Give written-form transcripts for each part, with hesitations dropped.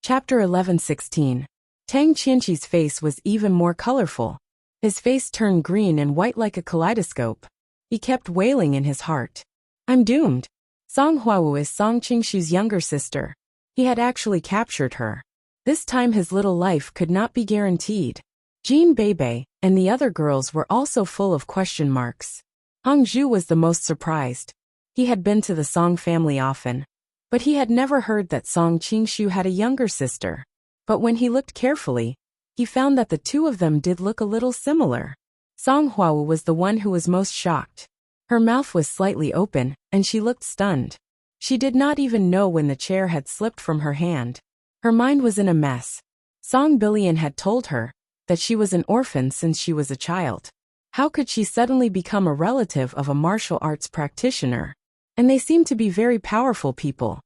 Chapter 11:16. Tang Qianqi's face was even more colorful. His face turned green and white like a kaleidoscope. He kept wailing in his heart. I'm doomed. Song Huawu is Song Qingshu's younger sister. He had actually captured her. This time his little life could not be guaranteed. Jean Beibei and the other girls were also full of question marks. Hong Zhu was the most surprised. He had been to the Song family often, but he had never heard that Song Qingshu had a younger sister. But when he looked carefully, he found that the two of them did look a little similar. Song Huawu was the one who was most shocked. Her mouth was slightly open, and she looked stunned. She did not even know when the chair had slipped from her hand. Her mind was in a mess. Song Billion had told her that she was an orphan since she was a child. How could she suddenly become a relative of a martial arts practitioner? And they seem to be very powerful people.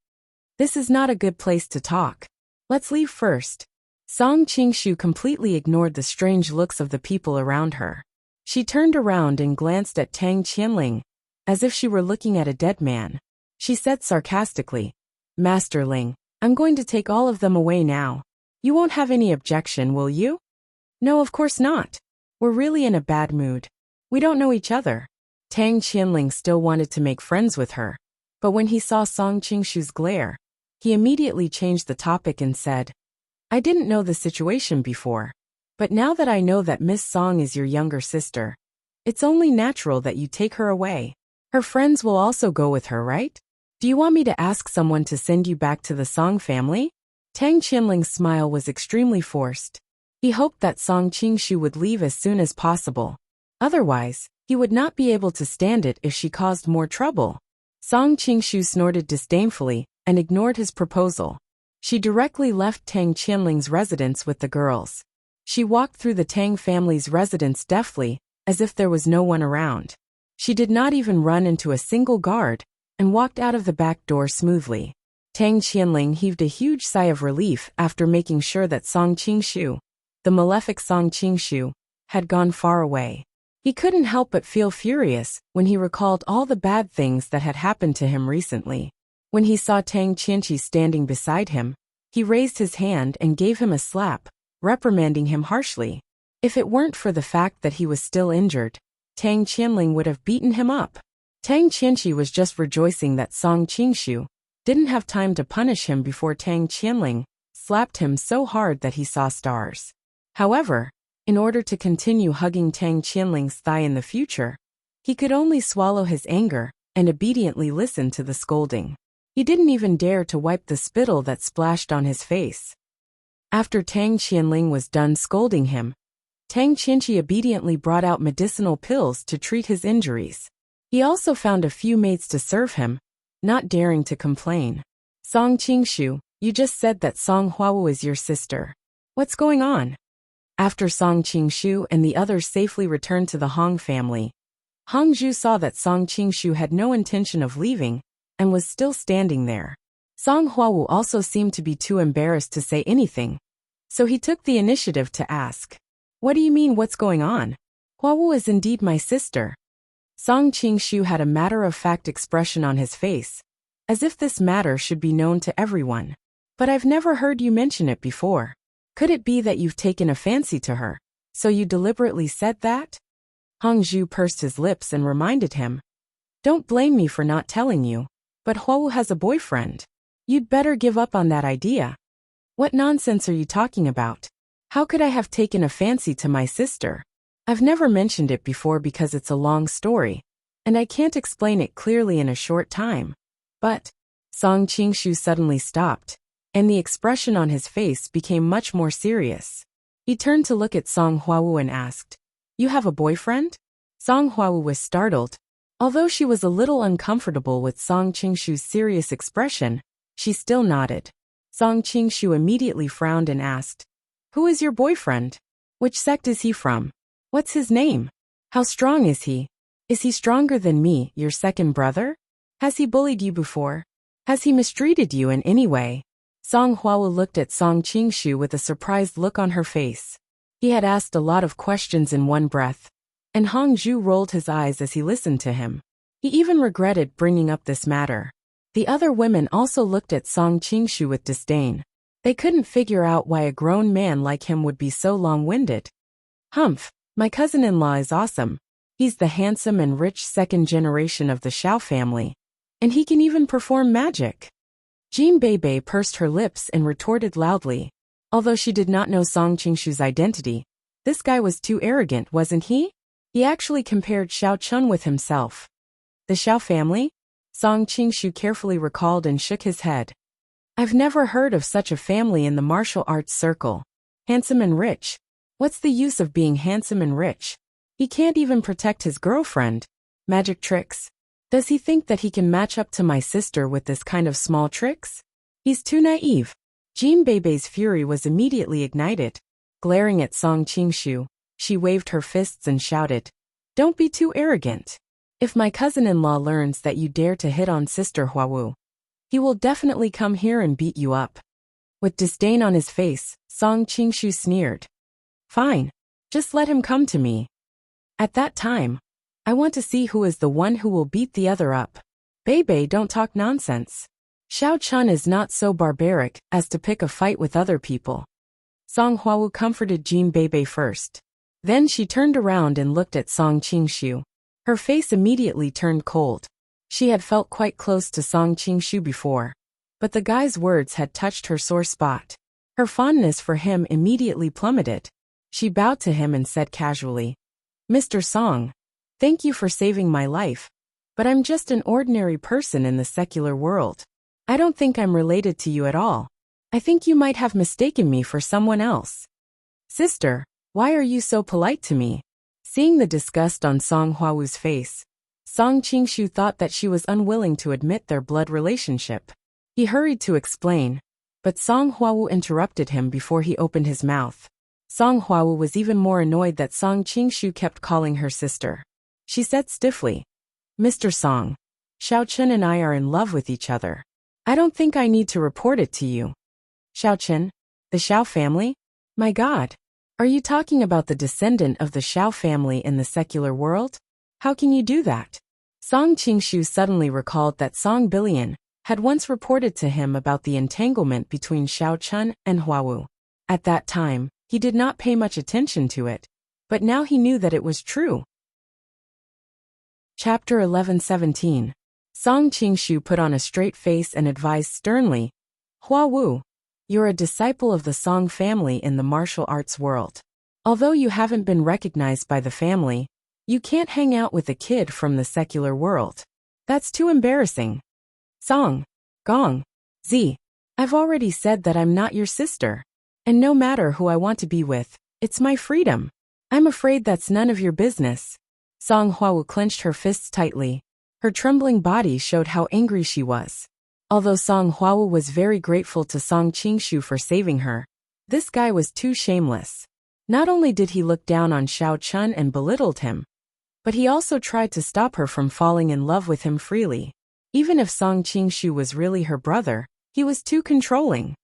This is not a good place to talk. Let's leave first. Song Qingshu completely ignored the strange looks of the people around her. She turned around and glanced at Tang Qianling, as if she were looking at a dead man. She said sarcastically, Master Ling, I'm going to take all of them away now. You won't have any objection, will you? No, of course not. We're really in a bad mood. We don't know each other. Tang Qianling still wanted to make friends with her, but when he saw Song Qingshu's glare, he immediately changed the topic and said, I didn't know the situation before, but now that I know that Miss Song is your younger sister, it's only natural that you take her away. Her friends will also go with her, right? Do you want me to ask someone to send you back to the Song family? Tang Qianling's smile was extremely forced. He hoped that Song Qingshu would leave as soon as possible. Otherwise, he would not be able to stand it if she caused more trouble. Song Qingshu snorted disdainfully and ignored his proposal. She directly left Tang Qianling's residence with the girls. She walked through the Tang family's residence deftly, as if there was no one around. She did not even run into a single guard, and walked out of the back door smoothly. Tang Qianling heaved a huge sigh of relief after making sure that Song Qingshu, the malefic Song Qingshu, had gone far away. He couldn't help but feel furious when he recalled all the bad things that had happened to him recently. When he saw Tang Qianqi standing beside him, he raised his hand and gave him a slap, reprimanding him harshly. If it weren't for the fact that he was still injured, Tang Qianling would have beaten him up. Tang Qianqi was just rejoicing that Song Qingshu didn't have time to punish him before Tang Qianling slapped him so hard that he saw stars. However, in order to continue hugging Tang Qianling's thigh in the future, he could only swallow his anger and obediently listen to the scolding. He didn't even dare to wipe the spittle that splashed on his face. After Tang Qianling was done scolding him, Tang Qianqi obediently brought out medicinal pills to treat his injuries. He also found a few maids to serve him, not daring to complain. Song Qingshu, you just said that Song Huawu is your sister. What's going on? After Song Qingshu and the others safely returned to the Hong family, Hong Zhu saw that Song Qingshu had no intention of leaving and was still standing there. Song Huawu also seemed to be too embarrassed to say anything, so he took the initiative to ask, What do you mean what's going on? Huawu is indeed my sister. Song Qingshu had a matter-of-fact expression on his face, as if this matter should be known to everyone. But I've never heard you mention it before. Could it be that you've taken a fancy to her, so you deliberately said that? Hong Zhu pursed his lips and reminded him, Don't blame me for not telling you, but Huawu has a boyfriend. You'd better give up on that idea. What nonsense are you talking about? How could I have taken a fancy to my sister? I've never mentioned it before because it's a long story, and I can't explain it clearly in a short time. But Song Qingshu suddenly stopped, and the expression on his face became much more serious. He turned to look at Song Huawu and asked, You have a boyfriend? Song Huawu was startled. Although she was a little uncomfortable with Song Qingshu's serious expression, she still nodded. Song Qingshu immediately frowned and asked, Who is your boyfriend? Which sect is he from? What's his name? How strong is he? Is he stronger than me, your second brother? Has he bullied you before? Has he mistreated you in any way? Song Huawu looked at Song Qingshu with a surprised look on her face. He had asked a lot of questions in one breath, and Hong Zhu rolled his eyes as he listened to him. He even regretted bringing up this matter. The other women also looked at Song Qingshu with disdain. They couldn't figure out why a grown man like him would be so long-winded. Humph, my cousin-in-law is awesome. He's the handsome and rich second generation of the Xiao family. And he can even perform magic. Jean Bebe pursed her lips and retorted loudly. Although she did not know Song Qingshu's identity, this guy was too arrogant, wasn't he? He actually compared Xiao Chun with himself. The Xiao family? Song Qingshu carefully recalled and shook his head. I've never heard of such a family in the martial arts circle. Handsome and rich. What's the use of being handsome and rich? He can't even protect his girlfriend. Magic tricks. Does he think that he can match up to my sister with this kind of small tricks? He's too naive. Jean Bebe's fury was immediately ignited. Glaring at Song Qingshu, she waved her fists and shouted, "Don't be too arrogant. If my cousin-in-law learns that you dare to hit on Sister Huawu, he will definitely come here and beat you up." With disdain on his face, Song Qingshu sneered. Fine. Just let him come to me. At that time, I want to see who is the one who will beat the other up. Bebe, don't talk nonsense. Xiao Chun is not so barbaric as to pick a fight with other people. Song Huawu comforted Jean Bebe first. Then she turned around and looked at Song Qingshu. Her face immediately turned cold. She had felt quite close to Song Qingshu before, but the guy's words had touched her sore spot. Her fondness for him immediately plummeted. She bowed to him and said casually, "Mr. Song, thank you for saving my life, but I'm just an ordinary person in the secular world. I don't think I'm related to you at all. I think you might have mistaken me for someone else." "Sister, why are you so polite to me?" Seeing the disgust on Song Huawu's face, Song Qingshu thought that she was unwilling to admit their blood relationship. He hurried to explain, but Song Huawu interrupted him before he opened his mouth. Song Huawu was even more annoyed that Song Qingshu kept calling her sister. She said stiffly, "Mr. Song, Xiao Chun and I are in love with each other. I don't think I need to report it to you." "Xiao Chun? The Xiao family? My God. Are you talking about the descendant of the Xiao family in the secular world? How can you do that?" Song Qingshu suddenly recalled that Song Bilian had once reported to him about the entanglement between Xiao Chun and Huawu. At that time, he did not pay much attention to it, but now he knew that it was true. Chapter 11:17. Song Qingshu put on a straight face and advised sternly, "Huawu, you're a disciple of the Song family in the martial arts world. Although you haven't been recognized by the family, you can't hang out with a kid from the secular world. That's too embarrassing. Song, Gong, Z, I've already said that I'm not your sister. And no matter who I want to be with, it's my freedom. I'm afraid that's none of your business." Song Huawu clenched her fists tightly. Her trembling body showed how angry she was. Although Song Huawu was very grateful to Song Qingshu for saving her, this guy was too shameless. Not only did he look down on Xiao Chun and belittled him, but he also tried to stop her from falling in love with him freely. Even if Song Qingshu was really her brother, he was too controlling.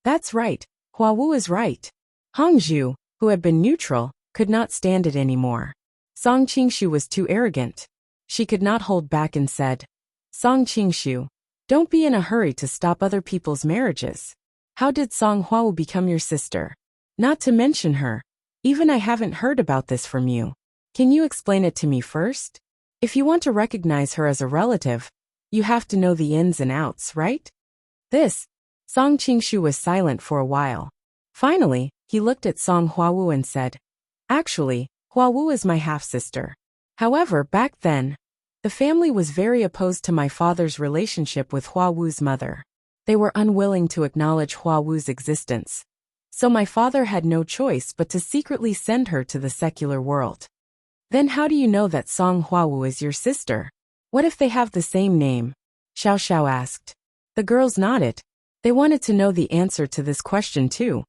That's right, Huawu is right. Hongzhu, who had been neutral, could not stand it anymore. Song Qingshu was too arrogant. She could not hold back and said, "Song Qingshu, don't be in a hurry to stop other people's marriages. How did Song Huawu become your sister? Not to mention her. Even I haven't heard about this from you. Can you explain it to me first? If you want to recognize her as a relative, you have to know the ins and outs, right?" Song Qingshu was silent for a while. Finally, he looked at Song Huawu and said, "Actually, Huawu is my half-sister. However, back then, the family was very opposed to my father's relationship with Huawu's mother. They were unwilling to acknowledge Huawu's existence. So my father had no choice but to secretly send her to the secular world." "Then how do you know that Song Huawu is your sister? What if they have the same name?" Xiao Xiao asked. The girls nodded. They wanted to know the answer to this question too.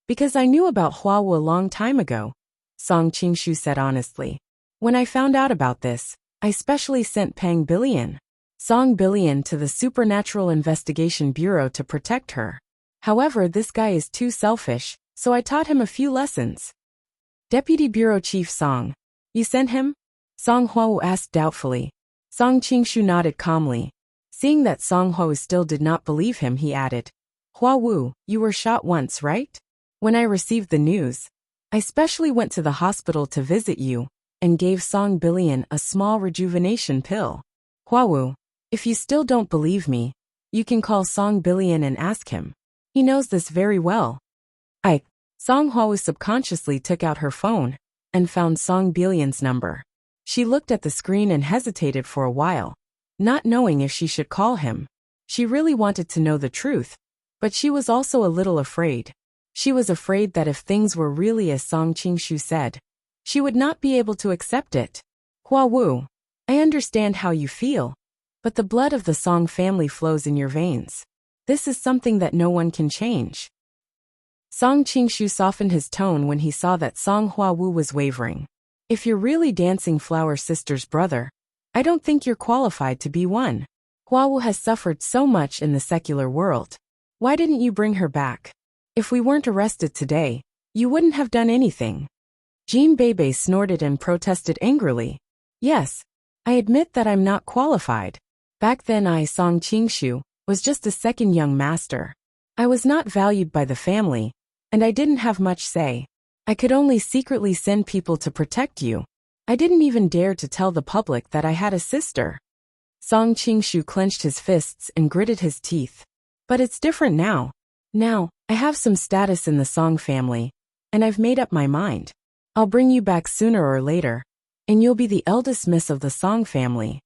"Because I knew about Huawu a long time ago," Song Qingshu said honestly. "When I found out about this, I specially sent Pang Bilian, Song Bilian, to the Supernatural Investigation Bureau to protect her. However, this guy is too selfish, so I taught him a few lessons." "Deputy Bureau Chief Song, you sent him?" Song Huawu asked doubtfully. Song Qingshu nodded calmly. Seeing that Song Huawu still did not believe him, he added, Hua Wu, you were shot once, right? When I received the news, I specially went to the hospital to visit you and gave Song Billion a small rejuvenation pill. Hua Wu, if you still don't believe me, you can call Song Billion and ask him. He knows this very well. Song Hua Wu subconsciously took out her phone and found Song Billion's number. She looked at the screen and hesitated for a while, not knowing if she should call him. She really wanted to know the truth, but she was also a little afraid. She was afraid that if things were really as Song Qingshu said, she would not be able to accept it. Hua Wu, I understand how you feel, but the blood of the Song family flows in your veins. This is something that no one can change. Song Qingshu softened his tone when he saw that Song Hua Wu was wavering. If you're really Dancing Flower Sister's brother, I don't think you're qualified to be one. Hua Wu has suffered so much in the secular world. Why didn't you bring her back? If we weren't arrested today, you wouldn't have done anything. Jean Bebe snorted and protested angrily. Yes, I admit that I'm not qualified. Back then I, Song Qingshu, was just a second young master. I was not valued by the family, and I didn't have much say. I could only secretly send people to protect you. I didn't even dare to tell the public that I had a sister. Song Qingshu clenched his fists and gritted his teeth. But it's different now. Now, I have some status in the Song family, and I've made up my mind. I'll bring you back sooner or later, and you'll be the eldest miss of the Song family.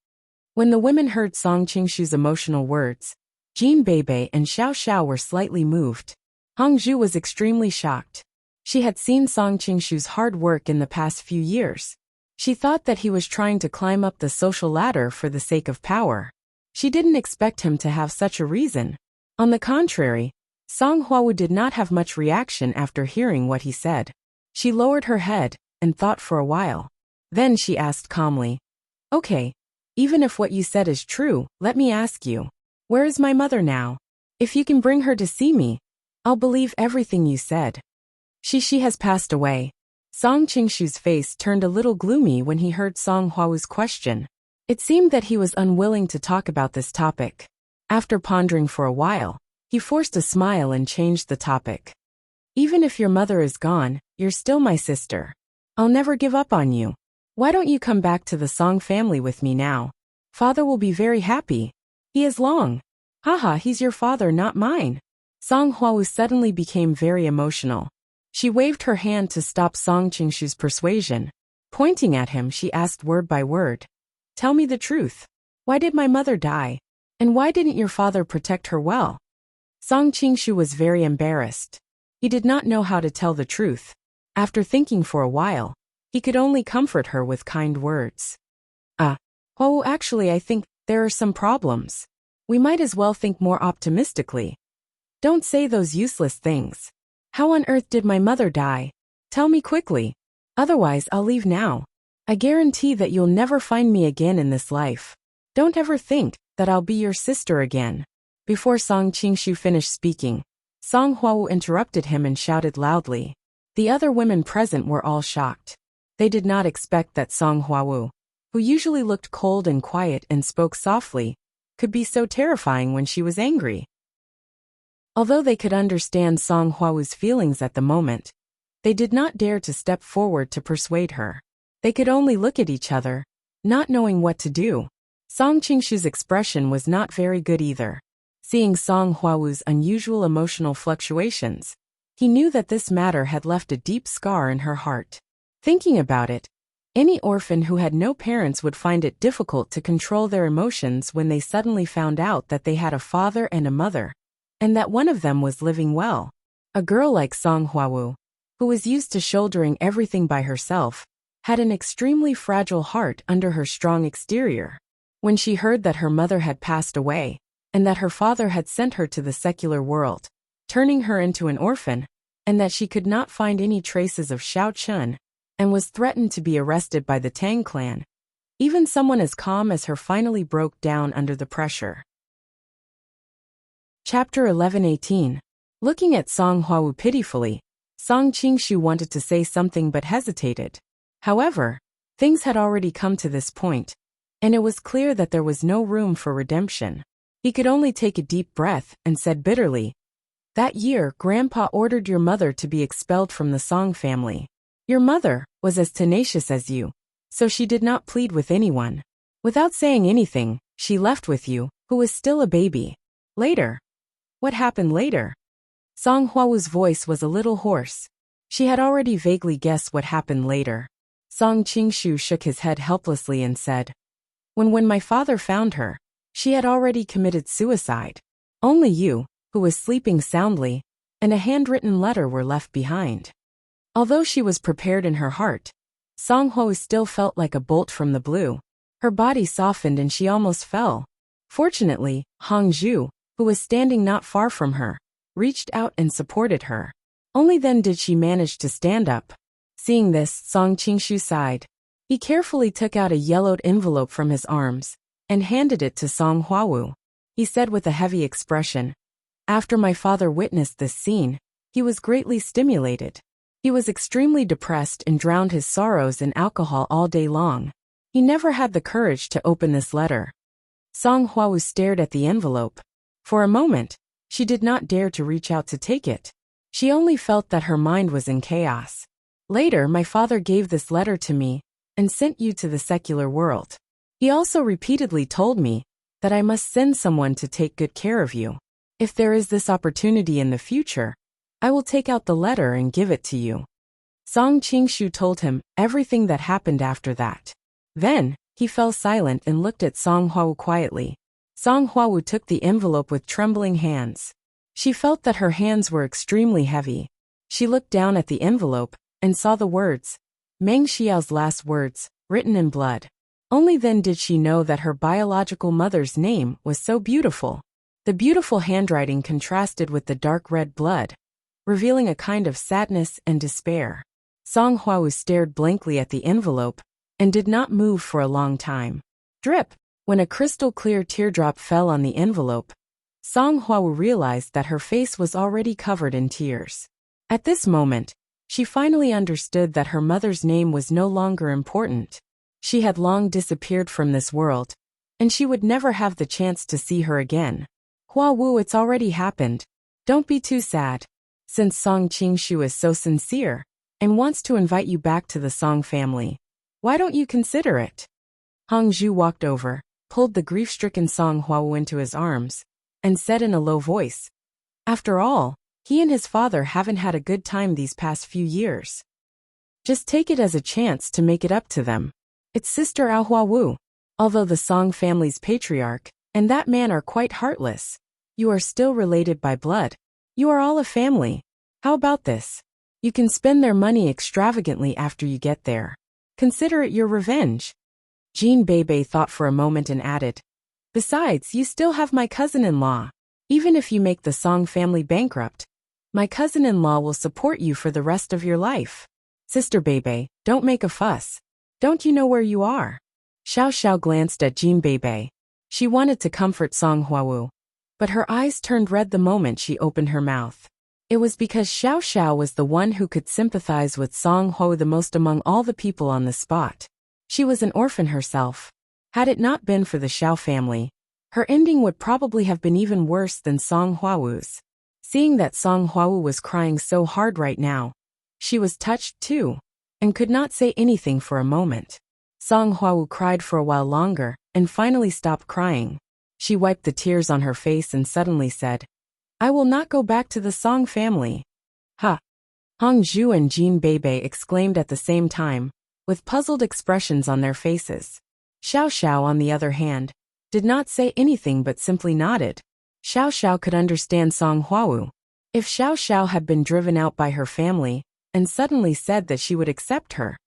When the women heard Song Qingshu's emotional words, Jean Bebe and Xiao Xiao were slightly moved. Hangzhu was extremely shocked. She had seen Song Qingshu's hard work in the past few years. She thought that he was trying to climb up the social ladder for the sake of power. She didn't expect him to have such a reason. On the contrary, Song Hua Wu did not have much reaction after hearing what he said. She lowered her head and thought for a while. Then she asked calmly, Okay, even if what you said is true, let me ask you, where is my mother now? If you can bring her to see me, I'll believe everything you said. She has passed away. Song Qingshu's face turned a little gloomy when he heard Song Hua Wu's question. It seemed that he was unwilling to talk about this topic. After pondering for a while, he forced a smile and changed the topic. Even if your mother is gone, you're still my sister. I'll never give up on you. Why don't you come back to the Song family with me now? Father will be very happy. He is Long. Haha, he's your father, not mine. Song Hua Wu suddenly became very emotional. She waved her hand to stop Song Qingshu's persuasion. Pointing at him, she asked word by word, Tell me the truth. Why did my mother die? And why didn't your father protect her well? Song Qingshu was very embarrassed. He did not know how to tell the truth. After thinking for a while, he could only comfort her with kind words. Oh, actually, I think there are some problems. We might as well think more optimistically. Don't say those useless things. How on earth did my mother die? Tell me quickly. Otherwise, I'll leave now. I guarantee that you'll never find me again in this life. Don't ever think that I'll be your sister again. Before Song Qingshu finished speaking, Song Hua Wu interrupted him and shouted loudly. The other women present were all shocked. They did not expect that Song Hua Wu, who usually looked cold and quiet and spoke softly, could be so terrifying when she was angry. Although they could understand Song Hua Wu's feelings at the moment, they did not dare to step forward to persuade her. They could only look at each other, not knowing what to do. Song Qingshu's expression was not very good either. Seeing Song Hua Wu's unusual emotional fluctuations, he knew that this matter had left a deep scar in her heart. Thinking about it, any orphan who had no parents would find it difficult to control their emotions when they suddenly found out that they had a father and a mother, and that one of them was living well. A girl like Song Hua Wu, who was used to shouldering everything by herself, had an extremely fragile heart under her strong exterior. When she heard that her mother had passed away, and that her father had sent her to the secular world, turning her into an orphan, and that she could not find any traces of Xiao Chun, and was threatened to be arrested by the Tang clan, even someone as calm as her finally broke down under the pressure. Chapter 11:18. Looking at Song Hua Wu pitifully, Song Qingshu wanted to say something but hesitated. However, things had already come to this point, and it was clear that there was no room for redemption. He could only take a deep breath and said bitterly, That year, Grandpa ordered your mother to be expelled from the Song family. Your mother was as tenacious as you, so she did not plead with anyone. Without saying anything, she left with you, who was still a baby. Later. What happened later? Song Huawu's voice was a little hoarse. She had already vaguely guessed what happened later. Song Qingshu shook his head helplessly and said, When my father found her, she had already committed suicide. Only you, who was sleeping soundly, and a handwritten letter were left behind. Although she was prepared in her heart, Song Huawu still felt like a bolt from the blue. Her body softened and she almost fell. Fortunately, Hong Zhu, who was standing not far from her, reached out and supported her. Only then did she manage to stand up. Seeing this, Song Qingshu sighed. He carefully took out a yellowed envelope from his arms and handed it to Song Huawu. He said with a heavy expression, After my father witnessed this scene, he was greatly stimulated. He was extremely depressed and drowned his sorrows in alcohol all day long. He never had the courage to open this letter. Song Huawu stared at the envelope. For a moment, she did not dare to reach out to take it. She only felt that her mind was in chaos. Later, my father gave this letter to me and sent you to the secular world. He also repeatedly told me that I must send someone to take good care of you. If there is this opportunity in the future, I will take out the letter and give it to you. Song Qingshu told him everything that happened after that. Then, he fell silent and looked at Song Huawu quietly. Song Huawu took the envelope with trembling hands. She felt that her hands were extremely heavy. She looked down at the envelope and saw the words, Meng Xiao's last words, written in blood. Only then did she know that her biological mother's name was so beautiful. The beautiful handwriting contrasted with the dark red blood, revealing a kind of sadness and despair. Song Huawu stared blankly at the envelope and did not move for a long time. Drip! When a crystal-clear teardrop fell on the envelope, Song Huawu realized that her face was already covered in tears. At this moment, she finally understood that her mother's name was no longer important. She had long disappeared from this world, and she would never have the chance to see her again. Huawu, it's already happened. Don't be too sad. Since Song Qingshu is so sincere and wants to invite you back to the Song family, why don't you consider it? Hong Zhu walked over, pulled the grief-stricken Song Huawu into his arms, and said in a low voice, After all, he and his father haven't had a good time these past few years. Just take it as a chance to make it up to them. It's Sister Ao Huawu. Although the Song family's patriarch and that man are quite heartless, you are still related by blood. You are all a family. How about this? You can spend their money extravagantly after you get there. Consider it your revenge. Jean Bebe thought for a moment and added, Besides, you still have my cousin-in-law. Even if you make the Song family bankrupt, my cousin-in-law will support you for the rest of your life. Sister Bebe, don't make a fuss. Don't you know where you are? Xiao Xiao glanced at Jean Bebe. She wanted to comfort Song Huawu, but her eyes turned red the moment she opened her mouth. It was because Xiao Xiao was the one who could sympathize with Song Huawu the most among all the people on the spot. She was an orphan herself. Had it not been for the Xiao family, her ending would probably have been even worse than Song Huawu's. Seeing that Song Huawu was crying so hard right now, she was touched too, and could not say anything for a moment. Song Huawu cried for a while longer, and finally stopped crying. She wiped the tears on her face and suddenly said, I will not go back to the Song family. Ha! Hong Zhu and Jean Bebe exclaimed at the same time, with puzzled expressions on their faces. Xiao Xiao, on the other hand, did not say anything but simply nodded. Xiao Xiao could understand Song Huawu. If Xiao Xiao had been driven out by her family and suddenly said that she would accept her,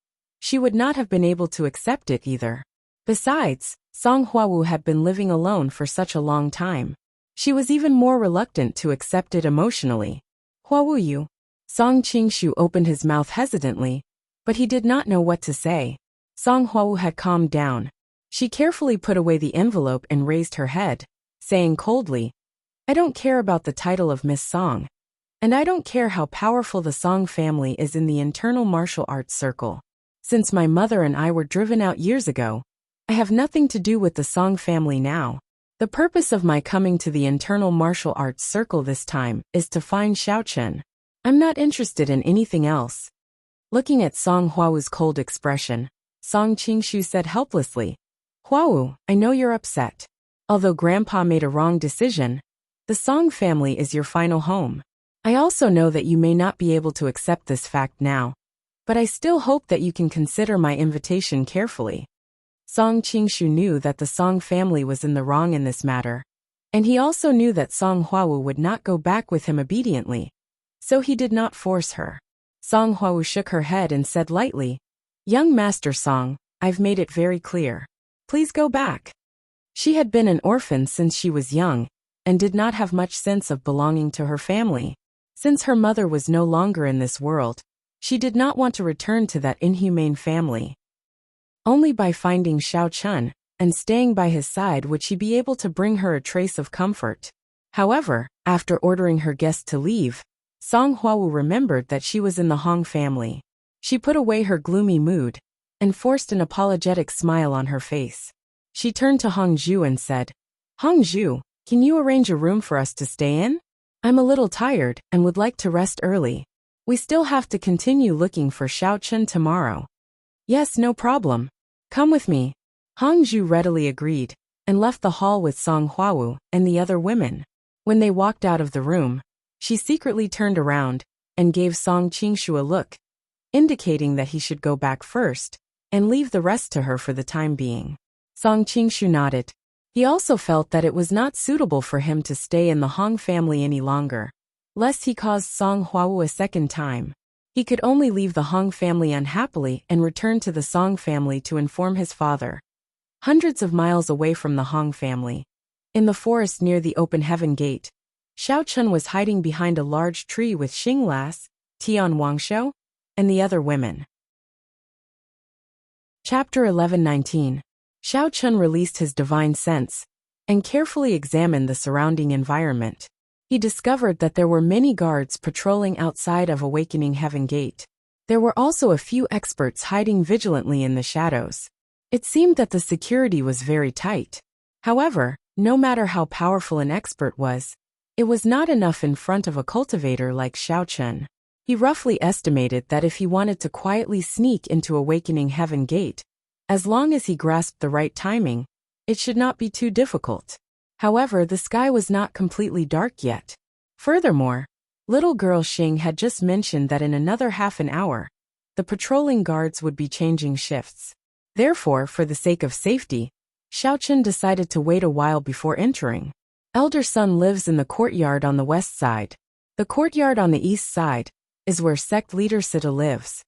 she would not have been able to accept it either. Besides, Song Huawu had been living alone for such a long time. She was even more reluctant to accept it emotionally. Huawu you. Song Qingshu opened his mouth hesitantly, but he did not know what to say. Song Huawu had calmed down. She carefully put away the envelope and raised her head, saying coldly, I don't care about the title of Miss Song, and I don't care how powerful the Song family is in the internal martial arts circle. Since my mother and I were driven out years ago, I have nothing to do with the Song family now. The purpose of my coming to the internal martial arts circle this time is to find Xiao Chen. I'm not interested in anything else. Looking at Song Huawu's cold expression, Song Qingshu said helplessly, Huawu, I know you're upset. Although Grandpa made a wrong decision, the Song family is your final home. I also know that you may not be able to accept this fact now, but I still hope that you can consider my invitation carefully. Song Qingshu knew that the Song family was in the wrong in this matter, and he also knew that Song Huawu would not go back with him obediently, so he did not force her. Song Huawu shook her head and said lightly, Young Master Song, I've made it very clear. Please go back. She had been an orphan since she was young, and did not have much sense of belonging to her family. Since her mother was no longer in this world, she did not want to return to that inhumane family. Only by finding Xiao Chen and staying by his side would she be able to bring her a trace of comfort. However, after ordering her guest to leave, Song Huawu remembered that she was in the Hong family. She put away her gloomy mood and forced an apologetic smile on her face. She turned to Hong Zhu and said, Hong Zhu, can you arrange a room for us to stay in? I'm a little tired and would like to rest early. We still have to continue looking for Xiao Chen tomorrow. Yes, no problem. Come with me. Hong Zhu readily agreed and left the hall with Song Huawu and the other women. When they walked out of the room, she secretly turned around and gave Song Qingshu a look, indicating that he should go back first and leave the rest to her for the time being. Song Qingshu nodded. He also felt that it was not suitable for him to stay in the Hong family any longer, lest he caused Song Huawu a second time. He could only leave the Hong family unhappily and return to the Song family to inform his father. Hundreds of miles away from the Hong family, in the forest near the open heaven gate, Xiao Chen was hiding behind a large tree with Xing Las, Tian Wangshou, and the other women. Chapter 11:19. Xiao Chen released his divine sense and carefully examined the surrounding environment. He discovered that there were many guards patrolling outside of Awakening Heaven Gate. There were also a few experts hiding vigilantly in the shadows. It seemed that the security was very tight. However, no matter how powerful an expert was, it was not enough in front of a cultivator like Xiao Chen. He roughly estimated that if he wanted to quietly sneak into Awakening Heaven Gate, as long as he grasped the right timing, it should not be too difficult. However, the sky was not completely dark yet. Furthermore, little girl Xing had just mentioned that in another half an hour, the patrolling guards would be changing shifts. Therefore, for the sake of safety, Xiao Chen decided to wait a while before entering. Elder Sun lives in the courtyard on the west side. The courtyard on the east side is where sect leader Sita lives.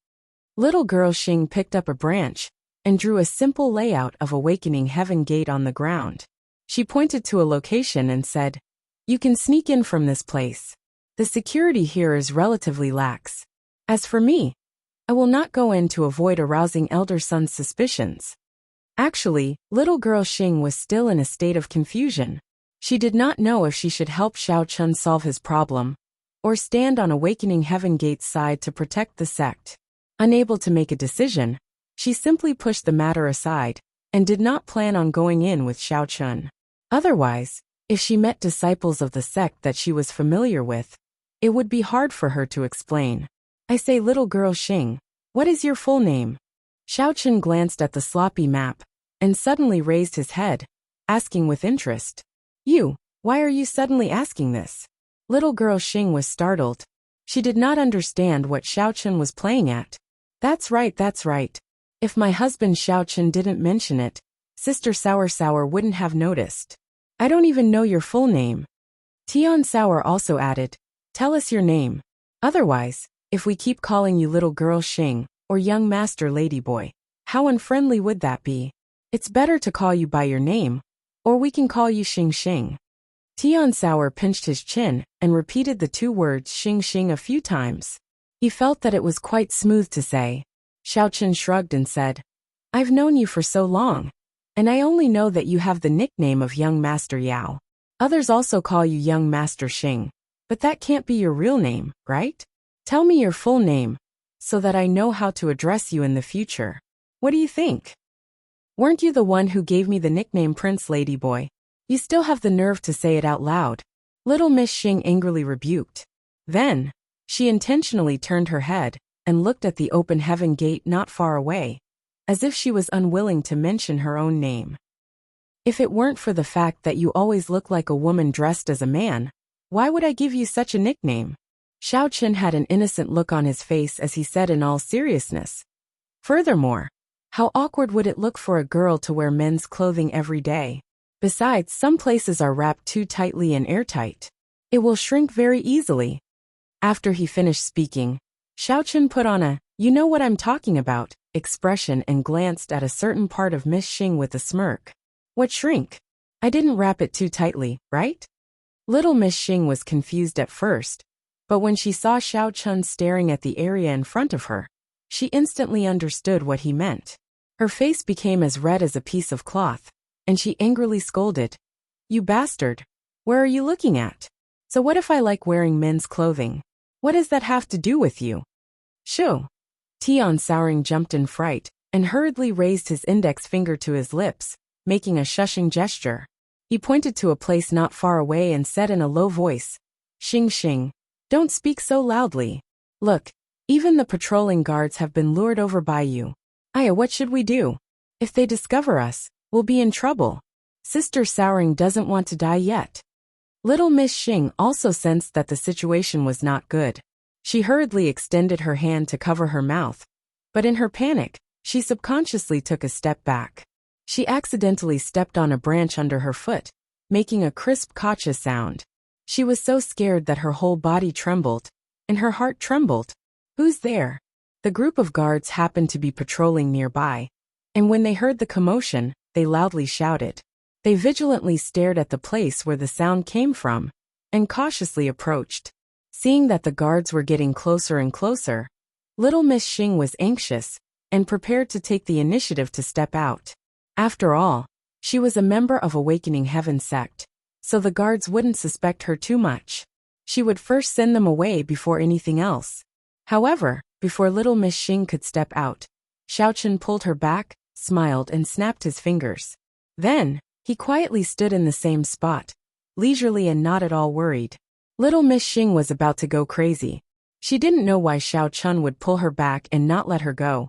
Little girl Xing picked up a branch and drew a simple layout of Awakening Heaven Gate on the ground. She pointed to a location and said, You can sneak in from this place. The security here is relatively lax. As for me, I will not go in to avoid arousing Elder Sun's suspicions. Actually, little girl Xing was still in a state of confusion. She did not know if she should help Xiao Chen solve his problem, or stand on Awakening Heaven Gate's side to protect the sect. Unable to make a decision, she simply pushed the matter aside, and did not plan on going in with Xiao Chen. Otherwise, if she met disciples of the sect that she was familiar with, it would be hard for her to explain. I say, little girl Xing, what is your full name? Xiao Chen glanced at the sloppy map, and suddenly raised his head, asking with interest, You, why are you suddenly asking this? Little girl Xing was startled. She did not understand what Xiao Chen was playing at. That's right. If my husband Xiao Chen didn't mention it, Sister Sour wouldn't have noticed. I don't even know your full name. Tian Sour also added, Tell us your name. Otherwise, if we keep calling you little girl Xing, or young master ladyboy, how unfriendly would that be? It's better to call you by your name, or we can call you Xing Xing. Tian Sour pinched his chin and repeated the two words Xing Xing a few times. He felt that it was quite smooth to say. Xiao Chen shrugged and said, I've known you for so long, and I only know that you have the nickname of Young Master Yao. Others also call you Young Master Xing, but that can't be your real name, right? Tell me your full name, so that I know how to address you in the future. What do you think? Weren't you the one who gave me the nickname Prince Ladyboy? You still have the nerve to say it out loud. Little Miss Xing angrily rebuked. Then, she intentionally turned her head and looked at the open heaven gate not far away, as if she was unwilling to mention her own name. If it weren't for the fact that you always look like a woman dressed as a man, why would I give you such a nickname? Xiao Chen had an innocent look on his face as he said in all seriousness. Furthermore, how awkward would it look for a girl to wear men's clothing every day? Besides, some places are wrapped too tightly and airtight. It will shrink very easily. After he finished speaking, Xiao Chen put on a, "You know what I'm talking about," expression and glanced at a certain part of Miss Xing with a smirk. What shrink? I didn't wrap it too tightly, right? Little Miss Xing was confused at first, but when she saw Xiao Chen staring at the area in front of her, she instantly understood what he meant. Her face became as red as a piece of cloth, and she angrily scolded. You bastard! Where are you looking at? So what if I like wearing men's clothing? What does that have to do with you? Shoo! Tian Souring jumped in fright and hurriedly raised his index finger to his lips, making a shushing gesture. He pointed to a place not far away and said in a low voice, Xing Xing, don't speak so loudly. Look, even the patrolling guards have been lured over by you. Aya, what should we do? If they discover us, we'll be in trouble. Sister Souring doesn't want to die yet. Little Miss Xing also sensed that the situation was not good. She hurriedly extended her hand to cover her mouth, but in her panic, she subconsciously took a step back. She accidentally stepped on a branch under her foot, making a crisp gotcha sound. She was so scared that her whole body trembled, and her heart trembled. Who's there? The group of guards happened to be patrolling nearby, and when they heard the commotion, they loudly shouted. They vigilantly stared at the place where the sound came from, and cautiously approached. Seeing that the guards were getting closer and closer, little Miss Xing was anxious, and prepared to take the initiative to step out. After all, she was a member of Awakening Heaven sect, so the guards wouldn't suspect her too much. She would first send them away before anything else. However, before little Miss Xing could step out, Xiao Chen pulled her back, smiled and snapped his fingers. Then, he quietly stood in the same spot, leisurely and not at all worried. Little Miss Xing was about to go crazy. She didn't know why Xiao Chen would pull her back and not let her go.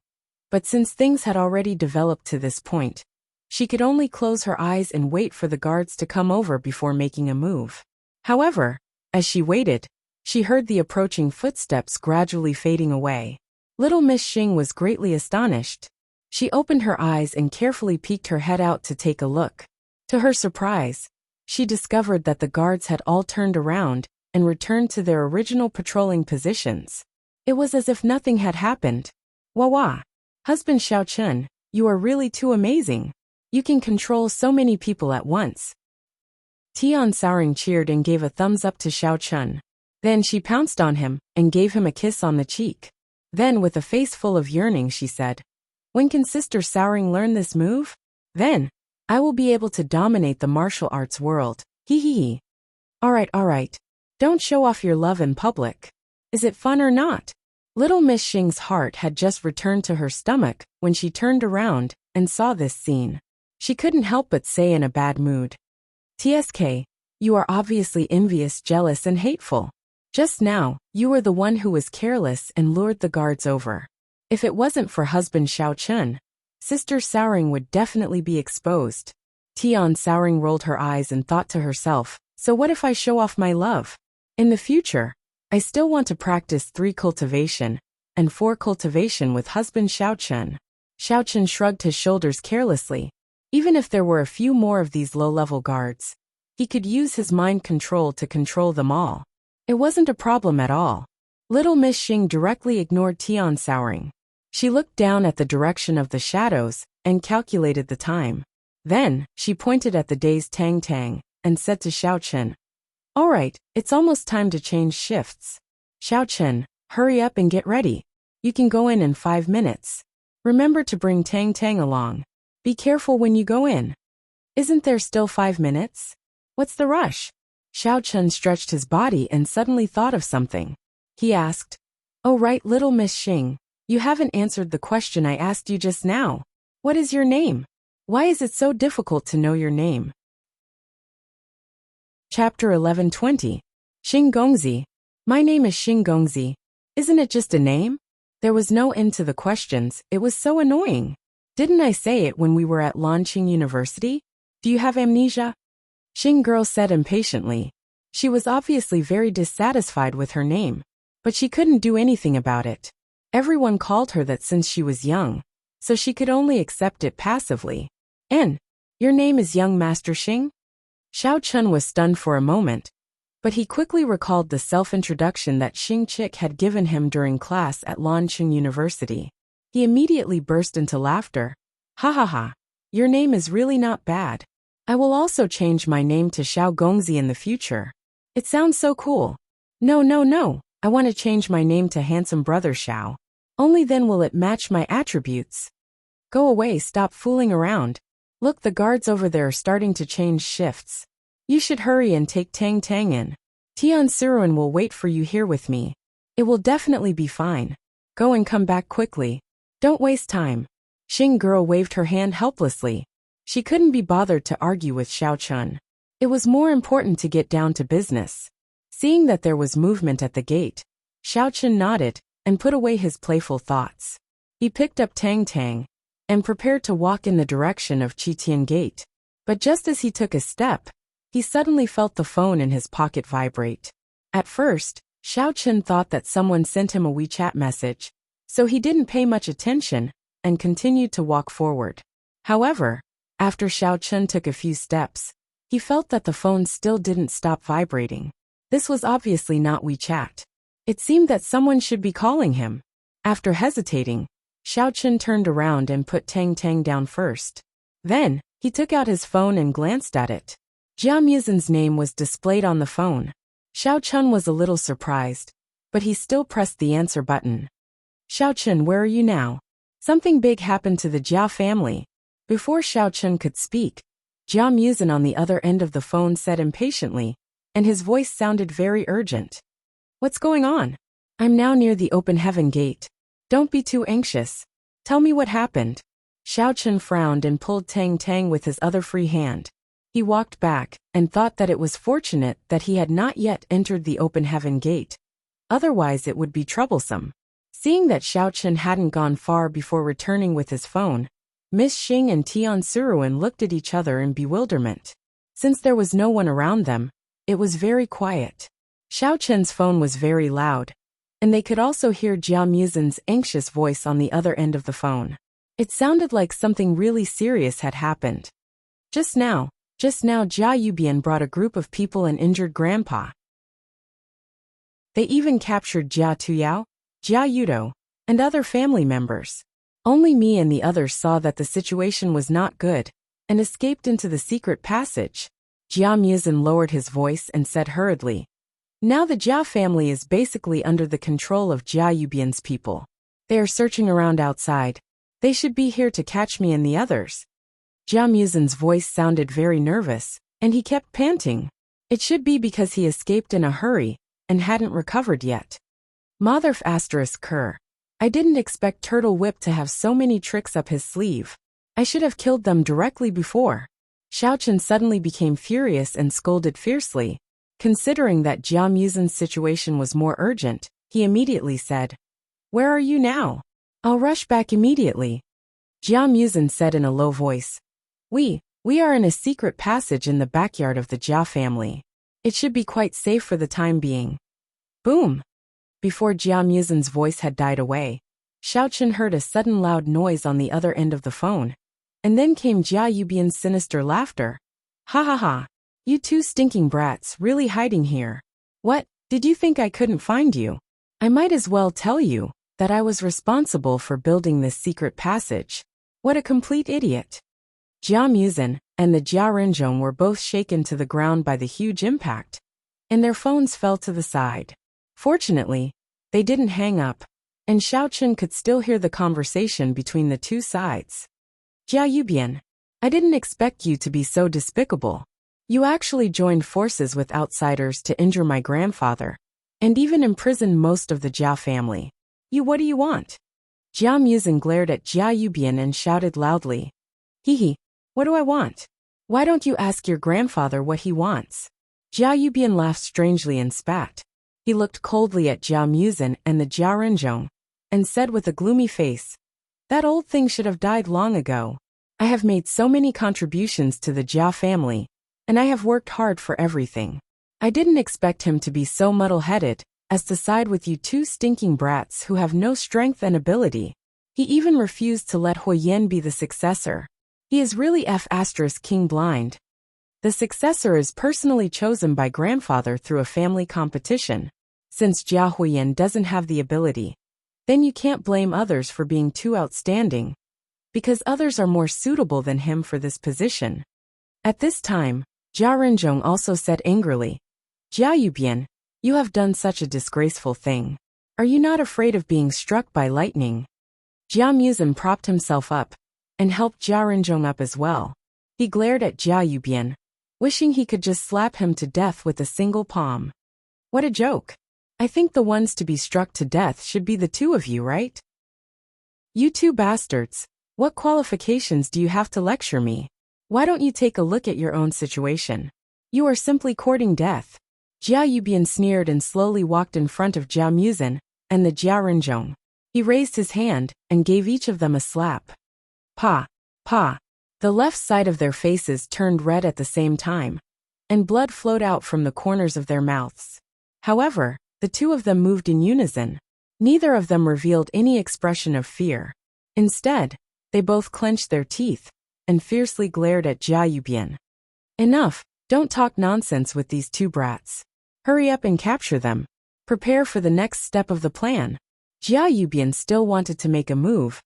But since things had already developed to this point, she could only close her eyes and wait for the guards to come over before making a move. However, as she waited, she heard the approaching footsteps gradually fading away. Little Miss Xing was greatly astonished. She opened her eyes and carefully peeked her head out to take a look. To her surprise, she discovered that the guards had all turned around and returned to their original patrolling positions. It was as if nothing had happened. Wah! Husband Xiao Chen, you are really too amazing. You can control so many people at once. Tian Souring cheered and gave a thumbs up to Xiao Chen. Then she pounced on him and gave him a kiss on the cheek. Then with a face full of yearning she said, when can Sister Souring learn this move? Then, I will be able to dominate the martial arts world. Hee hee hee. Alright. Don't show off your love in public. Is it fun or not? Little Miss Xing's heart had just returned to her stomach when she turned around and saw this scene. She couldn't help but say in a bad mood, TSK, you are obviously envious, jealous and hateful. Just now, you were the one who was careless and lured the guards over. If it wasn't for husband Xiao Chen, Sister Souring would definitely be exposed. Tian Souring rolled her eyes and thought to herself, so what if I show off my love? In the future, I still want to practice 3 cultivation and 4 cultivation with husband Xiao Chen. Xiao Chen shrugged his shoulders carelessly. Even if there were a few more of these low-level guards, he could use his mind control to control them all. It wasn't a problem at all. Little Miss Xing directly ignored Tian Souring. She looked down at the direction of the shadows and calculated the time. Then, she pointed at the day's tang and said to Xiao Chen, Alright, it's almost time to change shifts. Xiao Chen, hurry up and get ready. You can go in 5 minutes. Remember to bring Tang along. Be careful when you go in. Isn't there still 5 minutes? What's the rush? Xiao Chen stretched his body and suddenly thought of something. He asked, Oh right, little Miss Xing, you haven't answered the question I asked you just now. What is your name? Why is it so difficult to know your name? Chapter 1120. Xing. My name is Xing. Isn't it just a name? There was no end to the questions. It was so annoying. Didn't I say it when we were at Lanqing University? Do you have amnesia? Xing girl said impatiently. She was obviously very dissatisfied with her name, but she couldn't do anything about it. Everyone called her that since she was young, so she could only accept it passively. Your name is Young Master Xing? Xiao Chun was stunned for a moment, but he quickly recalled the self-introduction that Xing Chick had given him during class at Lanqing University. He immediately burst into laughter. Ha ha ha, your name is really not bad. I will also change my name to Xiao Gongzi in the future. It sounds so cool. No, I want to change my name to Handsome Brother Xiao. Only then will it match my attributes. Go away, stop fooling around. Look, the guards over there are starting to change shifts. You should hurry and take Tang in. Tian Siruan will wait for you here with me. It will definitely be fine. Go and come back quickly. Don't waste time. Xing girl waved her hand helplessly. She couldn't be bothered to argue with Xiao Chun. It was more important to get down to business. Seeing that there was movement at the gate, Xiao Chun nodded and put away his playful thoughts. He picked up Tang and prepared to walk in the direction of Qitian Gate. But just as he took a step, he suddenly felt the phone in his pocket vibrate. At first, Xiao Chun thought that someone sent him a WeChat message, so he didn't pay much attention and continued to walk forward. However, after Xiao Chun took a few steps, he felt that the phone still didn't stop vibrating. This was obviously not WeChat. It seemed that someone should be calling him. After hesitating, Xiao Chun turned around and put Tang down first. Then, he took out his phone and glanced at it. Jia Muzin's name was displayed on the phone. Xiao Chun was a little surprised, but he still pressed the answer button. Xiao Chun, where are you now? Something big happened to the Jia family. Before Xiao Chun could speak, Jia Muzin on the other end of the phone said impatiently, and his voice sounded very urgent. What's going on? I'm now near the open heaven gate. Don't be too anxious. Tell me what happened. Xiao Chun frowned and pulled Tang with his other free hand. He walked back and thought that it was fortunate that he had not yet entered the open heaven gate. Otherwise it would be troublesome. Seeing that Xiao Chun hadn't gone far before returning with his phone, Miss Xing and Tian Siruan looked at each other in bewilderment. Since there was no one around them, it was very quiet. Xiao Chun's phone was very loud, and they could also hear Jia Muzin's anxious voice on the other end of the phone. It sounded like something really serious had happened. Just now, Jia Yubian brought a group of people and injured Grandpa. They even captured Jia Tuyao, Jia Yudo, and other family members. Only me and the others saw that the situation was not good, and escaped into the secret passage. Jia Muzin lowered his voice and said hurriedly, now the Jia family is basically under the control of Jia Yubian's people. They are searching around outside. They should be here to catch me and the others. Jia Muzin's voice sounded very nervous, and he kept panting. It should be because he escaped in a hurry and hadn't recovered yet. Motherf *Cur. I didn't expect Turtle Whip to have so many tricks up his sleeve. I should have killed them directly before. Xiao Chun suddenly became furious and scolded fiercely. Considering that Jia Muzin's situation was more urgent, he immediately said, where are you now? I'll rush back immediately. Jia Muzin said in a low voice, We are in a secret passage in the backyard of the Jia family. It should be quite safe for the time being. Boom! Before Jia Muzin's voice had died away, Xiao Chun heard a sudden loud noise on the other end of the phone, and then came Jia Yubian's sinister laughter. Ha ha ha! You two stinking brats really hiding here. What, did you think I couldn't find you? I might as well tell you that I was responsible for building this secret passage. What a complete idiot. Jia Muzin and the Jia Renzhong were both shaken to the ground by the huge impact, and their phones fell to the side. Fortunately, they didn't hang up, and Xiao Chun could still hear the conversation between the two sides. Jia Yubian, I didn't expect you to be so despicable. You actually joined forces with outsiders to injure my grandfather, and even imprison most of the Jia family. What do you want? Jia Muzin glared at Jia Yubian and shouted loudly. Hee, what do I want? Why don't you ask your grandfather what he wants? Jia Yubian laughed strangely and spat. He looked coldly at Jia Muzin and the Jia Renzhong, and said with a gloomy face, "That old thing should have died long ago. I have made so many contributions to the Jia family, and I have worked hard for everything. I didn't expect him to be so muddle-headed as to side with you two stinking brats who have no strength and ability. He even refused to let Huoyan be the successor. He is really King blind. The successor is personally chosen by grandfather through a family competition. Since Jia Huoyan doesn't have the ability, then you can't blame others for being too outstanding, because others are more suitable than him for this position." At this time, Jia Renzhong also said angrily, "Jia Yubian, you have done such a disgraceful thing. Are you not afraid of being struck by lightning?" Jia Muzin propped himself up and helped Jia Renzhong up as well. He glared at Jia Yubian, wishing he could just slap him to death with a single palm. What a joke. I think the ones to be struck to death should be the two of you, right? You two bastards, what qualifications do you have to lecture me? Why don't you take a look at your own situation? You are simply courting death. Jia Yubian sneered and slowly walked in front of Jia Muzin and the Jia Renzhong. He raised his hand and gave each of them a slap. Pa! Pa! The left side of their faces turned red at the same time, and blood flowed out from the corners of their mouths. However, the two of them moved in unison. Neither of them revealed any expression of fear. Instead, they both clenched their teeth and fiercely glared at Jia Yubian. Enough, don't talk nonsense with these two brats. Hurry up and capture them. Prepare for the next step of the plan. Jia Yubian still wanted to make a move,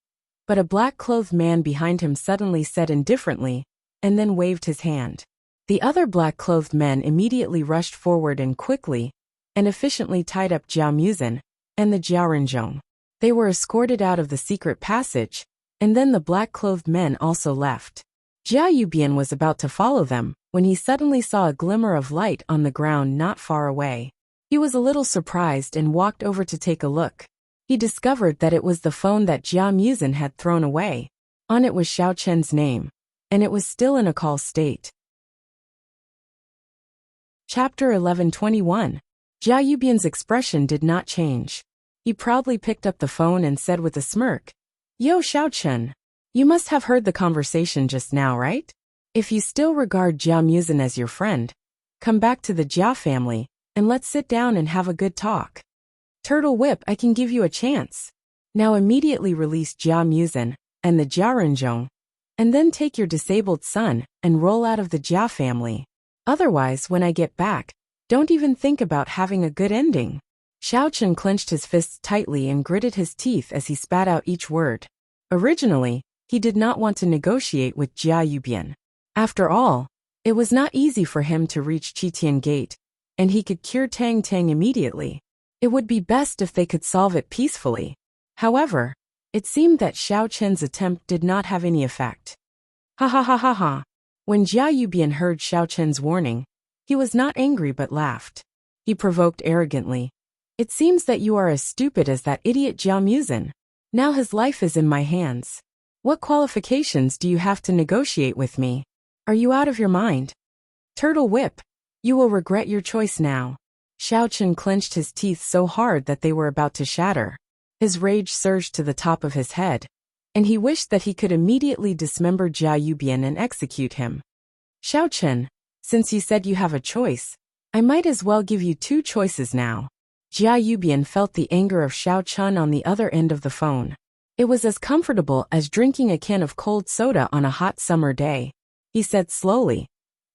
but a black-clothed man behind him suddenly said indifferently, and then waved his hand. The other black-clothed men immediately rushed forward and quickly and efficiently tied up Jia Muzin and the Jia Renzhong. They were escorted out of the secret passage, and then the black-clothed men also left. Jia Yubian was about to follow them when he suddenly saw a glimmer of light on the ground not far away. He was a little surprised and walked over to take a look. He discovered that it was the phone that Jia Muzin had thrown away. On it was Xiao Chen's name, and it was still in a call state. Chapter 11:21. Jia Yubian's expression did not change. He proudly picked up the phone and said with a smirk, "Yo Xiao Chen, you must have heard the conversation just now, right? If you still regard Jia Muzin as your friend, come back to the Jia family, and let's sit down and have a good talk. Turtle Whip, I can give you a chance. Now immediately release Jia Muzin and the Jia Renzhong, and then take your disabled son and roll out of the Jia family. Otherwise, when I get back, don't even think about having a good ending." Xiao Chen clenched his fists tightly and gritted his teeth as he spat out each word. Originally, he did not want to negotiate with Jia Yubian. After all, it was not easy for him to reach Qitian Gate, and he could cure Tang Tang immediately. It would be best if they could solve it peacefully. However, it seemed that Xiao Chen's attempt did not have any effect. Ha ha ha ha ha. When Jia Yubian heard Xiao Chen's warning, he was not angry but laughed. He provoked arrogantly, "It seems that you are as stupid as that idiot Jia Muzin. Now his life is in my hands. What qualifications do you have to negotiate with me? Are you out of your mind? Turtle Whip, you will regret your choice now." Xiao Chen clenched his teeth so hard that they were about to shatter. His rage surged to the top of his head, and he wished that he could immediately dismember Jia Yubian and execute him. "Xiao Chen, since you said you have a choice, I might as well give you two choices now." Jia Yubian felt the anger of Xiao Chen on the other end of the phone. It was as comfortable as drinking a can of cold soda on a hot summer day. He said slowly,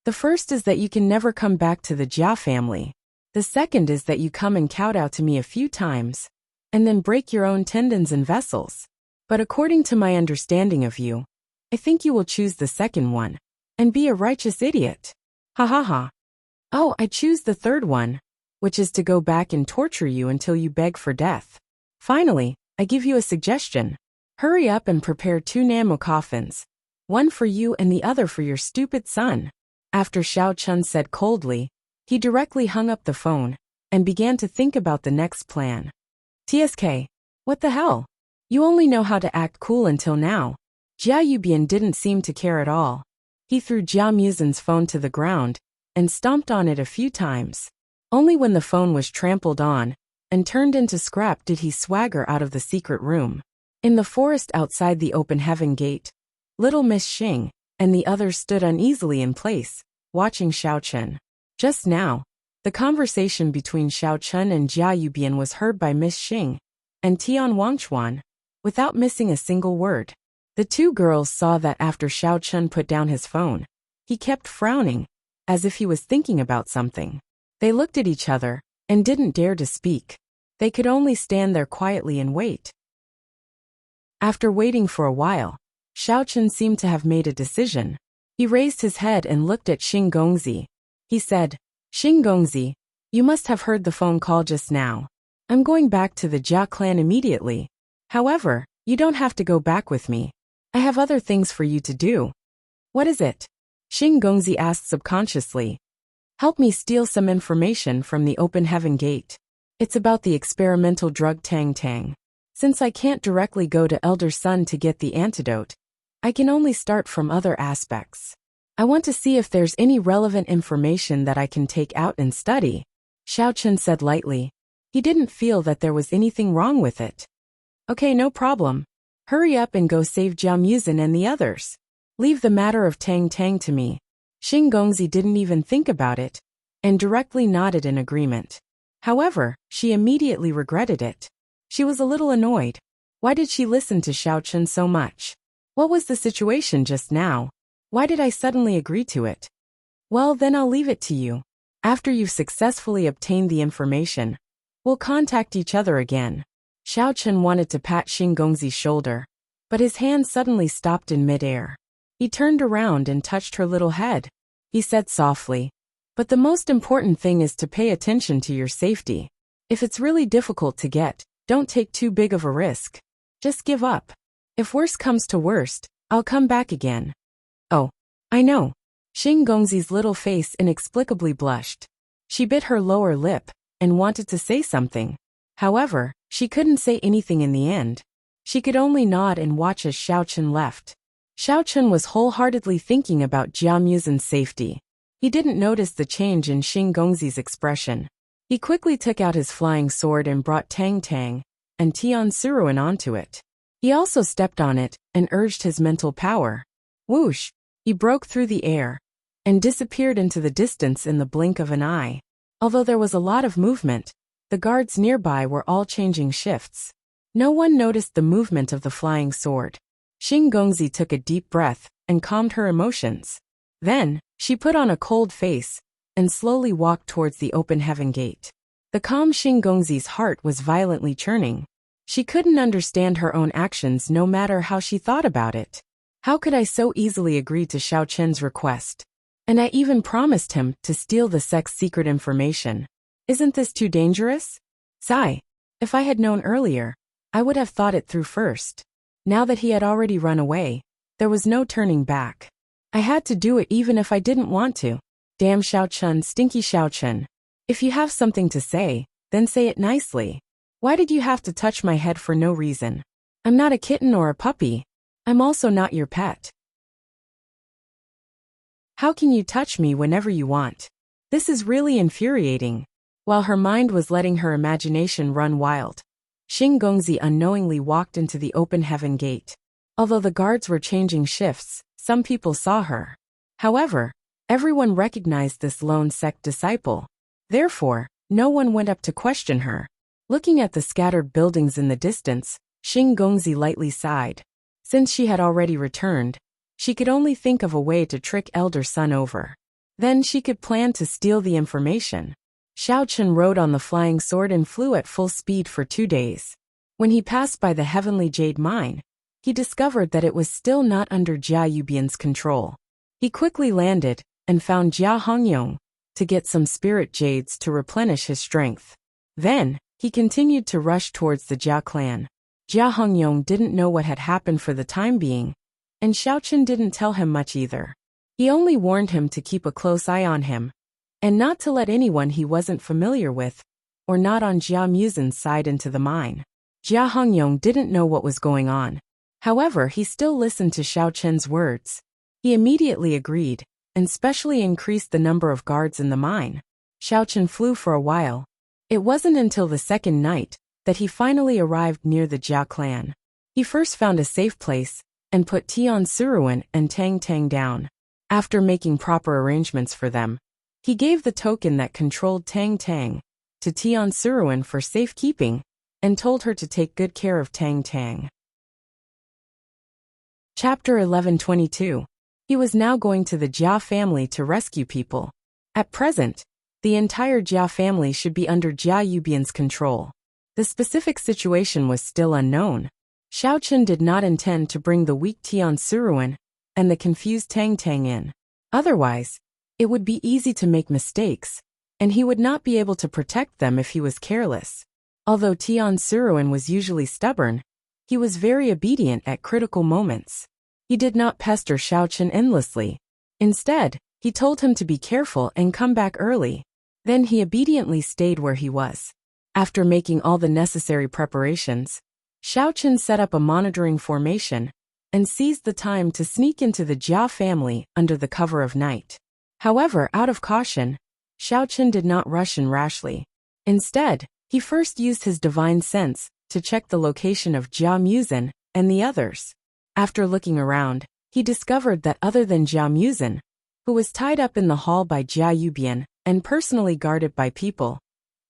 "The first is that you can never come back to the Jia family. The second is that you come and kowtow to me a few times, and then break your own tendons and vessels. But according to my understanding of you, I think you will choose the second one, and be a righteous idiot. Ha ha ha. Oh, I choose the third one, which is to go back and torture you until you beg for death. Finally, I give you a suggestion. Hurry up and prepare 2 Namo coffins, one for you and the other for your stupid son." After Xiao Chen said coldly, he directly hung up the phone and began to think about the next plan. "TSK, what the hell? You only know how to act cool until now." Jia Yubian didn't seem to care at all. He threw Jia Muzin's phone to the ground and stomped on it a few times. Only when the phone was trampled on and turned into scrap did he swagger out of the secret room. In the forest outside the open heaven gate, little Miss Xing and the others stood uneasily in place, watching Xiao Chen. Just now, the conversation between Xiao Chen and Jia Yubian was heard by Miss Xing and Tian Wangchuan, without missing a single word. The two girls saw that after Xiao Chen put down his phone, he kept frowning, as if he was thinking about something. They looked at each other and didn't dare to speak. They could only stand there quietly and wait. After waiting for a while, Xiao Chen seemed to have made a decision. He raised his head and looked at Xing Gongzi. He said, "Xing Gongzi, you must have heard the phone call just now. I'm going back to the Jia clan immediately. However, you don't have to go back with me. I have other things for you to do." "What is it?" Xing Gongzi asked subconsciously. "Help me steal some information from the open heaven gate. It's about the experimental drug Tang Tang. Since I can't directly go to Elder Sun to get the antidote, I can only start from other aspects. I want to see if there's any relevant information that I can take out and study." Xiao Chen said lightly. He didn't feel that there was anything wrong with it. "Okay, no problem. Hurry up and go save Jiao Muzin and the others. Leave the matter of Tang Tang to me." Xing Gongzi didn't even think about it, and directly nodded in agreement. However, she immediately regretted it. She was a little annoyed. Why did she listen to Xiao Chen so much? What was the situation just now? Why did I suddenly agree to it? Well, then I'll leave it to you. After you've successfully obtained the information, we'll contact each other again. Xiao Chen wanted to pat Xing Gongzi's shoulder, but his hand suddenly stopped in midair. He turned around and touched her little head. He said softly, "But the most important thing is to pay attention to your safety. If it's really difficult to get, don't take too big of a risk. Just give up. If worst comes to worst, I'll come back again." "Oh, I know." Xing Gongzi's little face inexplicably blushed. She bit her lower lip and wanted to say something. However, she couldn't say anything in the end. She could only nod and watch as Xiao Chen left. Xiao Chen was wholeheartedly thinking about Jia Muzin's safety. He didn't notice the change in Xing Gongzi's expression. He quickly took out his flying sword and brought Tang Tang and Tian Suruan onto it. He also stepped on it and urged his mental power. Whoosh! He broke through the air and disappeared into the distance in the blink of an eye. Although there was a lot of movement, the guards nearby were all changing shifts. No one noticed the movement of the flying sword. Xing Gongzi took a deep breath and calmed her emotions. Then, she put on a cold face and slowly walked towards the open heaven gate. The calm Xing Gongzi's heart was violently churning. She couldn't understand her own actions no matter how she thought about it. How could I so easily agree to Xiao Chen's request? And I even promised him to steal the sect's secret information. Isn't this too dangerous? Sigh. If I had known earlier, I would have thought it through first. Now that he had already run away, there was no turning back. I had to do it even if I didn't want to. Damn Xiao Chen, stinky Xiao Chen. If you have something to say, then say it nicely. Why did you have to touch my head for no reason? I'm not a kitten or a puppy. I'm also not your pet. How can you touch me whenever you want? This is really infuriating. While her mind was letting her imagination run wild, Xing Gongzi unknowingly walked into the open heaven gate. Although the guards were changing shifts, some people saw her. However, everyone recognized this lone sect disciple. Therefore, no one went up to question her. Looking at the scattered buildings in the distance, Xing Gongzi lightly sighed. Since she had already returned, she could only think of a way to trick Elder Sun over. Then she could plan to steal the information. Xiao Chen rode on the flying sword and flew at full speed for 2 days. When he passed by the heavenly jade mine, he discovered that it was still not under Jia Yubian's control. He quickly landed and found Jia Hongyong to get some spirit jades to replenish his strength. Then, he continued to rush towards the Jia clan. Jia Hongyong didn't know what had happened for the time being, and Xiao Chen didn't tell him much either. He only warned him to keep a close eye on him, and not to let anyone he wasn't familiar with, or not on Jia Muzin's side into the mine. Jia Hongyong didn't know what was going on. However, he still listened to Xiao Chen's words. He immediately agreed, and specially increased the number of guards in the mine. Xiao Chen flew for a while. It wasn't until the second night that he finally arrived near the Jia clan. He first found a safe place and put Tian Suruan and Tang Tang down. After making proper arrangements for them, he gave the token that controlled Tang Tang to Tian Suruan for safekeeping and told her to take good care of Tang Tang. Chapter 1122. He was now going to the Jia family to rescue people. At present, the entire Jia family should be under Jia Yubian's control. The specific situation was still unknown. Xiao Chen did not intend to bring the weak Tian Suruan and the confused Tang Tang in. Otherwise, it would be easy to make mistakes, and he would not be able to protect them if he was careless. Although Tian Suruan was usually stubborn, he was very obedient at critical moments. He did not pester Xiao Chen endlessly. Instead, he told him to be careful and come back early. Then he obediently stayed where he was. After making all the necessary preparations, Xiao Chen set up a monitoring formation and seized the time to sneak into the Jia family under the cover of night. However, out of caution, Xiao Chen did not rush in rashly. Instead, he first used his divine sense to check the location of Jia Muzin and the others. After looking around, he discovered that other than Jia Muzin, who was tied up in the hall by Jia Yubian and personally guarded by people,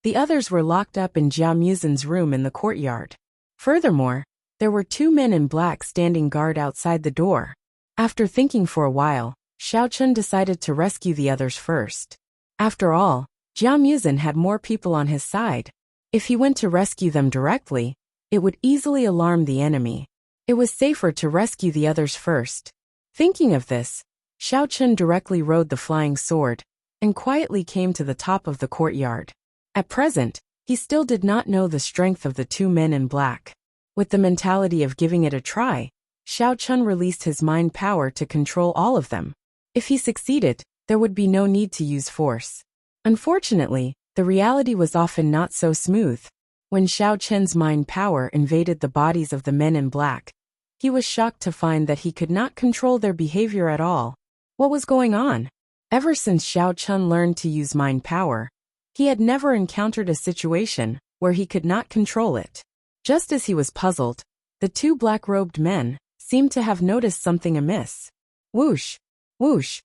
the others were locked up in Jia Muzin's room in the courtyard. Furthermore, there were 2 men in black standing guard outside the door. After thinking for a while, Xiao Chen decided to rescue the others first. After all, Jia Muzin had more people on his side. If he went to rescue them directly, it would easily alarm the enemy. It was safer to rescue the others first. Thinking of this, Xiao Chen directly rode the flying sword and quietly came to the top of the courtyard. At present, he still did not know the strength of the 2 men in black. With the mentality of giving it a try, Xiao Chen released his mind power to control all of them. If he succeeded, there would be no need to use force. Unfortunately, the reality was often not so smooth. When Xiao Chen's mind power invaded the bodies of the men in black, he was shocked to find that he could not control their behavior at all. What was going on? Ever since Xiao Chen learned to use mind power, he had never encountered a situation where he could not control it. Just as he was puzzled, the 2 black-robed men seemed to have noticed something amiss. Whoosh! Whoosh!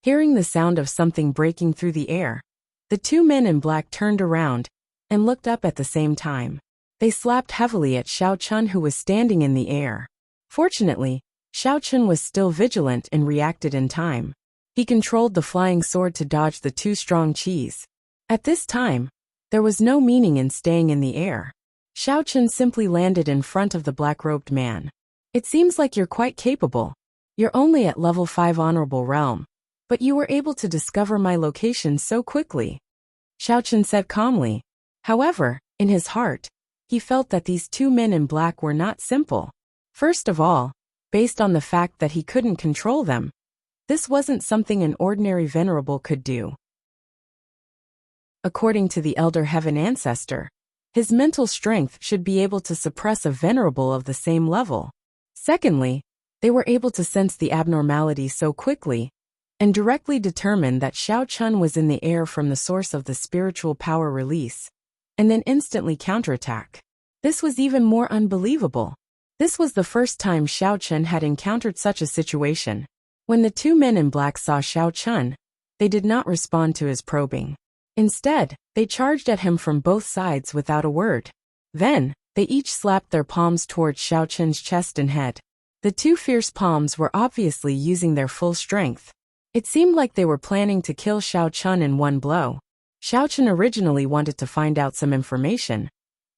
Hearing the sound of something breaking through the air, the 2 men in black turned around and looked up at the same time. They slapped heavily at Xiao Chen, who was standing in the air. Fortunately, Xiao Chen was still vigilant and reacted in time. He controlled the flying sword to dodge the 2 strong chis. At this time, there was no meaning in staying in the air. Xiao Chen simply landed in front of the black-robed man. It seems like you're quite capable. You're only at level 5 honorable realm, but you were able to discover my location so quickly, Xiao Chen said calmly. However, in his heart, he felt that these 2 men in black were not simple. First of all, based on the fact that he couldn't control them, this wasn't something an ordinary venerable could do. According to the Elder Heaven Ancestor, his mental strength should be able to suppress a venerable of the same level. Secondly, they were able to sense the abnormality so quickly and directly determine that Xiao Chen was in the air from the source of the spiritual power release, and then instantly counterattack. This was even more unbelievable. This was the first time Xiao Chen had encountered such a situation. When the 2 men in black saw Xiao Chen, they did not respond to his probing. Instead, they charged at him from both sides without a word. Then, they each slapped their palms towards Xiao Chen's chest and head. The 2 fierce palms were obviously using their full strength. It seemed like they were planning to kill Xiao Chen in one blow. Xiao Chen originally wanted to find out some information,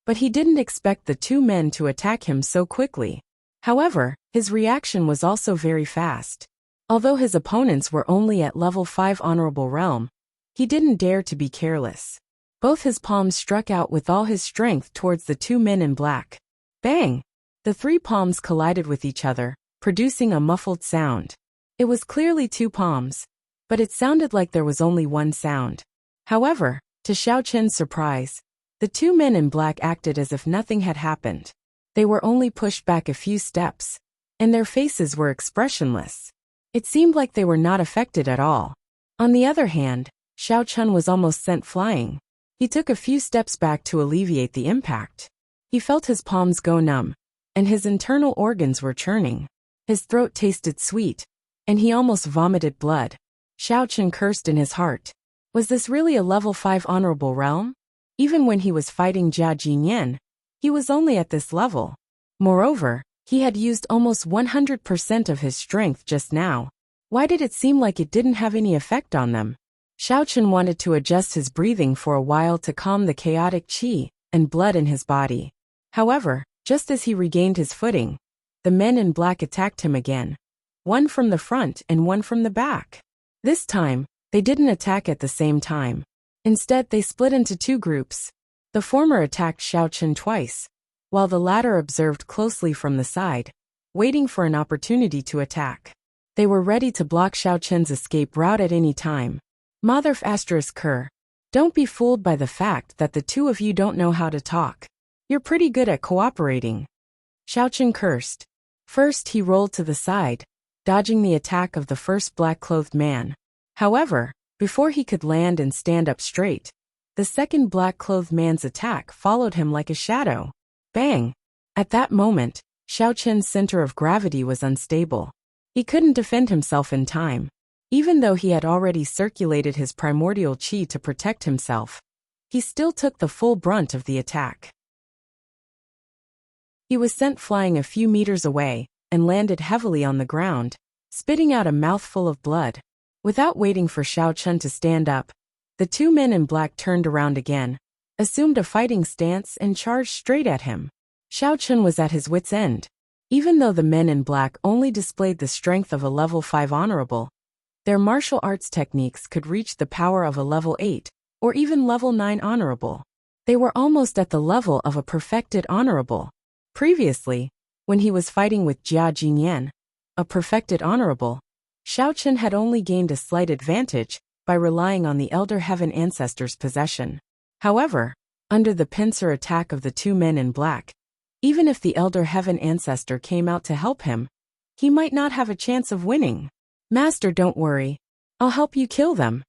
but he didn't expect the 2 men to attack him so quickly. However, his reaction was also very fast. Although his opponents were only at level 5 honorable realm, he didn't dare to be careless. Both his palms struck out with all his strength towards the 2 men in black. Bang! The 3 palms collided with each other, producing a muffled sound. It was clearly 2 palms, but it sounded like there was only one sound. However, to Xiao Chen's surprise, the 2 men in black acted as if nothing had happened. They were only pushed back a few steps, and their faces were expressionless. It seemed like they were not affected at all. On the other hand, Xiao Chun was almost sent flying. He took a few steps back to alleviate the impact. He felt his palms go numb, and his internal organs were churning. His throat tasted sweet, and he almost vomited blood. Xiao Chun cursed in his heart. Was this really a level 5 honorable realm? Even when he was fighting Jia Jinyan, he was only at this level. Moreover, he had used almost 100% of his strength just now. Why did it seem like it didn't have any effect on them? Xiao Chun wanted to adjust his breathing for a while to calm the chaotic qi and blood in his body. However, just as he regained his footing, the men in black attacked him again. One from the front and one from the back. This time, they didn't attack at the same time. Instead, they split into two groups. The former attacked Xiao Chun twice, while the latter observed closely from the side, waiting for an opportunity to attack. They were ready to block Xiao Chun's escape route at any time. Motherf *Ker. Don't be fooled by the fact that the two of you don't know how to talk. You're pretty good at cooperating. Xiao Chun cursed. First, he rolled to the side, dodging the attack of the first black-clothed man. However, before he could land and stand up straight, the second black-clothed man's attack followed him like a shadow. Bang! At that moment, Xiao Chun's center of gravity was unstable. He couldn't defend himself in time. Even though he had already circulated his primordial qi to protect himself, he still took the full brunt of the attack. He was sent flying a few meters away and landed heavily on the ground, spitting out a mouthful of blood. Without waiting for Xiao Chun to stand up, the two men in black turned around again, assumed a fighting stance and charged straight at him. Xiao Chun was at his wit's end. Even though the men in black only displayed the strength of a level 5 honorable, their martial arts techniques could reach the power of a level 8, or even level 9 honorable. They were almost at the level of a perfected honorable. Previously, when he was fighting with Jia Jinyan, a perfected honorable, Xiao Chun had only gained a slight advantage by relying on the Elder Heaven Ancestor's possession. However, under the pincer attack of the two men in black, even if the Elder Heaven Ancestor came out to help him, he might not have a chance of winning. Master, don't worry. I'll help you kill them.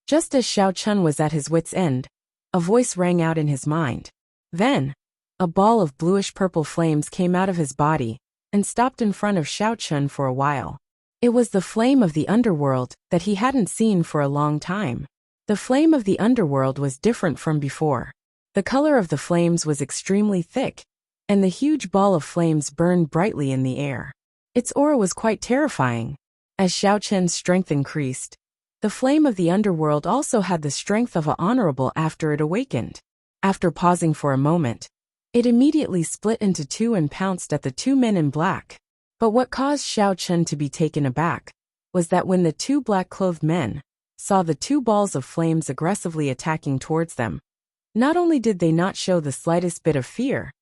Just as Xiao Chun was at his wit's end, a voice rang out in his mind. Then, a ball of bluish-purple flames came out of his body and stopped in front of Xiao Chun for a while. It was the flame of the underworld that he hadn't seen for a long time. The flame of the underworld was different from before. The color of the flames was extremely thick, and the huge ball of flames burned brightly in the air. Its aura was quite terrifying. As Xiao Chun's strength increased, the flame of the underworld also had the strength of an honorable after it awakened. After pausing for a moment, it immediately split into two and pounced at the two men in black. But what caused Xiao Chun to be taken aback was that when the two black-clothed men saw the two balls of flames aggressively attacking towards them, not only did they not show the slightest bit of fear,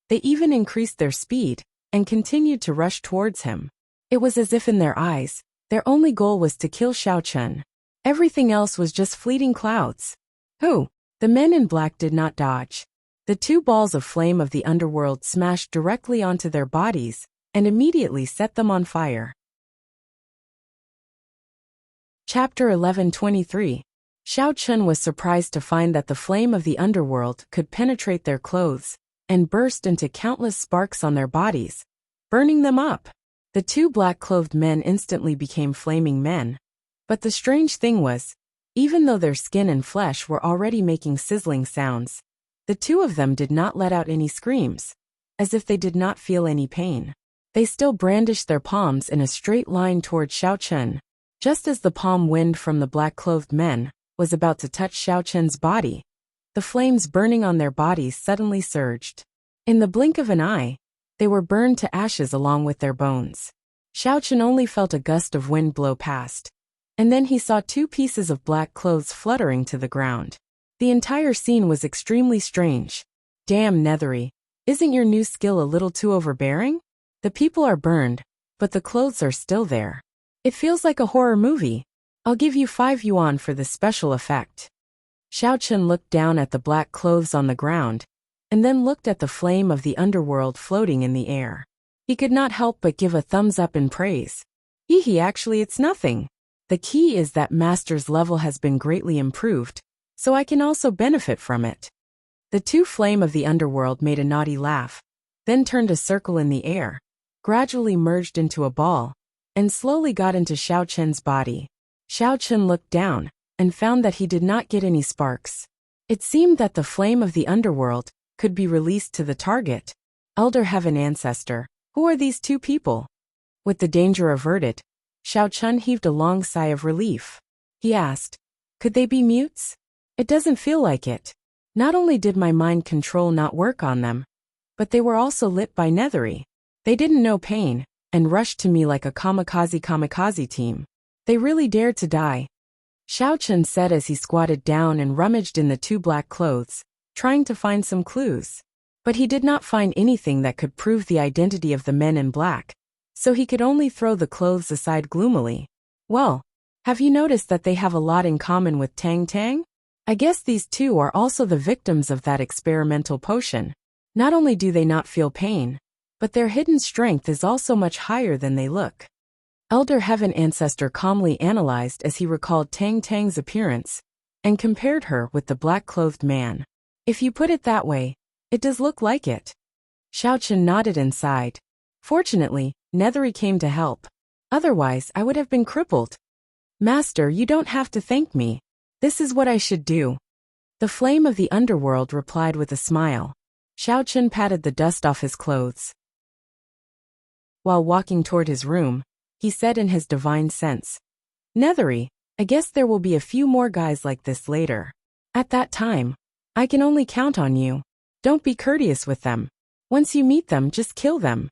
they even increased their speed and continued to rush towards him. It was as if in their eyes, their only goal was to kill Xiao Chun. Everything else was just fleeting clouds. The men in black did not dodge. The two balls of flame of the underworld smashed directly onto their bodies and immediately set them on fire. Chapter 11:23. Xiao Chun was surprised to find that the flame of the underworld could penetrate their clothes and burst into countless sparks on their bodies, burning them up. The two black-clothed men instantly became flaming men. But the strange thing was, even though their skin and flesh were already making sizzling sounds, the two of them did not let out any screams, as if they did not feel any pain. They still brandished their palms in a straight line toward Xiao Chun. Just as the palm wind from the black-clothed men was about to touch Xiao Chun's body, the flames burning on their bodies suddenly surged. In the blink of an eye, they were burned to ashes along with their bones. Xiao Chun only felt a gust of wind blow past, and then he saw two pieces of black clothes fluttering to the ground. The entire scene was extremely strange. Damn, Nethery, isn't your new skill a little too overbearing? The people are burned, but the clothes are still there. It feels like a horror movie. I'll give you 5 yuan for this special effect. Xiao Chun looked down at the black clothes on the ground, and then looked at the flame of the underworld floating in the air. He could not help but give a thumbs up in praise. Actually it's nothing. The key is that Master's level has been greatly improved, so I can also benefit from it. The two flame of the underworld made a naughty laugh, then turned a circle in the air, gradually merged into a ball, and slowly got into Xiao Chen's body. Xiao Chen looked down, and found that he did not get any sparks. It seemed that the flame of the underworld could be released to the target. Elder Heaven Ancestor, who are these two people? With the danger averted, Xiao Chen heaved a long sigh of relief. He asked, could they be mutes? It doesn't feel like it. Not only did my mind control not work on them, but they were also lit by Nethery. They didn't know pain, and rushed to me like a kamikaze team. They really dared to die. Xiao Chen said as he squatted down and rummaged in the two black clothes, trying to find some clues. But he did not find anything that could prove the identity of the men in black, so he could only throw the clothes aside gloomily. Well, have you noticed that they have a lot in common with Tang Tang? I guess these two are also the victims of that experimental potion. Not only do they not feel pain, but their hidden strength is also much higher than they look. Elder Heaven Ancestor calmly analyzed as he recalled Tang Tang's appearance and compared her with the black-clothed man. If you put it that way, it does look like it. Xiao Chen nodded and sighed. Fortunately, Nethery came to help. Otherwise, I would have been crippled. Master, you don't have to thank me. This is what I should do. The flame of the underworld replied with a smile. Xiao Chen patted the dust off his clothes. While walking toward his room, he said in his divine sense, Nethery, I guess there will be a few more guys like this later. At that time, I can only count on you. Don't be courteous with them. Once you meet them, just kill them.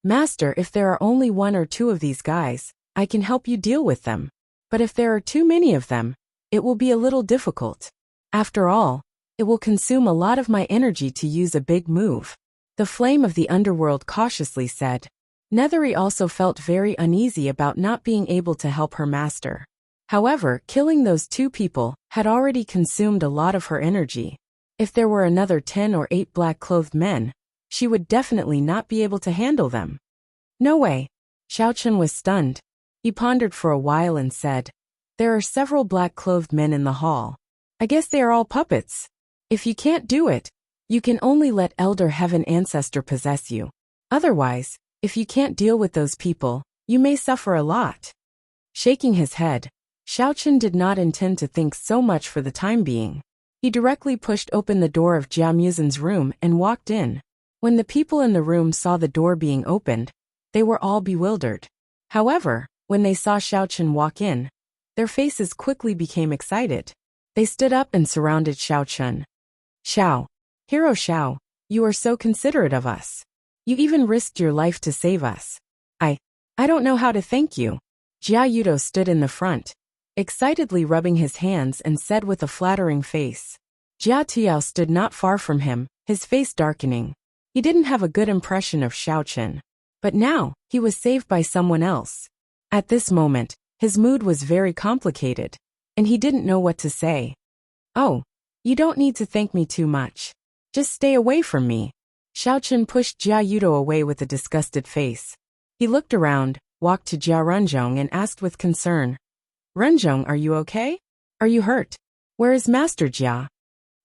Master, if there are only one or two of these guys, I can help you deal with them. But if there are too many of them, it will be a little difficult. After all, it will consume a lot of my energy to use a big move. The flame of the underworld cautiously said. Nethery also felt very uneasy about not being able to help her master. However, killing those two people had already consumed a lot of her energy. If there were another 10 or 8 black-clothed men, she would definitely not be able to handle them. No way. Xiao Chen was stunned. He pondered for a while and said, there are several black-clothed men in the hall. I guess they are all puppets. If you can't do it, you can only let Elder Heaven Ancestor possess you. Otherwise, if you can't deal with those people, you may suffer a lot. Shaking his head, Xiao Chen did not intend to think so much for the time being. He directly pushed open the door of Jia Muzin's room and walked in. When the people in the room saw the door being opened, they were all bewildered. However, when they saw Xiao Chen walk in, their faces quickly became excited. They stood up and surrounded Xiao Chen. Xiao, Hero Xiao, you are so considerate of us. You even risked your life to save us. I don't know how to thank you. Jia Yudo stood in the front, excitedly rubbing his hands and said with a flattering face. Jia Tiao stood not far from him, his face darkening. He didn't have a good impression of Xiao Chen. But now, he was saved by someone else. At this moment, his mood was very complicated, and he didn't know what to say. Oh, you don't need to thank me too much. Just stay away from me. Xiao Chen pushed Jia Yudo away with a disgusted face. He looked around, walked to Jia Renzhong and asked with concern. Renzhong, are you okay? Are you hurt? Where is Master Jia?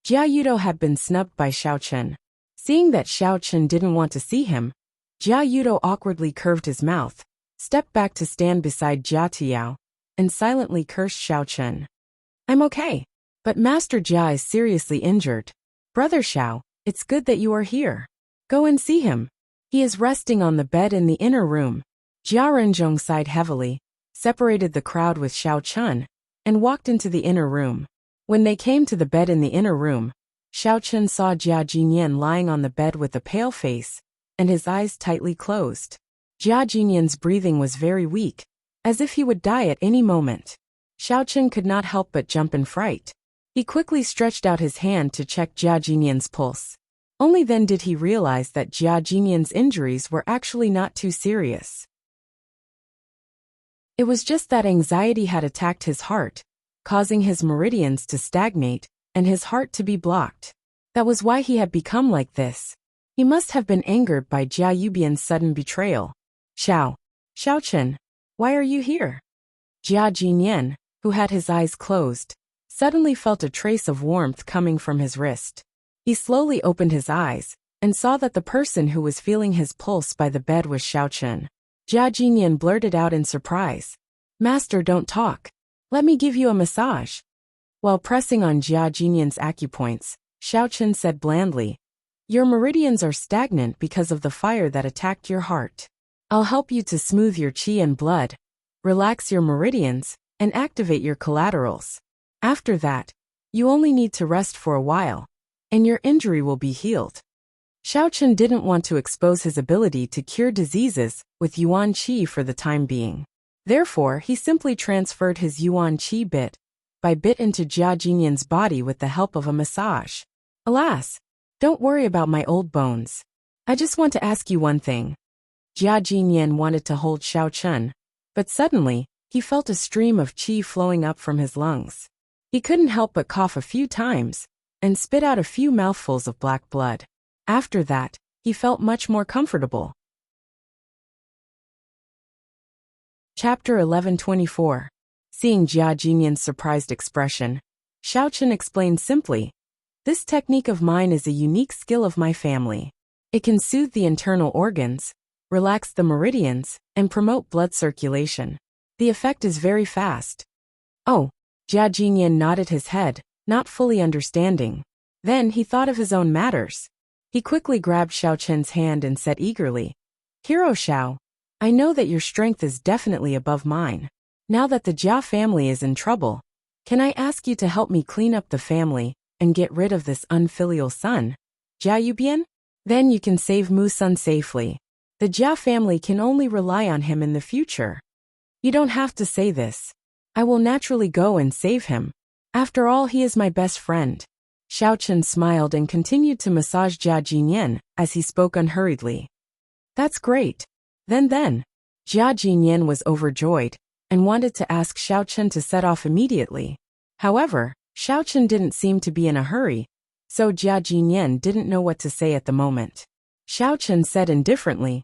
Jia Yudo had been snubbed by Xiao Chen. Seeing that Xiao Chen didn't want to see him, Jia Yudo awkwardly curved his mouth, stepped back to stand beside Jia Tiao, and silently cursed Xiao Chen. I'm okay, but Master Jia is seriously injured. Brother Xiao, it's good that you are here. Go and see him. He is resting on the bed in the inner room. Jia Renzhong sighed heavily, separated the crowd with Xiao Chen, and walked into the inner room. When they came to the bed in the inner room, Xiao Chen saw Jia Jinyan lying on the bed with a pale face, and his eyes tightly closed. Jia Jinyan's breathing was very weak, as if he would die at any moment. Xiao Chen could not help but jump in fright. He quickly stretched out his hand to check Jia Jinyan's pulse. Only then did he realize that Jia Jinyan's injuries were actually not too serious. It was just that anxiety had attacked his heart, causing his meridians to stagnate and his heart to be blocked. That was why he had become like this. He must have been angered by Jia Yubian's sudden betrayal. Xiao Chen, Why are you here? Jia Jinyan, who had his eyes closed, suddenly felt a trace of warmth coming from his wrist. He slowly opened his eyes and saw that the person who was feeling his pulse by the bed was Xiaochen. Jia Jinyan blurted out in surprise, "Master, don't talk. Let me give you a massage." While pressing on Jia Jinyan's acupoints, Xiaochen said blandly, "Your meridians are stagnant because of the fire that attacked your heart. I'll help you to smooth your qi and blood, relax your meridians, and activate your collaterals. After that, you only need to rest for a while, and your injury will be healed." Xiaochen didn't want to expose his ability to cure diseases with Yuan Qi for the time being. Therefore, he simply transferred his Yuan Qi bit by bit into Jia Jinyan's body with the help of a massage. "Alas, don't worry about my old bones. I just want to ask you one thing." Jia Jinyan wanted to hold Xiaochen, but suddenly, he felt a stream of qi flowing up from his lungs. He couldn't help but cough a few times and spit out a few mouthfuls of black blood. After that, he felt much more comfortable. Chapter 11:24. Seeing Jia Jinyan's surprised expression, Xiaochen explained simply, "This technique of mine is a unique skill of my family. It can soothe the internal organs, relax the meridians, and promote blood circulation. The effect is very fast." "Oh," Jia Jinyan nodded his head, not fully understanding. Then he thought of his own matters. He quickly grabbed Xiaochen's hand and said eagerly, "Hero Xiao, I know that your strength is definitely above mine. Now that the Jia family is in trouble, can I ask you to help me clean up the family and get rid of this unfilial son, Jia Yubian? Then you can save Mu Sun safely. The Jia family can only rely on him in the future. You don't have to say this. I will naturally go and save him. After all, he is my best friend." Xiaochen smiled and continued to massage Jia Jinyan as he spoke unhurriedly. "That's great. Then, Jia Jinyan was overjoyed and wanted to ask Xiaochen to set off immediately. However, Xiaochen didn't seem to be in a hurry, so Jia Jinyan didn't know what to say at the moment. Xiaochen said indifferently,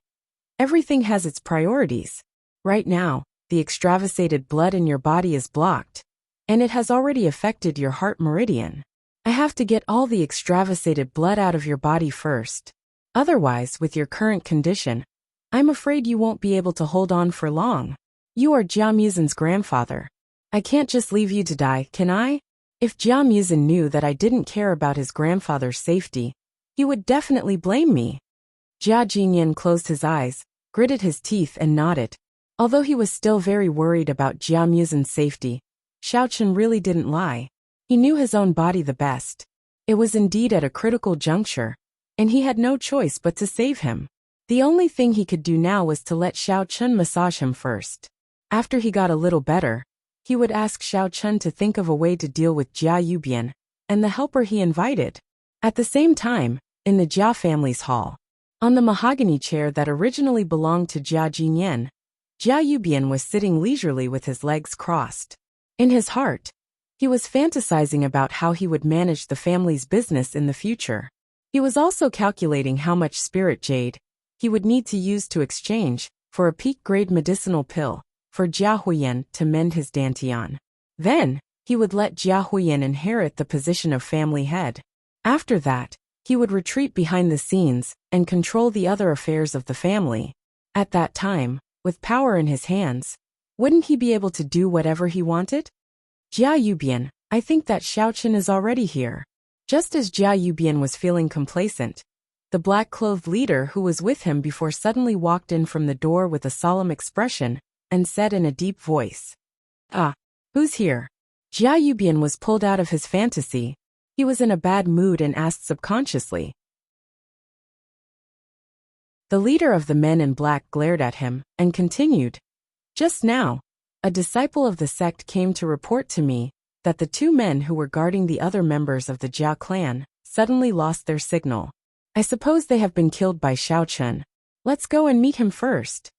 "Everything has its priorities. Right now, the extravasated blood in your body is blocked, and it has already affected your heart meridian. I have to get all the extravasated blood out of your body first. Otherwise, with your current condition, I'm afraid you won't be able to hold on for long. You are Jia Muzan's grandfather. I can't just leave you to die, can I? If Jia Muzan knew that I didn't care about his grandfather's safety, he would definitely blame me." Jia Jinyan closed his eyes, gritted his teeth and nodded. Although he was still very worried about Jia Muzan's safety, Xiaochen really didn't lie. He knew his own body the best. It was indeed at a critical juncture, and he had no choice but to save him. The only thing he could do now was to let Xiaochen massage him first. After he got a little better, he would ask Xiaochen to think of a way to deal with Jia Yubian and the helper he invited. At the same time, in the Jia family's hall, on the mahogany chair that originally belonged to Jia Jinyan, Jia Yubian was sitting leisurely with his legs crossed. In his heart, he was fantasizing about how he would manage the family's business in the future. He was also calculating how much spirit jade he would need to use to exchange for a peak-grade medicinal pill for Jia Huyan to mend his dantian. Then, he would let Jia Huyan inherit the position of family head. After that, he would retreat behind the scenes and control the other affairs of the family. At that time, with power in his hands, wouldn't he be able to do whatever he wanted? "Jia Yubian, I think that Xiaochen is already here." Just as Jia Yubian was feeling complacent, the black-clothed leader who was with him before suddenly walked in from the door with a solemn expression and said in a deep voice, "Ah, who's here?" Jia Yubian was pulled out of his fantasy. He was in a bad mood and asked subconsciously. The leader of the men in black glared at him and continued, "Just now, a disciple of the sect came to report to me that the two men who were guarding the other members of the Jia clan suddenly lost their signal. I suppose they have been killed by Xiaochen. Let's go and meet him first."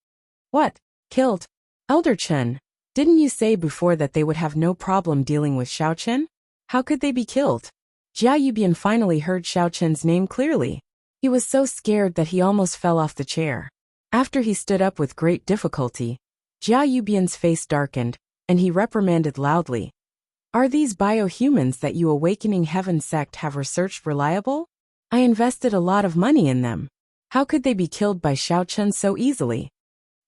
"What? Killed? Elder Chen, didn't you say before that they would have no problem dealing with Xiaochen? How could they be killed?" Jia Yubian finally heard Xiaochen's name clearly. He was so scared that he almost fell off the chair. After he stood up with great difficulty, Jia Yubian's face darkened, and he reprimanded loudly. Are these biohumans that you Awakening Heaven sect have researched reliable? I invested a lot of money in them. How could they be killed by Xiaochun so easily?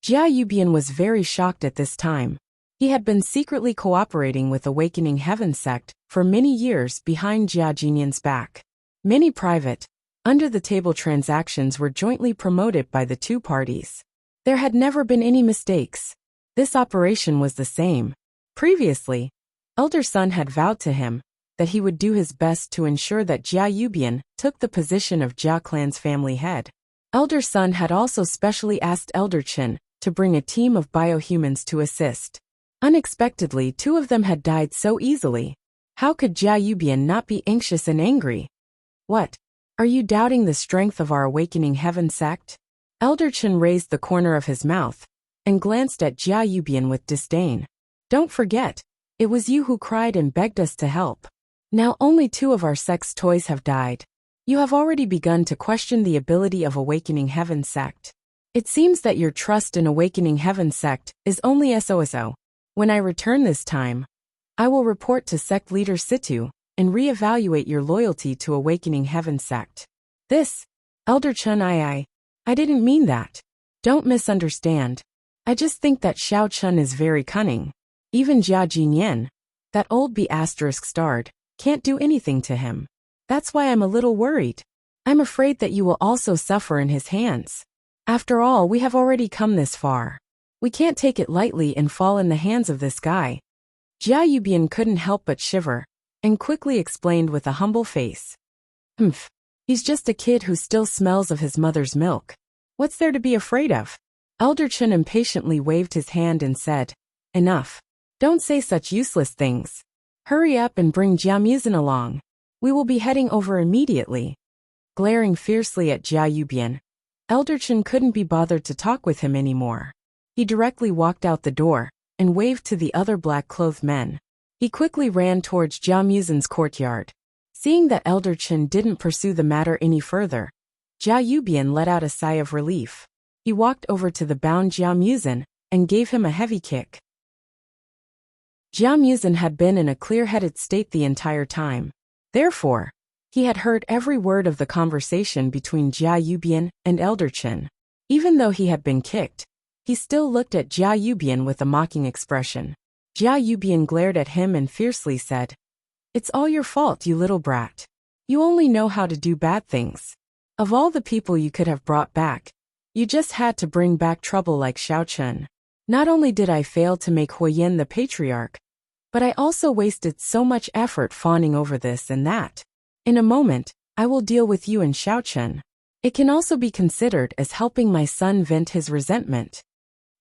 Jia Yubian was very shocked at this time. He had been secretly cooperating with Awakening Heaven sect for many years behind Jia Jinyan's back. Many private, under-the-table transactions were jointly promoted by the two parties. There had never been any mistakes. This operation was the same. Previously, Elder Sun had vowed to him that he would do his best to ensure that Jia Yubian took the position of Jia clan's family head. Elder Sun had also specially asked Elder Chen to bring a team of biohumans to assist. Unexpectedly, two of them had died so easily. How could Jia Yubian not be anxious and angry? What? Are you doubting the strength of our Awakening Heaven sect? Elder Chen raised the corner of his mouth and glanced at Jia Yubian with disdain. Don't forget, it was you who cried and begged us to help. Now only two of our sect's toys have died. You have already begun to question the ability of Awakening Heaven sect. It seems that your trust in Awakening Heaven sect is only so. When I return this time, I will report to sect leader Situ and reevaluate your loyalty to Awakening Heaven sect. This, Elder Chen, I didn't mean that. Don't misunderstand. I just think that Xiao Chun is very cunning. Even Jia Jinyan, that old B***starred, can't do anything to him. That's why I'm a little worried. I'm afraid that you will also suffer in his hands. After all, we have already come this far. We can't take it lightly and fall in the hands of this guy. Jia Yubian couldn't help but shiver, and quickly explained with a humble face. He's just a kid who still smells of his mother's milk. What's there to be afraid of? Elder Chen impatiently waved his hand and said, Enough. Don't say such useless things. Hurry up and bring Jia Muzin along. We will be heading over immediately. Glaring fiercely at Jia Yubian, Elder Chen couldn't be bothered to talk with him anymore. He directly walked out the door and waved to the other black-clothed men. He quickly ran towards Jia Muzin's courtyard. Seeing that Elder Chen didn't pursue the matter any further, Jia Yubian let out a sigh of relief. He walked over to the bound Jia Muzin and gave him a heavy kick. Jia Muzin had been in a clear-headed state the entire time. Therefore, he had heard every word of the conversation between Jia Yubian and Elder Chen. Even though he had been kicked, he still looked at Jia Yubian with a mocking expression. Jia Yubian glared at him and fiercely said, It's all your fault, you little brat. You only know how to do bad things. Of all the people you could have brought back, you just had to bring back trouble like Xiaochun. Not only did I fail to make Huoyan the patriarch, but I also wasted so much effort fawning over this and that. In a moment, I will deal with you and Xiaochun. It can also be considered as helping my son vent his resentment.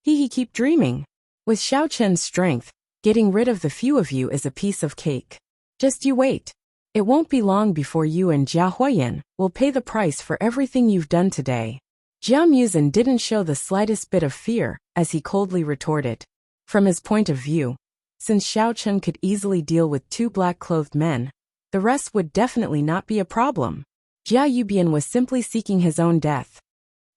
Keep dreaming. With Xiaochun's strength, getting rid of the few of you is a piece of cake. Just you wait. It won't be long before you and Jia Huoyan will pay the price for everything you've done today. Jia Muzin didn't show the slightest bit of fear as he coldly retorted. From his point of view, since Xiaochun could easily deal with two black-clothed men, the rest would definitely not be a problem. Jia Yubian was simply seeking his own death.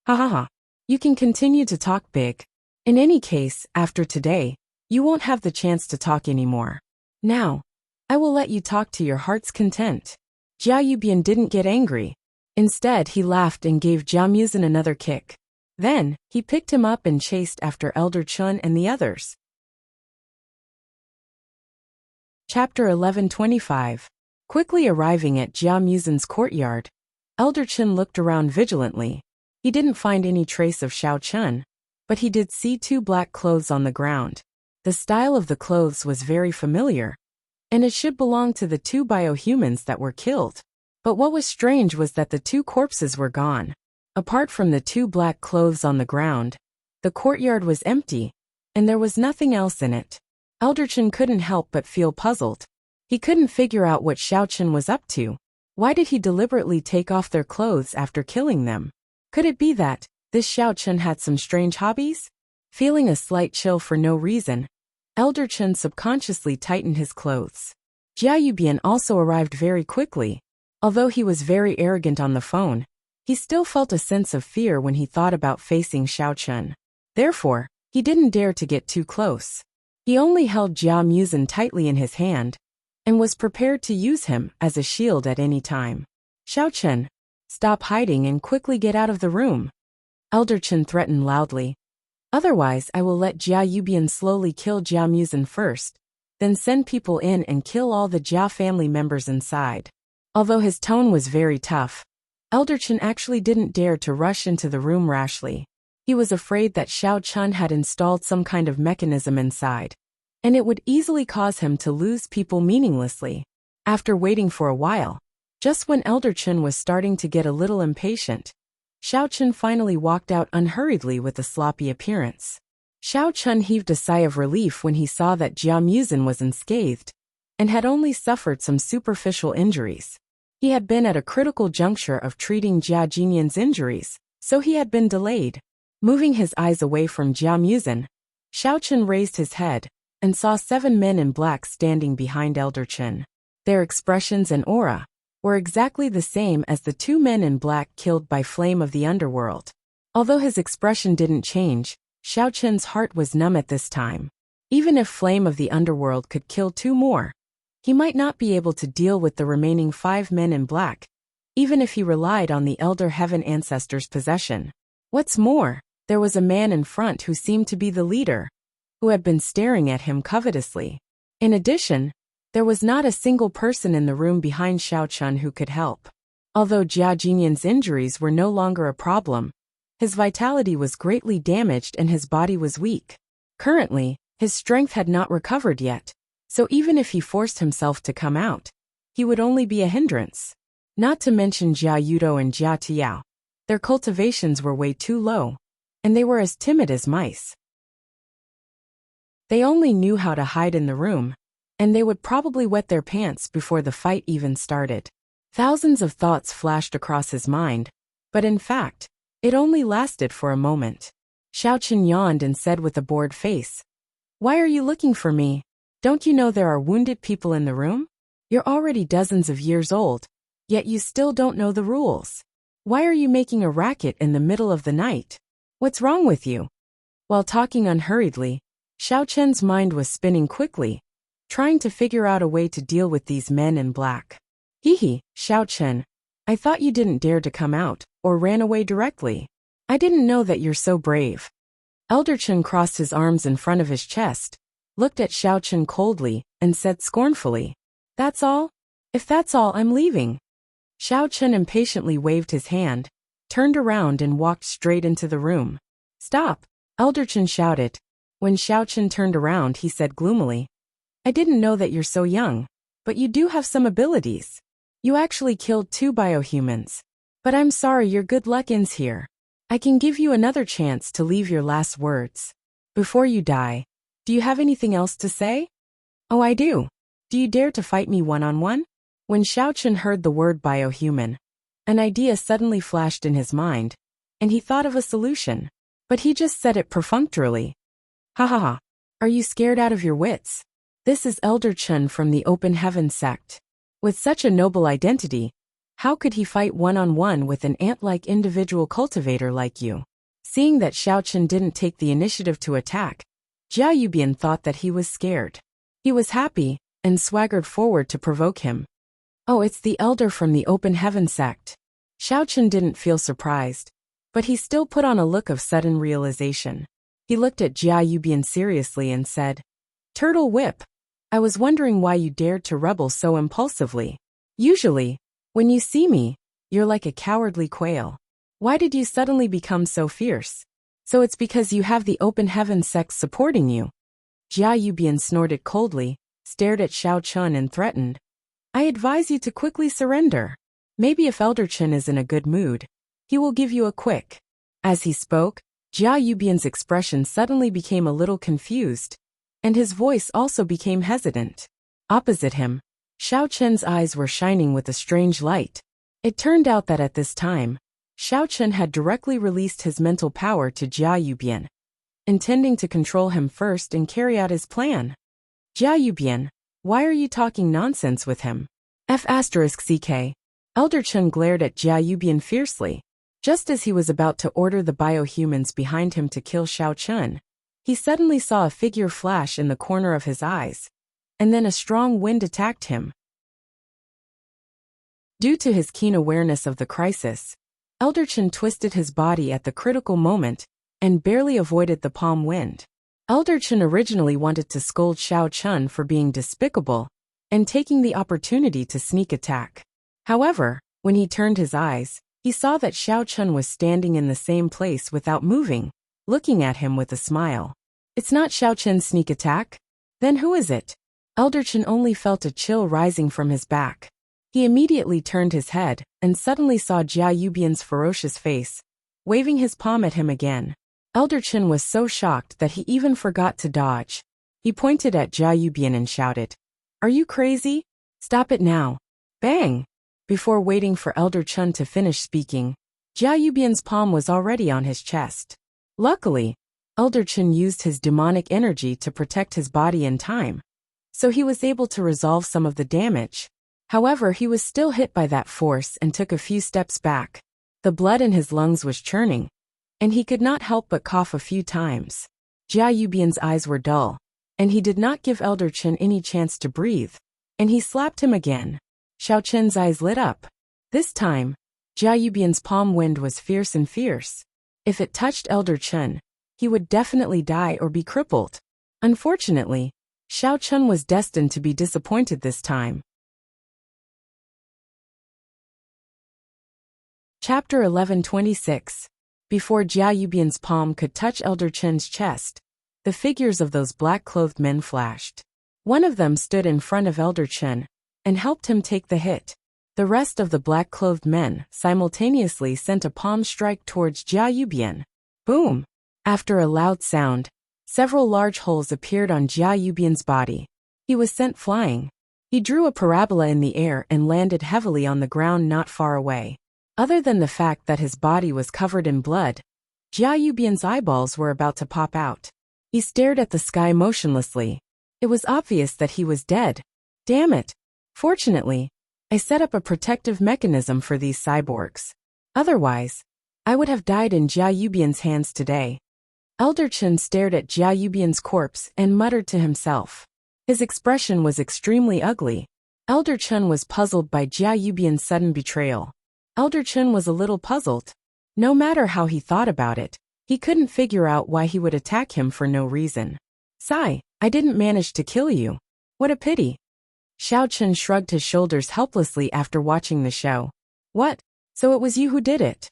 Ha. You can continue to talk big. In any case, after today, you won't have the chance to talk anymore. Now, I will let you talk to your heart's content. Jia Yubian didn't get angry. Instead, he laughed and gave Jia Muzin another kick. Then, he picked him up and chased after Elder Chen and the others. Chapter 1125. Quickly arriving at Jia Muzin's courtyard, Elder Chen looked around vigilantly. He didn't find any trace of Xiaochun, but he did see two black clothes on the ground. The style of the clothes was very familiar, and it should belong to the two biohumans that were killed. But what was strange was that the two corpses were gone. Apart from the two black clothes on the ground, the courtyard was empty, and there was nothing else in it. Elder Chen couldn't help but feel puzzled. He couldn't figure out what Xiaochun was up to. Why did he deliberately take off their clothes after killing them? Could it be that this Xiaochun had some strange hobbies? Feeling a slight chill for no reason, Elder Chen subconsciously tightened his clothes. Jia Yubian also arrived very quickly. Although he was very arrogant on the phone, he still felt a sense of fear when he thought about facing Xiaochun. Therefore, He didn't dare to get too close. He only held Jia Muzin tightly in his hand and was prepared to use him as a shield at any time. Xiao Chen, stop hiding and quickly get out of the room. Elder Chen threatened loudly. Otherwise, I will let Jia Yubian slowly kill Jia Muzin first, then send people in and kill all the Jia family members inside. Although his tone was very tough, Elder Chen actually didn't dare to rush into the room rashly. He was afraid that Xiao Chun had installed some kind of mechanism inside, and it would easily cause him to lose people meaninglessly. After waiting for a while, just when Elder Chen was starting to get a little impatient, Xiao Chun finally walked out unhurriedly with a sloppy appearance. Xiao Chun heaved a sigh of relief when he saw that Jia Muzin was unscathed and had only suffered some superficial injuries. He had been at a critical juncture of treating Jia Jinyan's injuries, so he had been delayed. Moving his eyes away from Jia Muzin, Xiao Chun raised his head and saw 7 men in black standing behind Elder Chen. Their expressions and aura were exactly the same as the 2 men in black killed by Flame of the Underworld. Although his expression didn't change, Xiao Chen's heart was numb at this time. Even if Flame of the Underworld could kill 2 more, he might not be able to deal with the remaining 5 men in black, even if he relied on the Elder Heaven Ancestor's possession. What's more, there was a man in front who seemed to be the leader, who had been staring at him covetously. In addition, there was not a single person in the room behind Xiao Chun who could help. Although Jia Jinyan's injuries were no longer a problem, his vitality was greatly damaged and his body was weak. Currently, his strength had not recovered yet, so even if he forced himself to come out, he would only be a hindrance. Not to mention Jia Yudo and Jia Tiao. Their cultivations were way too low, and they were as timid as mice. They only knew how to hide in the room, and they would probably wet their pants before the fight even started. Thousands of thoughts flashed across his mind, but in fact, it only lasted for a moment. Xiao Chen yawned and said with a bored face, "Why are you looking for me? Don't you know there are wounded people in the room? You're already dozens of years old, yet you still don't know the rules. Why are you making a racket in the middle of the night? What's wrong with you?" While talking unhurriedly, Xiao Chen's mind was spinning quickly, trying to figure out a way to deal with these men in black. Hee, Xiao Chen, I thought you didn't dare to come out, or ran away directly. I didn't know that you're so brave. Elder Chen crossed his arms in front of his chest, looked at Xiao Chen coldly, and said scornfully, "That's all? If that's all, I'm leaving." Xiao Chen impatiently waved his hand, turned around and walked straight into the room. "Stop!" Elder Chen shouted. When Xiao Chen turned around, he said gloomily, "I didn't know that you're so young, but you do have some abilities. You actually killed 2 biohumans. But I'm sorry, your good luck ends here. I can give you another chance to leave your last words. Before you die, do you have anything else to say?" "Oh, I do. Do you dare to fight me one-on-one?" When Xiao Chen heard the word biohuman, an idea suddenly flashed in his mind, and he thought of a solution. But he just said it perfunctorily. "Ha ha ha. Are you scared out of your wits? This is Elder Chen from the Open Heaven sect. With such a noble identity, how could he fight one-on-one with an ant-like individual cultivator like you?" Seeing that Xiao Chen didn't take the initiative to attack, Jia Yubian thought that he was scared. He was happy, and swaggered forward to provoke him. "Oh, it's the elder from the Open Heaven sect." Xiao Chen didn't feel surprised, but he still put on a look of sudden realization. He looked at Jia Yubian seriously and said, "Turtle Whip, I was wondering why you dared to rebel so impulsively. Usually, when you see me, you're like a cowardly quail. Why did you suddenly become so fierce? So it's because you have the Open Heaven sect supporting you." Jia Yubian snorted coldly, stared at Xiao Chen and threatened, "I advise you to quickly surrender. Maybe if Elder Chen is in a good mood, he will give you a quick." As he spoke, Jia Yubian's expression suddenly became a little confused, and his voice also became hesitant. Opposite him, Xiao Chen's eyes were shining with a strange light. It turned out that at this time, Xiao Chen had directly released his mental power to Jia Yubian, intending to control him first and carry out his plan. "Jia Yubian, why are you talking nonsense with him?" F***CK. Elder Chen glared at Jia Yubian fiercely. Just as he was about to order the biohumans behind him to kill Xiao Chen, He suddenly saw a figure flash in the corner of his eyes, and then a strong wind attacked him. Due to his keen awareness of the crisis, Elder Chen twisted his body at the critical moment and barely avoided the palm wind. Elder Chen originally wanted to scold Xiao Chun for being despicable and taking the opportunity to sneak attack. However, when he turned his eyes, he saw that Xiao Chun was standing in the same place without moving, looking at him with a smile. It's not Xiao Chun's sneak attack? Then who is it? Elder Chen only felt a chill rising from his back. He immediately turned his head and suddenly saw Jia Yubian's ferocious face, waving his palm at him again. Elder Chen was so shocked that he even forgot to dodge. He pointed at Jia Yubian and shouted, "Are you crazy? Stop it now." Bang! Before waiting for Elder Chen to finish speaking, Jia Yubian's palm was already on his chest. Luckily, Elder Chen used his demonic energy to protect his body in time, so he was able to resolve some of the damage. However, he was still hit by that force and took a few steps back. The blood in his lungs was churning, and he could not help but cough a few times. Jia Yubian's eyes were dull, and he did not give Elder Chen any chance to breathe, and he slapped him again. Xiao Chen's eyes lit up. This time, Jia Yubian's palm wind was fierce and fierce. If it touched Elder Chen, he would definitely die or be crippled. Unfortunately, Xiao Chen was destined to be disappointed this time. Chapter 11:26. Before Jia Yubian's palm could touch Elder Chen's chest, the figures of those black-clothed men flashed. One of them stood in front of Elder Chen and helped him take the hit. The rest of the black-clothed men simultaneously sent a palm strike towards Jia Yubian. Boom! After a loud sound, several large holes appeared on Jia Yubian's body. He was sent flying. He drew a parabola in the air and landed heavily on the ground not far away. Other than the fact that his body was covered in blood, Jia Yubian's eyeballs were about to pop out. He stared at the sky motionlessly. It was obvious that he was dead. Damn it! Fortunately, I set up a protective mechanism for these cyborgs. Otherwise, I would have died in Jia Yubian's hands today. Elder Chen stared at Jia Yubian's corpse and muttered to himself. His expression was extremely ugly. Elder Chen was puzzled by Jia Yubian's sudden betrayal. Elder Chen was a little puzzled. No matter how he thought about it, he couldn't figure out why he would attack him for no reason. "Sigh, I didn't manage to kill you. What a pity." Xiao Chen shrugged his shoulders helplessly after watching the show. "What? So it was you who did it?"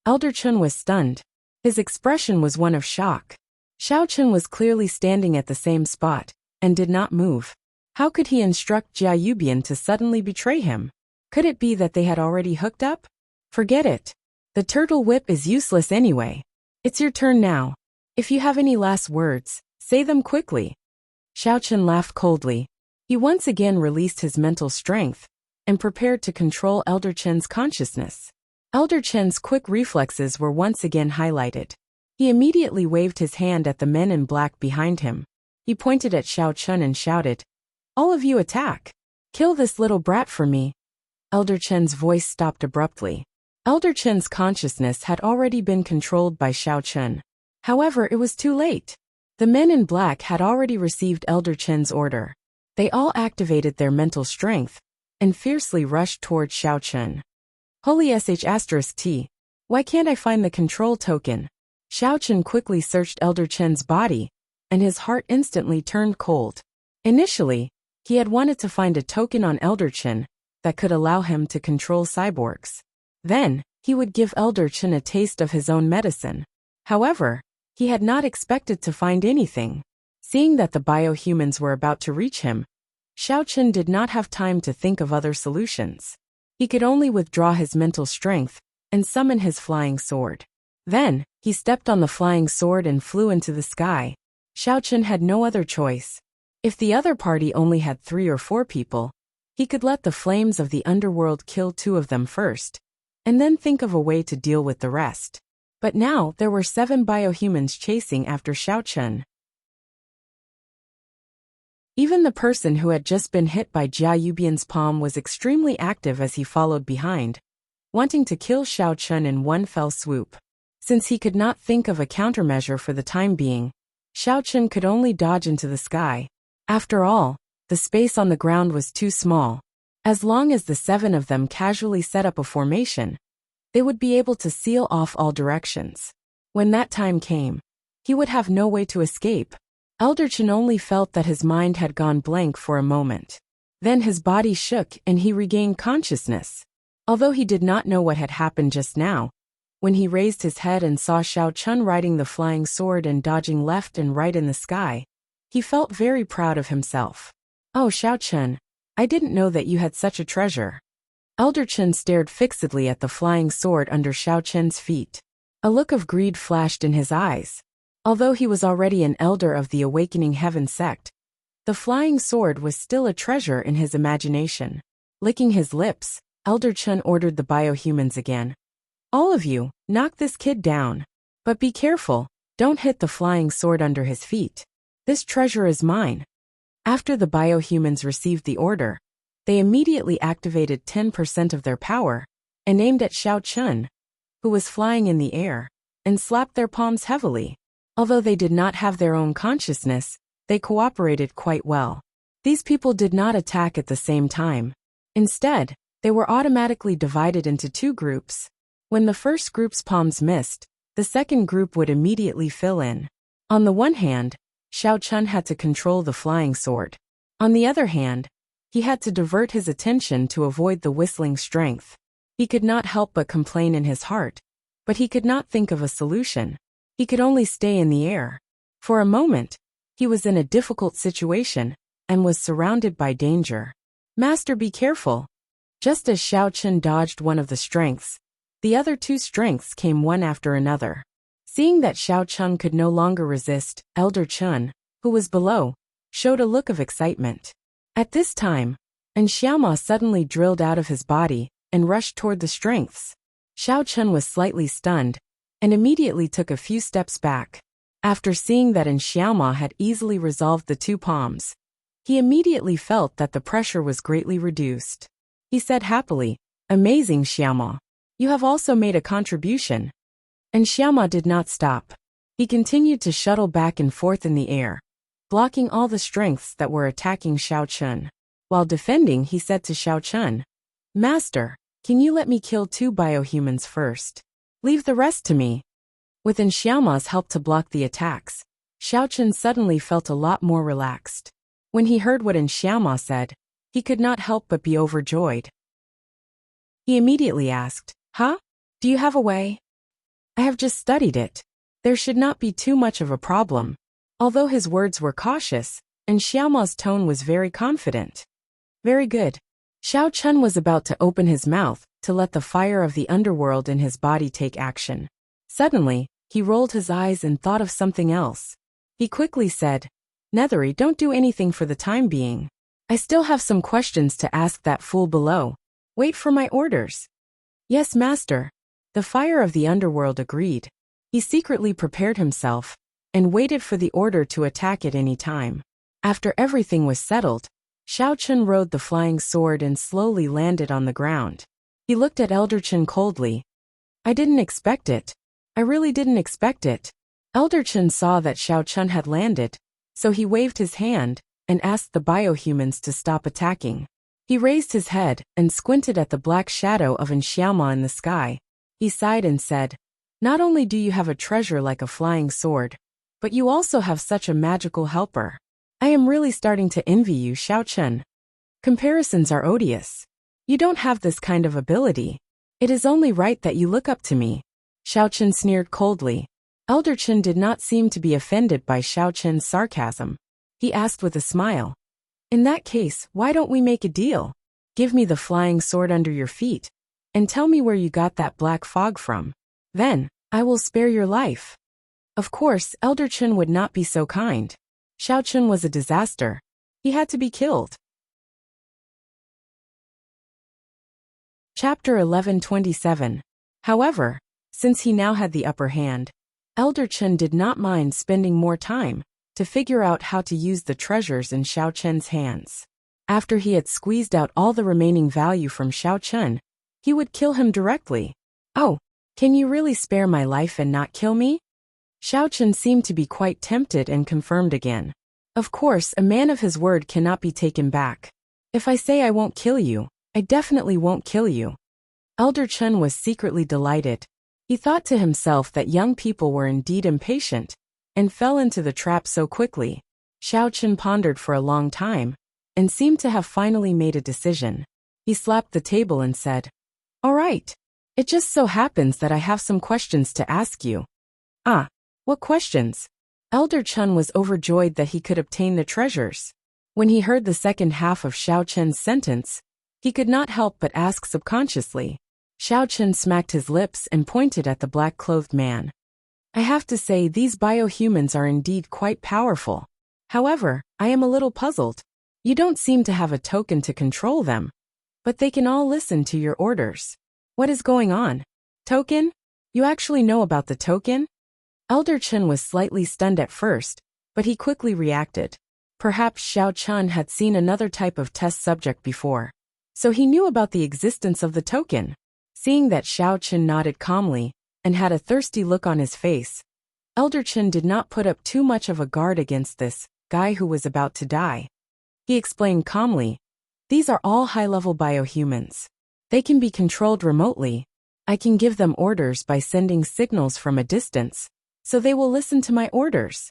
Elder Chen was stunned. His expression was one of shock. Xiao Chen was clearly standing at the same spot and did not move. How could he instruct Jia Yubian to suddenly betray him? Could it be that they had already hooked up? Forget it. The turtle whip is useless anyway. It's your turn now. If you have any last words, say them quickly. Xiao Chen laughed coldly. He once again released his mental strength and prepared to control Elder Chen's consciousness. Elder Chen's quick reflexes were once again highlighted. He immediately waved his hand at the men in black behind him. He pointed at Xiao Chen and shouted, "All of you attack! Kill this little brat for me!" Elder Chen's voice stopped abruptly. Elder Chen's consciousness had already been controlled by Xiao Chen. However, it was too late. The men in black had already received Elder Chen's order. They all activated their mental strength and fiercely rushed towards Xiao Chen. Holy sh*T. Why can't I find the control token? Xiao Chen quickly searched Elder Chen's body, and his heart instantly turned cold. Initially, he had wanted to find a token on Elder Chen that could allow him to control cyborgs. Then, he would give Elder Chen a taste of his own medicine. However, he had not expected to find anything. Seeing that the biohumans were about to reach him, Xiao Chen did not have time to think of other solutions. He could only withdraw his mental strength and summon his flying sword. Then, he stepped on the flying sword and flew into the sky. Xiao Chen had no other choice. If the other party only had 3 or 4 people, he could let the flames of the underworld kill 2 of them first, and then think of a way to deal with the rest. But now there were 7 biohumans chasing after Xiao Chen. Even the person who had just been hit by Jia Yubian's palm was extremely active as he followed behind, wanting to kill Xiao Chen in one fell swoop. Since he could not think of a countermeasure for the time being, Xiao Chun could only dodge into the sky. After all, the space on the ground was too small. As long as the 7 of them casually set up a formation, they would be able to seal off all directions. When that time came, he would have no way to escape. Elder Chen only felt that his mind had gone blank for a moment. Then his body shook and he regained consciousness. Although he did not know what had happened just now, when he raised his head and saw Xiao Chun riding the flying sword and dodging left and right in the sky, he felt very proud of himself. "Oh, Xiao Chun, I didn't know that you had such a treasure." Elder Chen stared fixedly at the flying sword under Xiao Chun's feet. A look of greed flashed in his eyes. Although he was already an elder of the Awakening Heaven sect, the flying sword was still a treasure in his imagination. Licking his lips, Elder Chen ordered the biohumans again. "All of you, knock this kid down. But be careful, don't hit the flying sword under his feet. This treasure is mine." After the biohumans received the order, they immediately activated 10% of their power and aimed at Xiao Chun, who was flying in the air, and slapped their palms heavily. Although they did not have their own consciousness, they cooperated quite well. These people did not attack at the same time. Instead, they were automatically divided into 2 groups. When the first group's palms missed, the second group would immediately fill in. On the one hand, Xiao Chun had to control the flying sword. On the other hand, he had to divert his attention to avoid the whistling strength. He could not help but complain in his heart, but he could not think of a solution. He could only stay in the air. For a moment, he was in a difficult situation and was surrounded by danger. "Master, be careful." Just as Xiao Chun dodged one of the strengths, the other 2 strengths came one after another. Seeing that Xiao Chun could no longer resist, Elder Chun, who was below, showed a look of excitement. At this time, Xiaoma suddenly drilled out of his body and rushed toward the strengths. Xiao Chun was slightly stunned and immediately took a few steps back. After seeing that Xiaoma had easily resolved the 2 palms, he immediately felt that the pressure was greatly reduced. He said happily, "Amazing, Xiaoma. You have also made a contribution." And Xiaoma did not stop. He continued to shuttle back and forth in the air, blocking all the strengths that were attacking Xiao Chun. While defending, he said to Xiao Chun, "Master, can you let me kill 2 biohumans first? Leave the rest to me." With Xiaoma's help to block the attacks, Xiao Chun suddenly felt a lot more relaxed. When he heard what Xiaoma said, he could not help but be overjoyed. He immediately asked, "Huh? Do you have a way? I have just studied it. There should not be too much of a problem." Although his words were cautious, Xiaoma's tone was very confident. "Very good." Xiao Chun was about to open his mouth to let the fire of the underworld in his body take action. Suddenly, he rolled his eyes and thought of something else. He quickly said, "Nethery, don't do anything for the time being. I still have some questions to ask that fool below. Wait for my orders." "Yes, master." The fire of the underworld agreed. He secretly prepared himself and waited for the order to attack at any time. After everything was settled, Xiao Chun rode the flying sword and slowly landed on the ground. He looked at Elder Chen coldly. "I didn't expect it. I really didn't expect it." Elder Chen saw that Xiao Chun had landed, so he waved his hand and asked the biohumans to stop attacking. He raised his head and squinted at the black shadow of Xiaoma in the sky. He sighed and said, "Not only do you have a treasure like a flying sword, but you also have such a magical helper. I am really starting to envy you, Xiao Chun. Comparisons are odious. You don't have this kind of ability. It is only right that you look up to me." Xiao Chun sneered coldly. Elder Chen did not seem to be offended by Xiao Chun's sarcasm. He asked with a smile, "In that case, why don't we make a deal? Give me the flying sword under your feet, and tell me where you got that black fog from. Then, I will spare your life." Of course, Elder Chen would not be so kind. Xiao Chun was a disaster. He had to be killed. Chapter 1127. However, since he now had the upper hand, Elder Chen did not mind spending more time to figure out how to use the treasures in Xiao Chun's hands. After he had squeezed out all the remaining value from Xiao Chun, he would kill him directly. "Oh, can you really spare my life and not kill me?" Xiao Chen seemed to be quite tempted and confirmed again. Of course, a man of his word cannot be taken back. If I say I won't kill you, I definitely won't kill you. Elder Chen was secretly delighted. He thought to himself that young people were indeed impatient, and fell into the trap so quickly. Xiao Chen pondered for a long time, and seemed to have finally made a decision. He slapped the table and said, "All right. It just so happens that I have some questions to ask you." "Ah, what questions?" Elder Chen was overjoyed that he could obtain the treasures. When he heard the second half of Xiao Chen's sentence, he could not help but ask subconsciously. Xiao Chen smacked his lips and pointed at the black-clothed man. "I have to say these biohumans are indeed quite powerful. However, I am a little puzzled. You don't seem to have a token to control them, but they can all listen to your orders. What is going on? Token? You actually know about the token?" Elder Chen was slightly stunned at first, but he quickly reacted. Perhaps Xiao Chen had seen another type of test subject before, so he knew about the existence of the token. Seeing that Xiao Chen nodded calmly and had a thirsty look on his face, Elder Chen did not put up too much of a guard against this guy who was about to die. He explained calmly, "These are all high-level biohumans. They can be controlled remotely. I can give them orders by sending signals from a distance, so they will listen to my orders."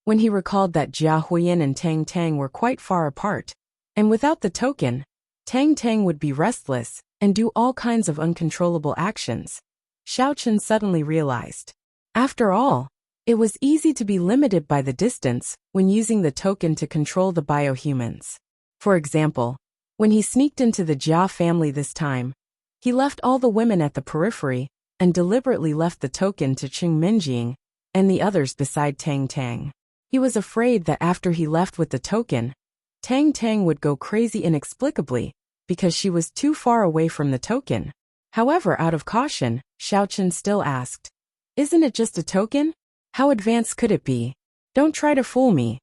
When he recalled that Jia Huiyan and Tang Tang were quite far apart, and without the token, Tang Tang would be restless and do all kinds of uncontrollable actions, Xiao Chen suddenly realized. After all, it was easy to be limited by the distance when using the token to control the biohumans. For example, when he sneaked into the Jia family this time, he left all the women at the periphery and deliberately left the token to Qing Minjing and the others beside Tang Tang. He was afraid that after he left with the token, Tang Tang would go crazy inexplicably because she was too far away from the token. However, out of caution, Xiao Chen still asked, "Isn't it just a token? How advanced could it be? Don't try to fool me."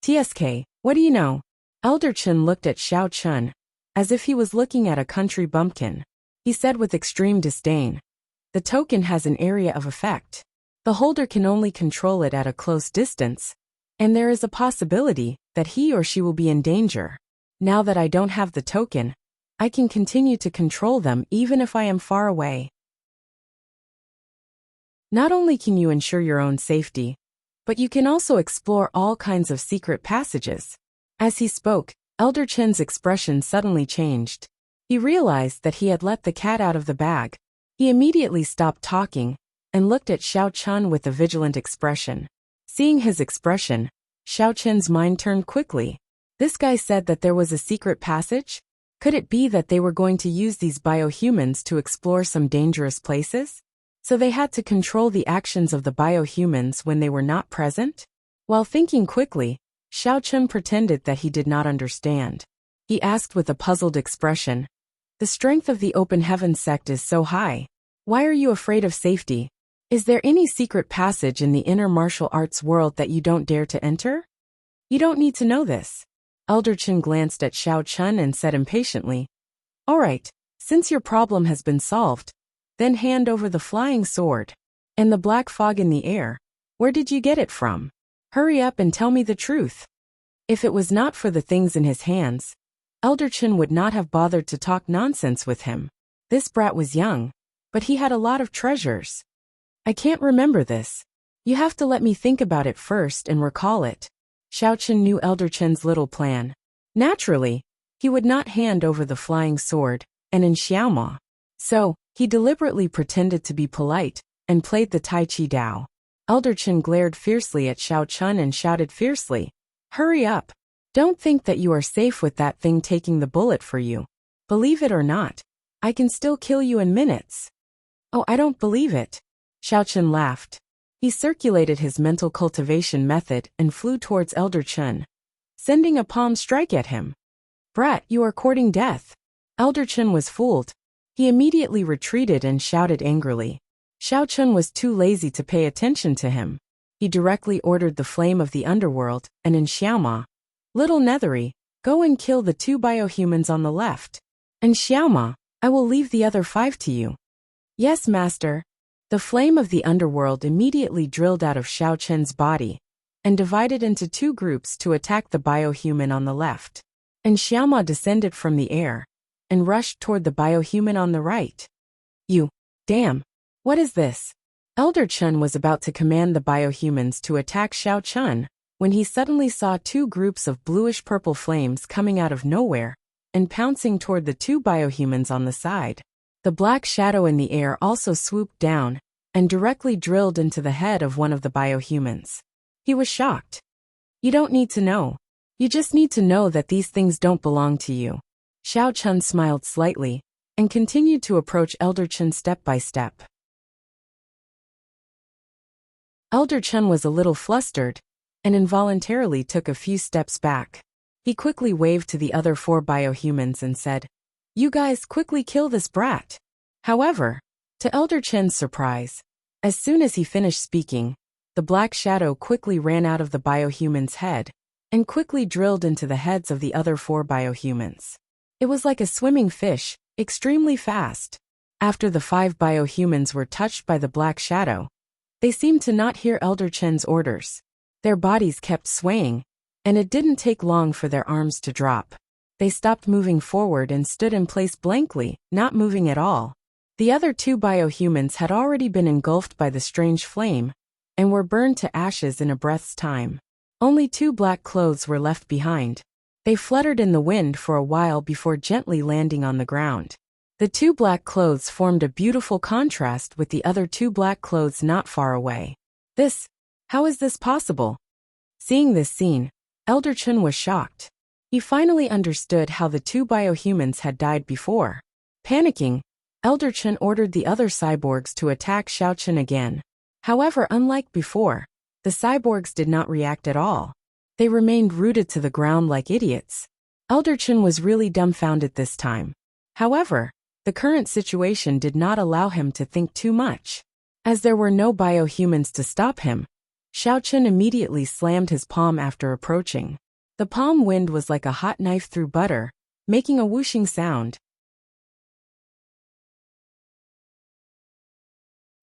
"TSK, what do you know?" Elder Chen looked at Xiao Chen as if he was looking at a country bumpkin. He said with extreme disdain, "The token has an area of effect. The holder can only control it at a close distance, and there is a possibility that he or she will be in danger. Now that I don't have the token, I can continue to control them even if I am far away. Not only can you ensure your own safety, but you can also explore all kinds of secret passages." As he spoke, Elder Chen's expression suddenly changed. He realized that he had let the cat out of the bag. He immediately stopped talking and looked at Xiao Chen with a vigilant expression. Seeing his expression, Xiao Chen's mind turned quickly. This guy said that there was a secret passage? Could it be that they were going to use these biohumans to explore some dangerous places? So they had to control the actions of the biohumans when they were not present? While thinking quickly, Xiao Chen pretended that he did not understand. He asked with a puzzled expression, "The strength of the Open Heaven sect is so high. Why are you afraid of safety? Is there any secret passage in the inner martial arts world that you don't dare to enter? You don't need to know this." Elder Chen glanced at Xiao Chen and said impatiently, "All right, since your problem has been solved, then hand over the flying sword. And the black fog in the air, where did you get it from? Hurry up and tell me the truth." If it was not for the things in his hands, Elder Chen would not have bothered to talk nonsense with him. This brat was young, but he had a lot of treasures. "I can't remember this. You have to let me think about it first and recall it." Xiao Chen knew Elder Chen's little plan. Naturally, he would not hand over the flying sword and in Xiaoma. So, he deliberately pretended to be polite and played the Tai Chi Dao. Elder Chen glared fiercely at Xiao Chen and shouted fiercely, "Hurry up! Don't think that you are safe with that thing taking the bullet for you. Believe it or not, I can still kill you in minutes." "Oh, I don't believe it." Xiao Chen laughed. He circulated his mental cultivation method and flew towards Elder Chen, sending a palm strike at him. "Brat, you are courting death." Elder Chen was fooled. He immediately retreated and shouted angrily. Xiao Chen was too lazy to pay attention to him. He directly ordered the flame of the underworld, and in Xiaoma, "Little Nethery, go and kill the 2 biohumans on the left. And Xiaoma, I will leave the other 5 to you." "Yes, master." The flame of the underworld immediately drilled out of Xiao Chen's body and divided into two groups to attack the biohuman on the left. And Xiaoma descended from the air and rushed toward the biohuman on the right. Damn! What is this? Elder Chen was about to command the biohumans to attack Xiao Chun when he suddenly saw two groups of bluish-purple flames coming out of nowhere and pouncing toward the two biohumans on the side. The black shadow in the air also swooped down and directly drilled into the head of one of the biohumans. He was shocked. You don't need to know. You just need to know that these things don't belong to you. Xiao Chun smiled slightly and continued to approach Elder Chen step by step. Elder Chen was a little flustered and involuntarily took a few steps back. He quickly waved to the other four biohumans and said, "You guys quickly kill this brat." However, to Elder Chen's surprise, as soon as he finished speaking, the black shadow quickly ran out of the biohuman's head and quickly drilled into the heads of the other four biohumans. It was like a swimming fish, extremely fast. After the five biohumans were touched by the black shadow, they seemed to not hear Elder Chen's orders. Their bodies kept swaying, and it didn't take long for their arms to drop. They stopped moving forward and stood in place blankly, not moving at all. The other two biohumans had already been engulfed by the strange flame and were burned to ashes in a breath's time. Only two black clothes were left behind. They fluttered in the wind for a while before gently landing on the ground. The two black clothes formed a beautiful contrast with the other two black clothes not far away. How is this possible? Seeing this scene, Elder Chen was shocked. He finally understood how the two biohumans had died before. Panicking, Elder Chen ordered the other cyborgs to attack Xiao Chen again. However, unlike before, the cyborgs did not react at all. They remained rooted to the ground like idiots. Elder Chen was really dumbfounded this time. However, the current situation did not allow him to think too much. As there were no biohumans to stop him, Xiao Chen immediately slammed his palm after approaching. The palm wind was like a hot knife through butter, making a whooshing sound.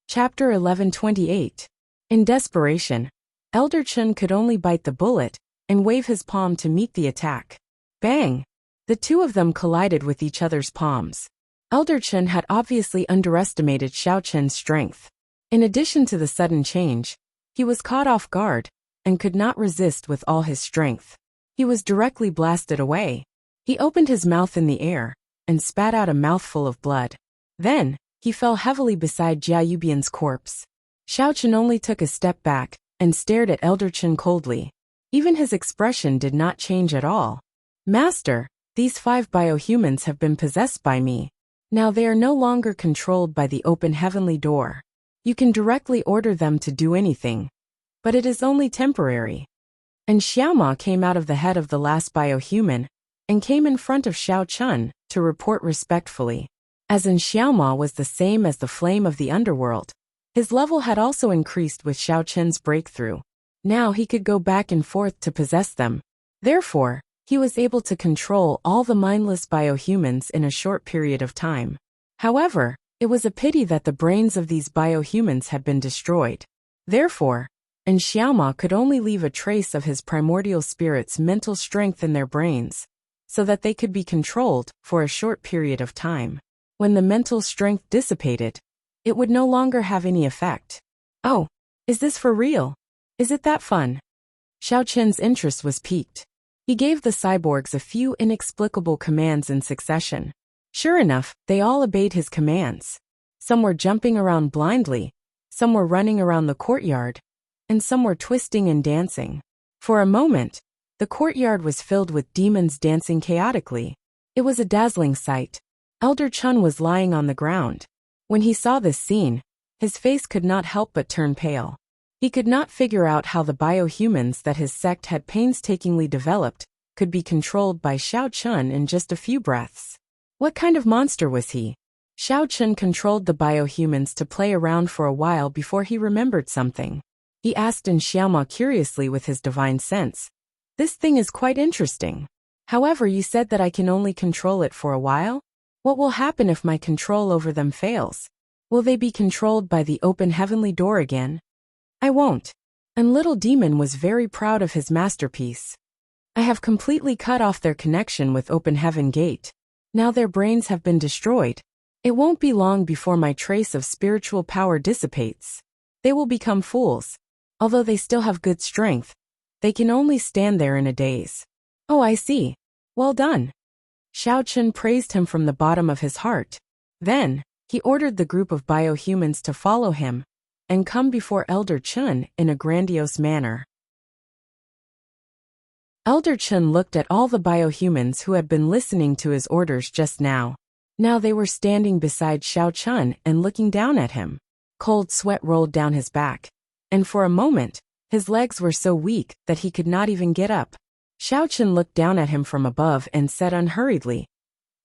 Chapter 1128. In desperation, Elder Chen could only bite the bullet and wave his palm to meet the attack. Bang! The two of them collided with each other's palms. Elder Chen had obviously underestimated Xiao Chen's strength. In addition to the sudden change, he was caught off guard and could not resist with all his strength. He was directly blasted away. He opened his mouth in the air and spat out a mouthful of blood. Then, he fell heavily beside Jia Yubian's corpse. Xiao Chen only took a step back and stared at Elder Chen coldly. Even his expression did not change at all. "Master, these 5 biohumans have been possessed by me. Now they are no longer controlled by the open heavenly door. You can directly order them to do anything. But it is only temporary." And Xiaoma came out of the head of the last biohuman and came in front of Xiao Chun to report respectfully. As in Xiaoma was the same as the flame of the underworld, his level had also increased with Xiao Chen's breakthrough. Now he could go back and forth to possess them. Therefore, he was able to control all the mindless biohumans in a short period of time. However, it was a pity that the brains of these biohumans had been destroyed. Therefore, and Xiaoma could only leave a trace of his primordial spirit's mental strength in their brains, so that they could be controlled for a short period of time. When the mental strength dissipated, it would no longer have any effect. Oh, is this for real? Is it that fun? Xiao Chen's interest was piqued. He gave the cyborgs a few inexplicable commands in succession. Sure enough, they all obeyed his commands. Some were jumping around blindly, some were running around the courtyard, and some were twisting and dancing. For a moment, the courtyard was filled with demons dancing chaotically. It was a dazzling sight. Elder Chun was lying on the ground. When he saw this scene, his face could not help but turn pale. He could not figure out how the biohumans that his sect had painstakingly developed could be controlled by Xiao Chun in just a few breaths. What kind of monster was he? Xiao Chun controlled the biohumans to play around for a while before he remembered something. He asked in Xiaoma curiously with his divine sense. "This thing is quite interesting. However, you said that I can only control it for a while? What will happen if my control over them fails? Will they be controlled by the open heavenly door again? I won't. And little demon was very proud of his masterpiece. I have completely cut off their connection with open heaven gate. Now their brains have been destroyed. It won't be long before my trace of spiritual power dissipates. They will become fools. Although they still have good strength, they can only stand there in a daze. Oh, I see. Well done. Xiao Chun praised him from the bottom of his heart. Then, he ordered the group of biohumans to follow him and come before Elder Chun in a grandiose manner. Elder Chun looked at all the biohumans who had been listening to his orders just now. Now they were standing beside Xiao Chun and looking down at him. Cold sweat rolled down his back, and for a moment, his legs were so weak that he could not even get up. Xiao Chun looked down at him from above and said unhurriedly,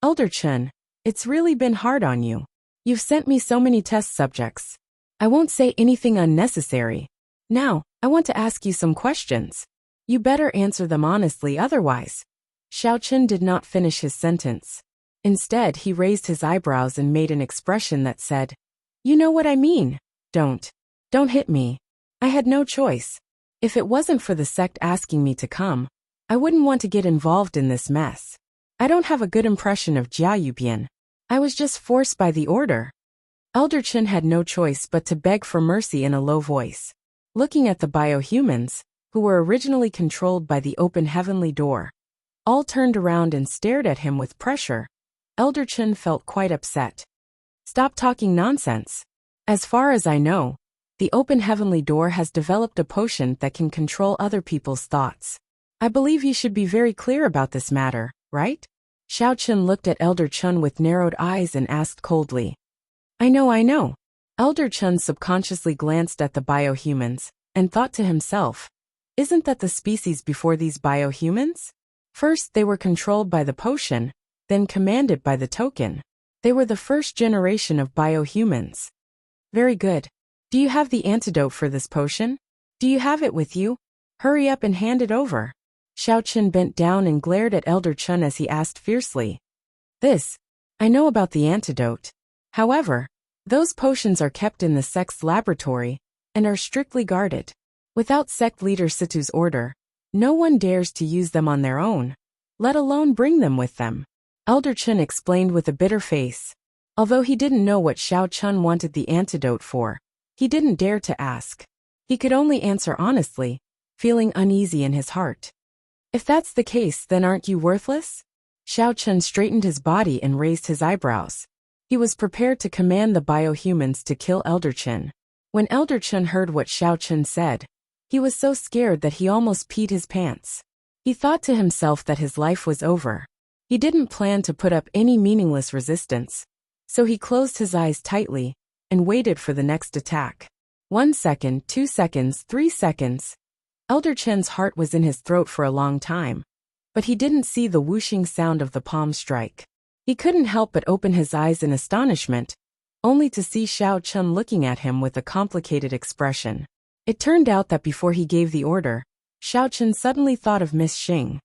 Elder Chun, it's really been hard on you. You've sent me so many test subjects. I won't say anything unnecessary. Now, I want to ask you some questions. You better answer them honestly, otherwise. Xiao Chun did not finish his sentence. Instead, he raised his eyebrows and made an expression that said, You know what I mean. Don't hit me. I had no choice. If it wasn't for the sect asking me to come, I wouldn't want to get involved in this mess. I don't have a good impression of Jia Yubian. I was just forced by the order. Elder Chun had no choice but to beg for mercy in a low voice. Looking at the biohumans, who were originally controlled by the open heavenly door, all turned around and stared at him with pressure. Elder Chun felt quite upset. Stop talking nonsense. As far as I know, the open heavenly door has developed a potion that can control other people's thoughts. I believe you should be very clear about this matter, right? Xiao Chun looked at Elder Chun with narrowed eyes and asked coldly. I know. Elder Chun subconsciously glanced at the biohumans and thought to himself, isn't that the species before these biohumans? First they were controlled by the potion, then commanded by the token. They were the first generation of biohumans. Very good. Do you have the antidote for this potion? Do you have it with you? Hurry up and hand it over. Xiao Chun bent down and glared at Elder Chun as he asked fiercely. I know about the antidote. However, those potions are kept in the sect's laboratory and are strictly guarded. Without sect leader Situ's order, no one dares to use them on their own, let alone bring them with them. Elder Chun explained with a bitter face. Although he didn't know what Xiao Chun wanted the antidote for, he didn't dare to ask. He could only answer honestly, feeling uneasy in his heart. If that's the case, then aren't you worthless? Xiao Chun straightened his body and raised his eyebrows. He was prepared to command the biohumans to kill Elder Chun. When Elder Chun heard what Xiao Chun said, he was so scared that he almost peed his pants. He thought to himself that his life was over. He didn't plan to put up any meaningless resistance, so he closed his eyes tightly and waited for the next attack. 1 second, 2 seconds, 3 seconds. Elder Chun's heart was in his throat for a long time, but he didn't see the whooshing sound of the palm strike. He couldn't help but open his eyes in astonishment, only to see Xiao Chun looking at him with a complicated expression. It turned out that before he gave the order, Xiao Chun suddenly thought of Miss Xing.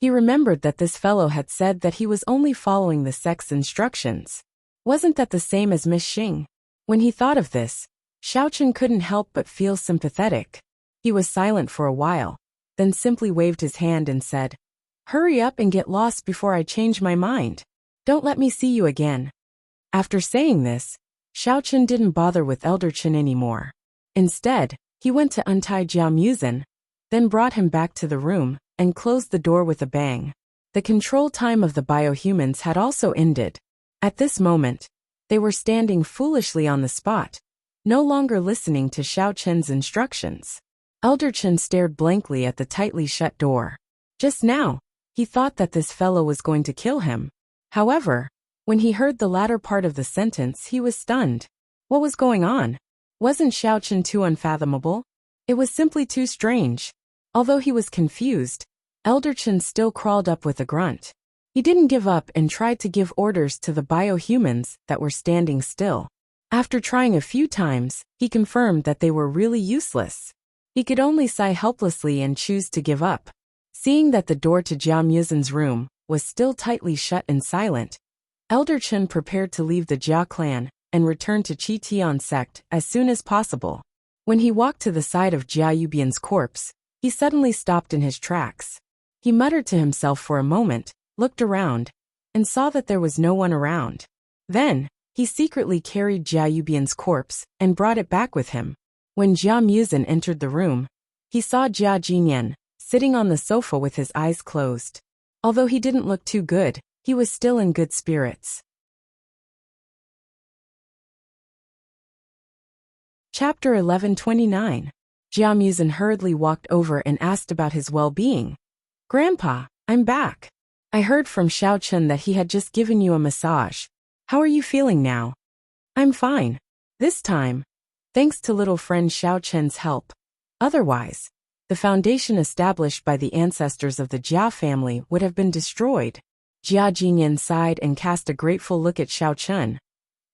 He remembered that this fellow had said that he was only following the sect's instructions. Wasn't that the same as Miss Xing? When he thought of this, Xiao Chun couldn't help but feel sympathetic. He was silent for a while, then simply waved his hand and said, Hurry up and get lost before I change my mind. Don't let me see you again. After saying this, Xiao Chun didn't bother with Elder Chun anymore. Instead, he went to untie Jia Muzin, then brought him back to the room and closed the door with a bang. The control time of the biohumans had also ended. At this moment, they were standing foolishly on the spot, no longer listening to Xiao Chun's instructions. Elder Chun stared blankly at the tightly shut door. Just now, he thought that this fellow was going to kill him. However, when he heard the latter part of the sentence, he was stunned. What was going on? Wasn't Xiao Chun too unfathomable? It was simply too strange. Although he was confused, Elder Chun still crawled up with a grunt. He didn't give up and tried to give orders to the biohumans that were standing still. After trying a few times, he confirmed that they were really useless. He could only sigh helplessly and choose to give up. Seeing that the door to Jia Muzin's room was still tightly shut and silent, Elder Chun prepared to leave the Jia clan and return to Qi Tian sect as soon as possible. When he walked to the side of Jia Yubian's corpse, he suddenly stopped in his tracks. He muttered to himself for a moment, looked around, and saw that there was no one around. Then, he secretly carried Jia Yubian's corpse and brought it back with him. When Jia Muzin entered the room, he saw Jia Jinyan sitting on the sofa with his eyes closed. Although he didn't look too good, he was still in good spirits. Chapter 1129. Jia Muzin hurriedly walked over and asked about his well-being. "Grandpa, I'm back. I heard from Xiao Chun that he had just given you a massage. How are you feeling now?" "I'm fine. This time, thanks to little friend Xiao Chen's help. Otherwise, the foundation established by the ancestors of the Jia family would have been destroyed." Jia Jinyan sighed and cast a grateful look at Xiao Chun.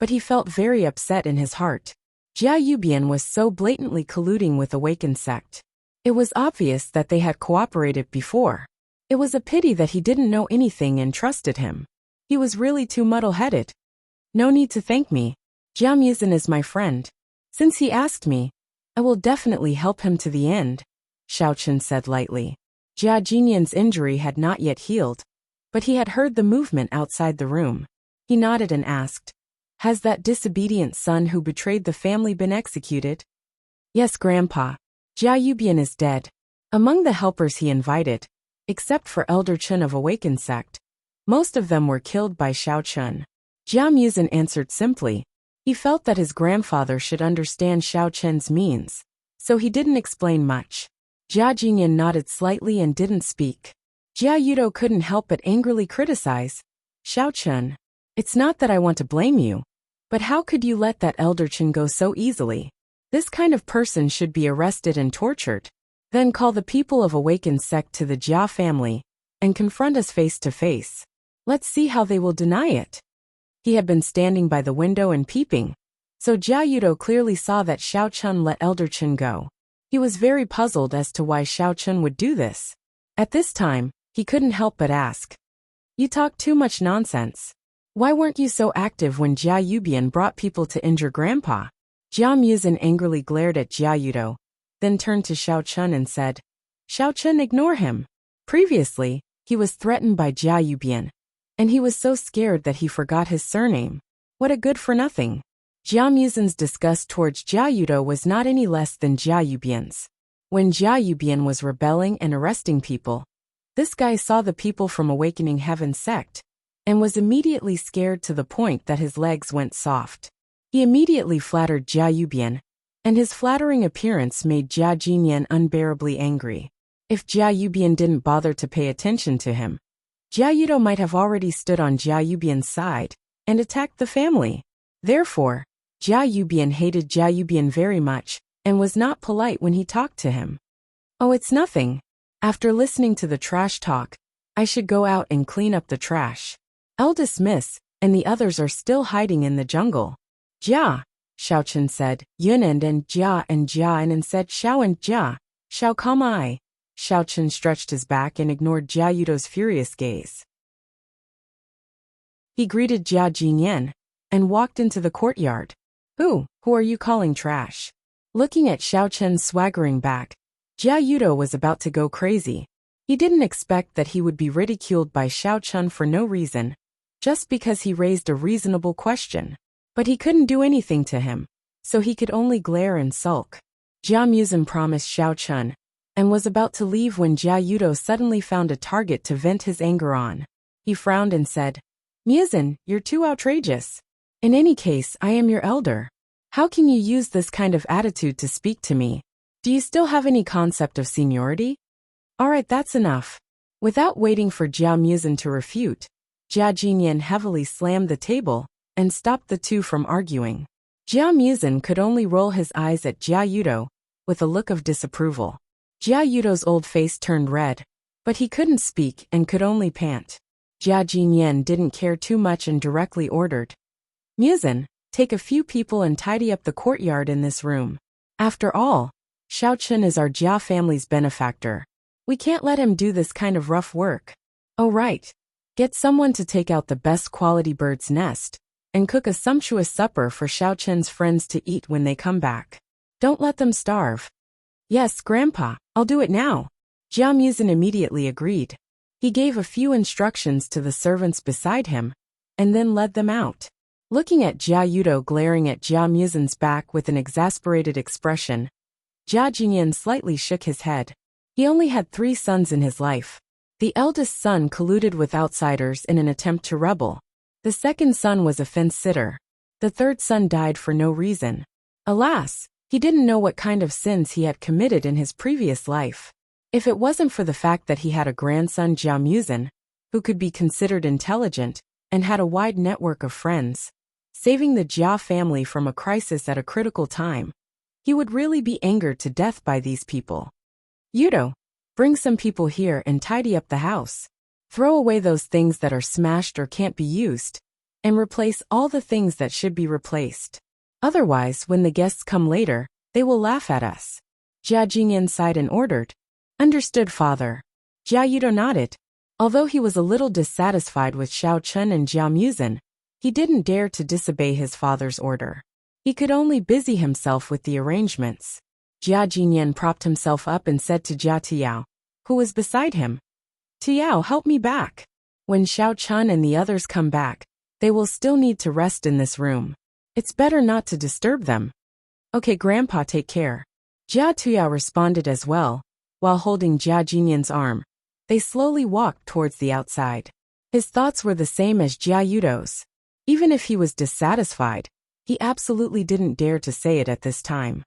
But he felt very upset in his heart. Jia Yubian was so blatantly colluding with Awakened sect. It was obvious that they had cooperated before. It was a pity that he didn't know anything and trusted him. He was really too muddle-headed. "No need to thank me. Jia Muzin is my friend. Since he asked me, I will definitely help him to the end," Xiao Chun said lightly. Jia Jinyan's injury had not yet healed, but he had heard the movement outside the room. He nodded and asked, "Has that disobedient son who betrayed the family been executed?" "Yes, Grandpa. Jia Yubian is dead. Among the helpers he invited, except for Elder Chun of Awakened sect, most of them were killed by Xiao Chun." Jia Muzin answered simply. He felt that his grandfather should understand Xiao Chun's means, so he didn't explain much. Jia Jinyan nodded slightly and didn't speak. Jia Yudo couldn't help but angrily criticize. "Xiao Chun, it's not that I want to blame you, but how could you let that Elder Chun go so easily? This kind of person should be arrested and tortured. Then call the people of Awakened sect to the Jia family and confront us face to face. Let's see how they will deny it." He had been standing by the window and peeping, so Jia Yudo clearly saw that Xiao Chun let Elder Chun go. He was very puzzled as to why Xiao Chun would do this. At this time, he couldn't help but ask, "You talk too much nonsense. Why weren't you so active when Jia Yubian brought people to injure Grandpa?" Jia Muzin angrily glared at Jia Yudo, then turned to Xiao Chun and said, "Xiao Chun, ignore him." Previously, he was threatened by Jia Yubian, and he was so scared that he forgot his surname. What a good-for-nothing. Jia Muzin's disgust towards Jia Yudo was not any less than Jia Yubian's. When Jia Yubian was rebelling and arresting people, this guy saw the people from Awakening Heaven sect, and was immediately scared to the point that his legs went soft. He immediately flattered Jia Yubian, and his flattering appearance made Jia Jinyan unbearably angry. If Jia Yubian didn't bother to pay attention to him, Jia Yudo might have already stood on Jia Yubian's side and attacked the family. Therefore, Jia Yubian hated Jia Yubian very much and was not polite when he talked to him. "Oh, it's nothing. After listening to the trash talk, I should go out and clean up the trash. Eldest Miss and the others are still hiding in the jungle." "Jia," Xiao Chun said. "Yun and Jia and said Xiao and Jia. Xiao Kamai." Xiao Chun stretched his back and ignored Jia Yudo's furious gaze. He greeted Jia Jinyan and walked into the courtyard. Who are you calling trash?" Looking at Xiao Chun's swaggering back, Jia Yudo was about to go crazy. He didn't expect that he would be ridiculed by Xiao Chun for no reason, just because he raised a reasonable question. But he couldn't do anything to him, so he could only glare and sulk. Jia Muzin promised Xiao Chun, and was about to leave when Jia Yudo suddenly found a target to vent his anger on. He frowned and said, "Muzin, you're too outrageous. In any case, I am your elder. How can you use this kind of attitude to speak to me? Do you still have any concept of seniority?" "All right, that's enough." Without waiting for Jia Muzin to refute, Jia Jinyan heavily slammed the table and stopped the two from arguing. Jia Muzin could only roll his eyes at Jia Yudo with a look of disapproval. Jia Yudo's old face turned red, but he couldn't speak and could only pant. Jia Jinyan didn't care too much and directly ordered, "Muzin, take a few people and tidy up the courtyard in this room. After all, Xiao Chun is our Jia family's benefactor. We can't let him do this kind of rough work. Oh right, get someone to take out the best quality bird's nest and cook a sumptuous supper for Xiao Chen's friends to eat when they come back. Don't let them starve. Yes, Grandpa, I'll do it now. Jia Muzhen immediately agreed. He gave a few instructions to the servants beside him, and then led them out. Looking at Jia Yudo glaring at Jia Muzhen's back with an exasperated expression, Jia Jingyan slightly shook his head. He only had 3 sons in his life. The eldest son colluded with outsiders in an attempt to rebel. The second son was a fence-sitter. The third son died for no reason. Alas, he didn't know what kind of sins he had committed in his previous life. If it wasn't for the fact that he had a grandson Jia Muzhen, who could be considered intelligent, and had a wide network of friends, saving the Jia family from a crisis at a critical time, he would really be angered to death by these people. Yudo, bring some people here and tidy up the house. Throw away those things that are smashed or can't be used, and replace all the things that should be replaced. Otherwise, when the guests come later, they will laugh at us. Jia Jingyan sighed and ordered. Understood, father. Jia Yudo nodded. Although he was a little dissatisfied with Xiao Chen and Jia Muzhen, he didn't dare to disobey his father's order. He could only busy himself with the arrangements. Jia Jingyan propped himself up and said to Jia Tiao, who was beside him, Tiao, help me back. When Xiao Chen and the others come back, they will still need to rest in this room. It's better not to disturb them. Okay, Grandpa, take care. Jia Tiao responded as well. While holding Jia Jingyan's arm, they slowly walked towards the outside. His thoughts were the same as Jia Yudo's. Even if he was dissatisfied, he absolutely didn't dare to say it at this time.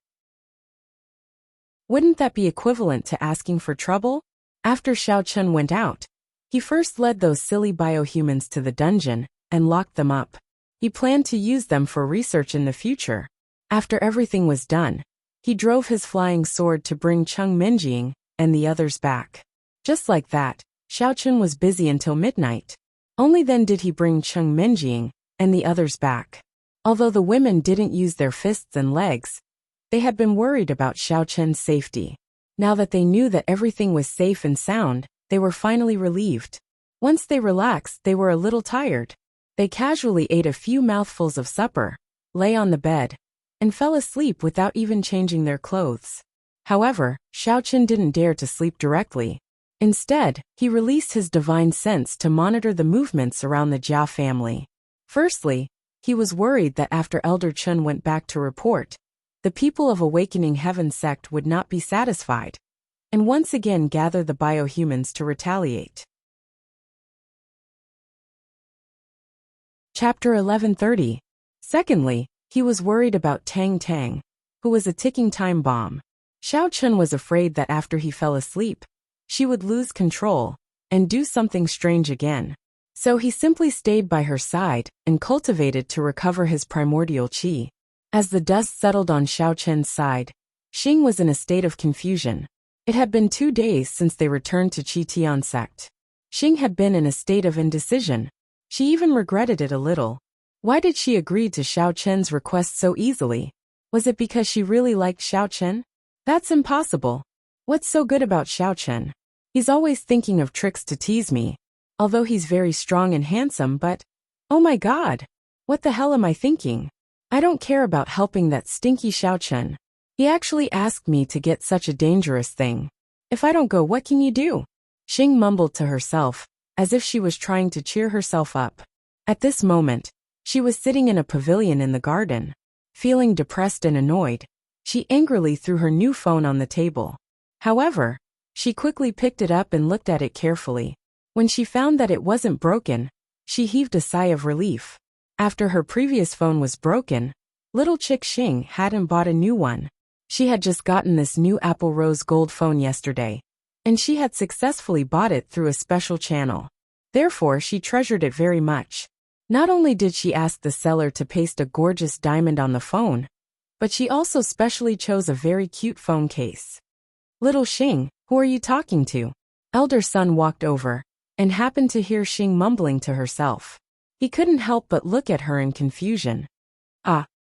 Wouldn't that be equivalent to asking for trouble? After Xiao Chen went out, he first led those silly biohumans to the dungeon and locked them up. He planned to use them for research in the future. After everything was done, he drove his flying sword to bring Cheng Minjing and the others back. Just like that, Xiao Chen was busy until midnight. Only then did he bring Cheng Minjing and the others back. Although the women didn't use their fists and legs, they had been worried about Xiao Chen's safety. Now that they knew that everything was safe and sound, they were finally relieved. Once they relaxed, they were a little tired. They casually ate a few mouthfuls of supper, lay on the bed, and fell asleep without even changing their clothes. However, Xiao Chen didn't dare to sleep directly. Instead, he released his divine sense to monitor the movements around the Jia family. Firstly, he was worried that after Elder Chen went back to report, the people of Awakening Heaven sect would not be satisfied, and once again gather the biohumans to retaliate. Chapter 1130. Secondly, he was worried about Tang Tang, who was a ticking time bomb. Xiao Chen was afraid that after he fell asleep, she would lose control and do something strange again. So he simply stayed by her side and cultivated to recover his primordial qi. As the dust settled on Xiao Chen's side, Xing was in a state of confusion. It had been 2 days since they returned to Qi Tian sect. Xing had been in a state of indecision. She even regretted it a little. Why did she agree to Xiao Chen's request so easily? Was it because she really liked Xiao Chen? That's impossible. What's so good about Xiao Chen? He's always thinking of tricks to tease me. Although he's very strong and handsome, but... oh my god! What the hell am I thinking? I don't care about helping that stinky Xiao Chen. He actually asked me to get such a dangerous thing. If I don't go, what can you do? Xing mumbled to herself, as if she was trying to cheer herself up. At this moment, she was sitting in a pavilion in the garden. Feeling depressed and annoyed, she angrily threw her new phone on the table. However, she quickly picked it up and looked at it carefully. When she found that it wasn't broken, she heaved a sigh of relief. After her previous phone was broken, little chick Xing hadn't bought a new one. She had just gotten this new Apple Rose Gold phone yesterday, and she had successfully bought it through a special channel. Therefore, she treasured it very much. Not only did she ask the seller to paste a gorgeous diamond on the phone, but she also specially chose a very cute phone case. Little Xing, who are you talking to? Elder son walked over and happened to hear Xing mumbling to herself. He couldn't help but look at her in confusion.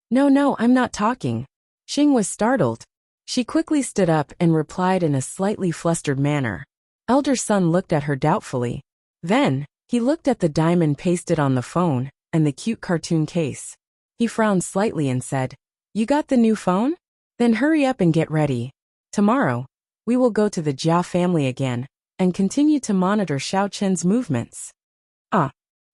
No, I'm not talking. Xing was startled. She quickly stood up and replied in a slightly flustered manner. Elder son looked at her doubtfully. Then, he looked at the diamond pasted on the phone and the cute cartoon case. He frowned slightly and said, "You got the new phone? Then hurry up and get ready. Tomorrow, we will go to the Jia family again and continue to monitor Xiao Chen's movements."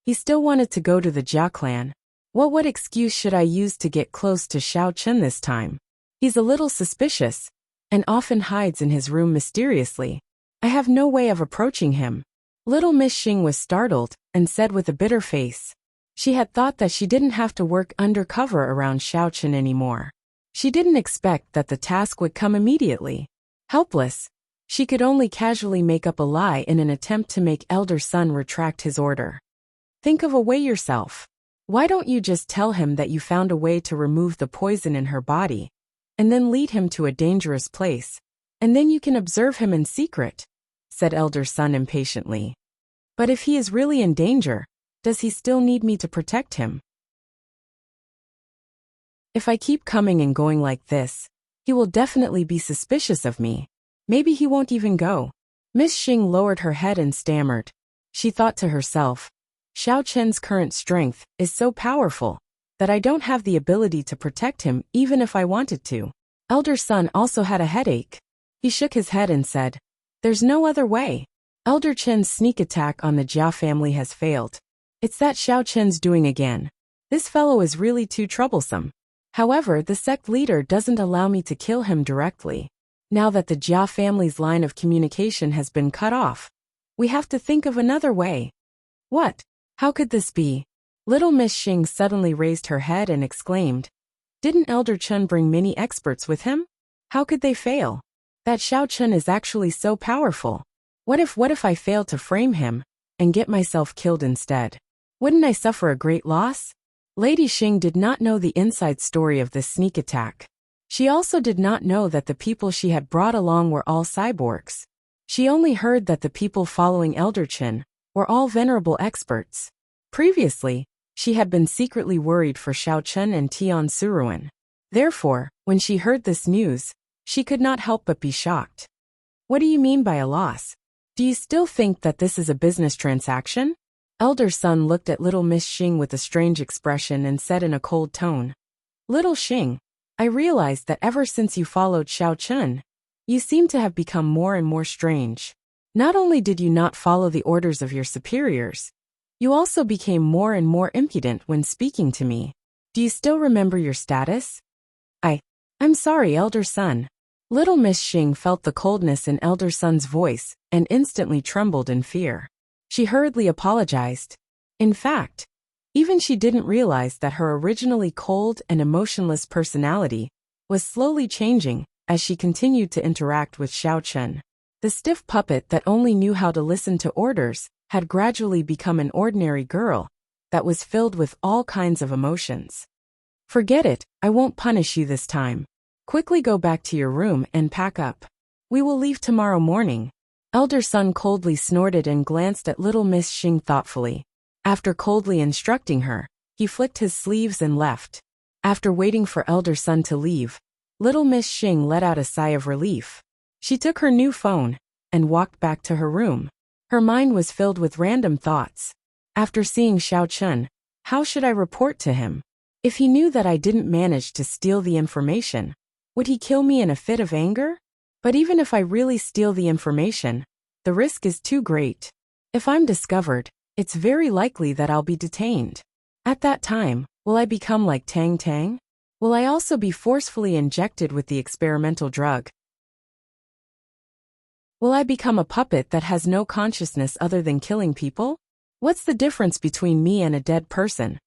He still wanted to go to the Jia clan. What excuse should I use to get close to Xiao Chen this time? He's a little suspicious and often hides in his room mysteriously. I have no way of approaching him. Little Miss Xing was startled and said with a bitter face. She had thought that she didn't have to work undercover around Xiao Chen anymore. She didn't expect that the task would come immediately. Helpless, she could only casually make up a lie in an attempt to make elder son retract his order. Think of a way yourself. Why don't you just tell him that you found a way to remove the poison in her body, and then lead him to a dangerous place, and then you can observe him in secret, said elder son impatiently. But if he is really in danger, does he still need me to protect him? If I keep coming and going like this, he will definitely be suspicious of me. Maybe he won't even go. Miss Xing lowered her head and stammered. She thought to herself, Xiao Chen's current strength is so powerful that I don't have the ability to protect him even if I wanted to. Elder son also had a headache. He shook his head and said, "There's no other way. Elder Chen's sneak attack on the Jia family has failed. It's that Xiao Chen's doing again. This fellow is really too troublesome. However, the sect leader doesn't allow me to kill him directly. Now that the Jia family's line of communication has been cut off, we have to think of another way." What? How could this be? Little Miss Xing suddenly raised her head and exclaimed, "Didn't Elder Chen bring many experts with him? How could they fail? That Xiao Chen is actually so powerful. What if I fail to frame him and get myself killed instead? Wouldn't I suffer a great loss?" Lady Xing did not know the inside story of this sneak attack. She also did not know that the people she had brought along were all cyborgs. She only heard that the people following Elder Chen were all venerable experts. Previously, she had been secretly worried for Xiao Chen and Tian Suruan. Therefore, when she heard this news, she could not help but be shocked. "What do you mean by a loss? Do you still think that this is a business transaction?" Elder son looked at little Miss Xing with a strange expression and said in a cold tone, "Little Xing, I realized that ever since you followed Xiao Chen, you seem to have become more and more strange. Not only did you not follow the orders of your superiors, you also became more and more impudent when speaking to me. Do you still remember your status?" I'm sorry, elder son." Little Miss Xing felt the coldness in elder son's voice and instantly trembled in fear. She hurriedly apologized. In fact, even she didn't realize that her originally cold and emotionless personality was slowly changing as she continued to interact with Xiao Chen. The stiff puppet that only knew how to listen to orders had gradually become an ordinary girl that was filled with all kinds of emotions. "Forget it, I won't punish you this time. Quickly go back to your room and pack up. We will leave tomorrow morning." Elder son coldly snorted and glanced at little Miss Xing thoughtfully. After coldly instructing her, he flicked his sleeves and left. After waiting for elder son to leave, little Miss Xing let out a sigh of relief. She took her new phone and walked back to her room. Her mind was filled with random thoughts. After seeing Xiao Chen, how should I report to him? If he knew that I didn't manage to steal the information, would he kill me in a fit of anger? But even if I really steal the information, the risk is too great. If I'm discovered, it's very likely that I'll be detained. At that time, will I become like Tang Tang? Will I also be forcefully injected with the experimental drug? Will I become a puppet that has no consciousness other than killing people? What's the difference between me and a dead person?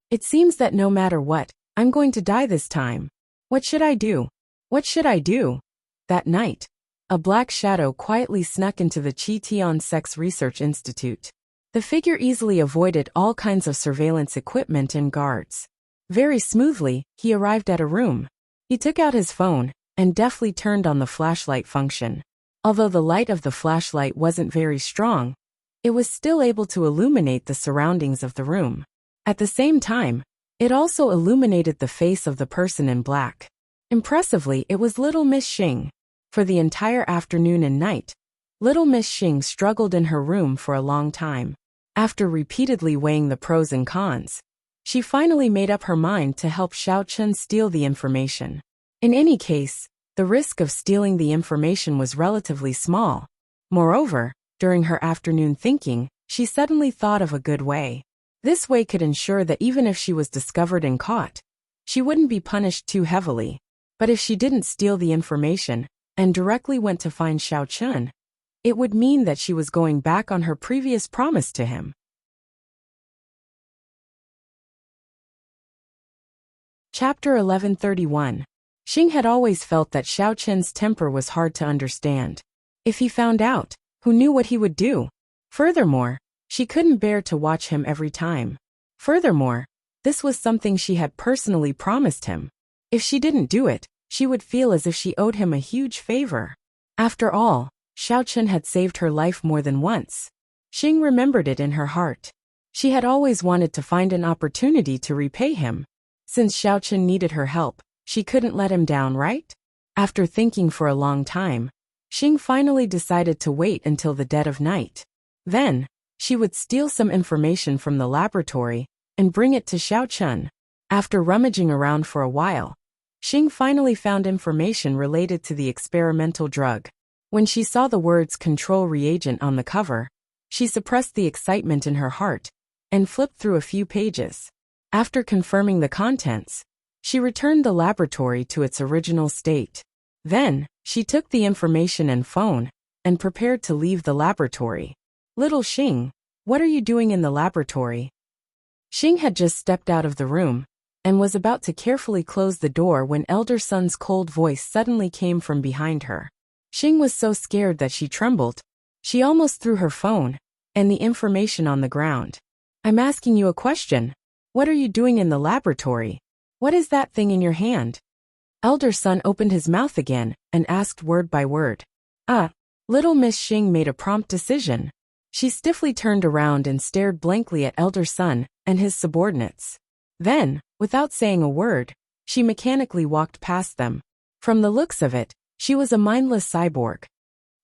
It seems that no matter what, I'm going to die this time. What should I do? What should I do? That night, a black shadow quietly snuck into the Qi Tian Sex Research Institute. The figure easily avoided all kinds of surveillance equipment and guards. Very smoothly, he arrived at a room. He took out his phone and deftly turned on the flashlight function. Although the light of the flashlight wasn't very strong, it was still able to illuminate the surroundings of the room. At the same time, it also illuminated the face of the person in black. Impressively, it was little Miss Xing. For the entire afternoon and night, little Miss Xing struggled in her room for a long time. After repeatedly weighing the pros and cons, she finally made up her mind to help Xiao Chun steal the information. In any case, the risk of stealing the information was relatively small. Moreover, during her afternoon thinking, she suddenly thought of a good way. This way could ensure that even if she was discovered and caught, she wouldn't be punished too heavily. But if she didn't steal the information and directly went to find Xiao Chun, it would mean that she was going back on her previous promise to him. Chapter 1131. Xing had always felt that Xiao Chun's temper was hard to understand. If he found out, who knew what he would do? Furthermore, she couldn't bear to watch him every time. Furthermore, this was something she had personally promised him. If she didn't do it, she would feel as if she owed him a huge favor. After all, Xiao Chun had saved her life more than once. Xing remembered it in her heart. She had always wanted to find an opportunity to repay him. Since Xiao Chun needed her help, she couldn't let him down, right? After thinking for a long time, Xing finally decided to wait until the dead of night. Then, she would steal some information from the laboratory and bring it to Xiao Chun. After rummaging around for a while, Xing finally found information related to the experimental drug. When she saw the words control reagent on the cover, she suppressed the excitement in her heart and flipped through a few pages. After confirming the contents, she returned the laboratory to its original state. Then, she took the information and phone and prepared to leave the laboratory. Little Xing, what are you doing in the laboratory? Xing had just stepped out of the room and was about to carefully close the door when Elder Sun's cold voice suddenly came from behind her. Xing was so scared that she trembled. She almost threw her phone and the information on the ground. I'm asking you a question. What are you doing in the laboratory? What is that thing in your hand? Elder Sun opened his mouth again and asked word by word. Little Miss Xing made a prompt decision. She stiffly turned around and stared blankly at Elder Sun and his subordinates. Then, without saying a word, she mechanically walked past them. From the looks of it, she was a mindless cyborg.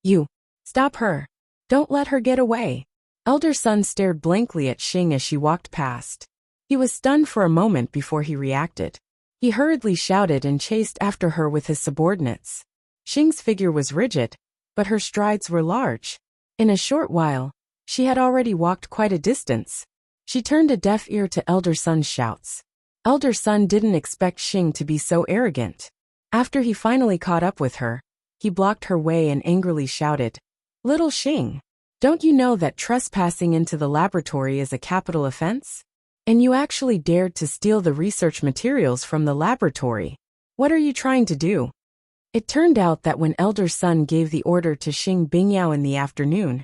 You! Stop her! Don't let her get away! Elder Sun stared blankly at Xing as she walked past. He was stunned for a moment before he reacted. He hurriedly shouted and chased after her with his subordinates. Xing's figure was rigid, but her strides were large. In a short while, she had already walked quite a distance. She turned a deaf ear to Elder Sun's shouts. Elder Sun didn't expect Xing to be so arrogant. After he finally caught up with her, he blocked her way and angrily shouted, Little Xing, don't you know that trespassing into the laboratory is a capital offense? And you actually dared to steal the research materials from the laboratory. What are you trying to do? It turned out that when Elder Sun gave the order to Xing Bingyao in the afternoon,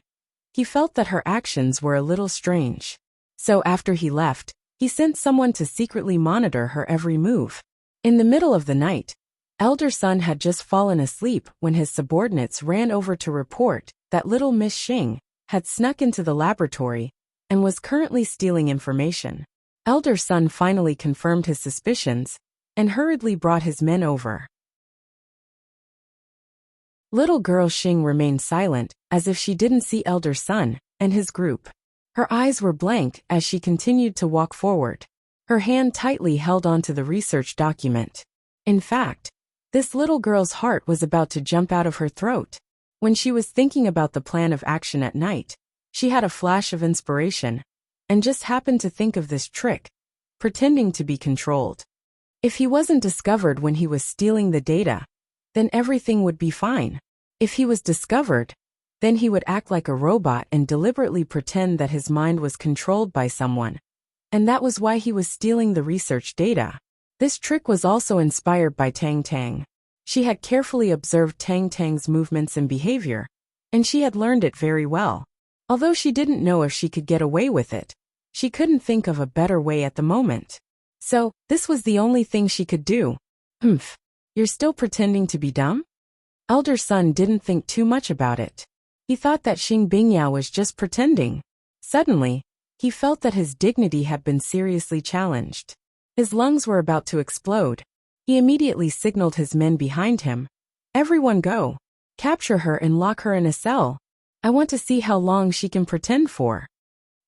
he felt that her actions were a little strange. So after he left, he sent someone to secretly monitor her every move. In the middle of the night, Elder Sun had just fallen asleep when his subordinates ran over to report that little Miss Xing had snuck into the laboratory and was currently stealing information. Elder Sun finally confirmed his suspicions and hurriedly brought his men over. Little girl Xing remained silent, as if she didn't see Elder Sun and his group. Her eyes were blank as she continued to walk forward. Her hand tightly held onto the research document. In fact, this little girl's heart was about to jump out of her throat. When she was thinking about the plan of action at night, she had a flash of inspiration, and just happened to think of this trick, pretending to be controlled. If he wasn't discovered when he was stealing the data, then everything would be fine. If he was discovered, then he would act like a robot and deliberately pretend that his mind was controlled by someone. And that was why he was stealing the research data. This trick was also inspired by Tang Tang. She had carefully observed Tang Tang's movements and behavior, and she had learned it very well. Although she didn't know if she could get away with it, she couldn't think of a better way at the moment. So, this was the only thing she could do. You're still pretending to be dumb? Elder Sun didn't think too much about it. He thought that Xing Bingyao was just pretending. Suddenly, he felt that his dignity had been seriously challenged. His lungs were about to explode. He immediately signaled his men behind him. Everyone go. Capture her and lock her in a cell. I want to see how long she can pretend for.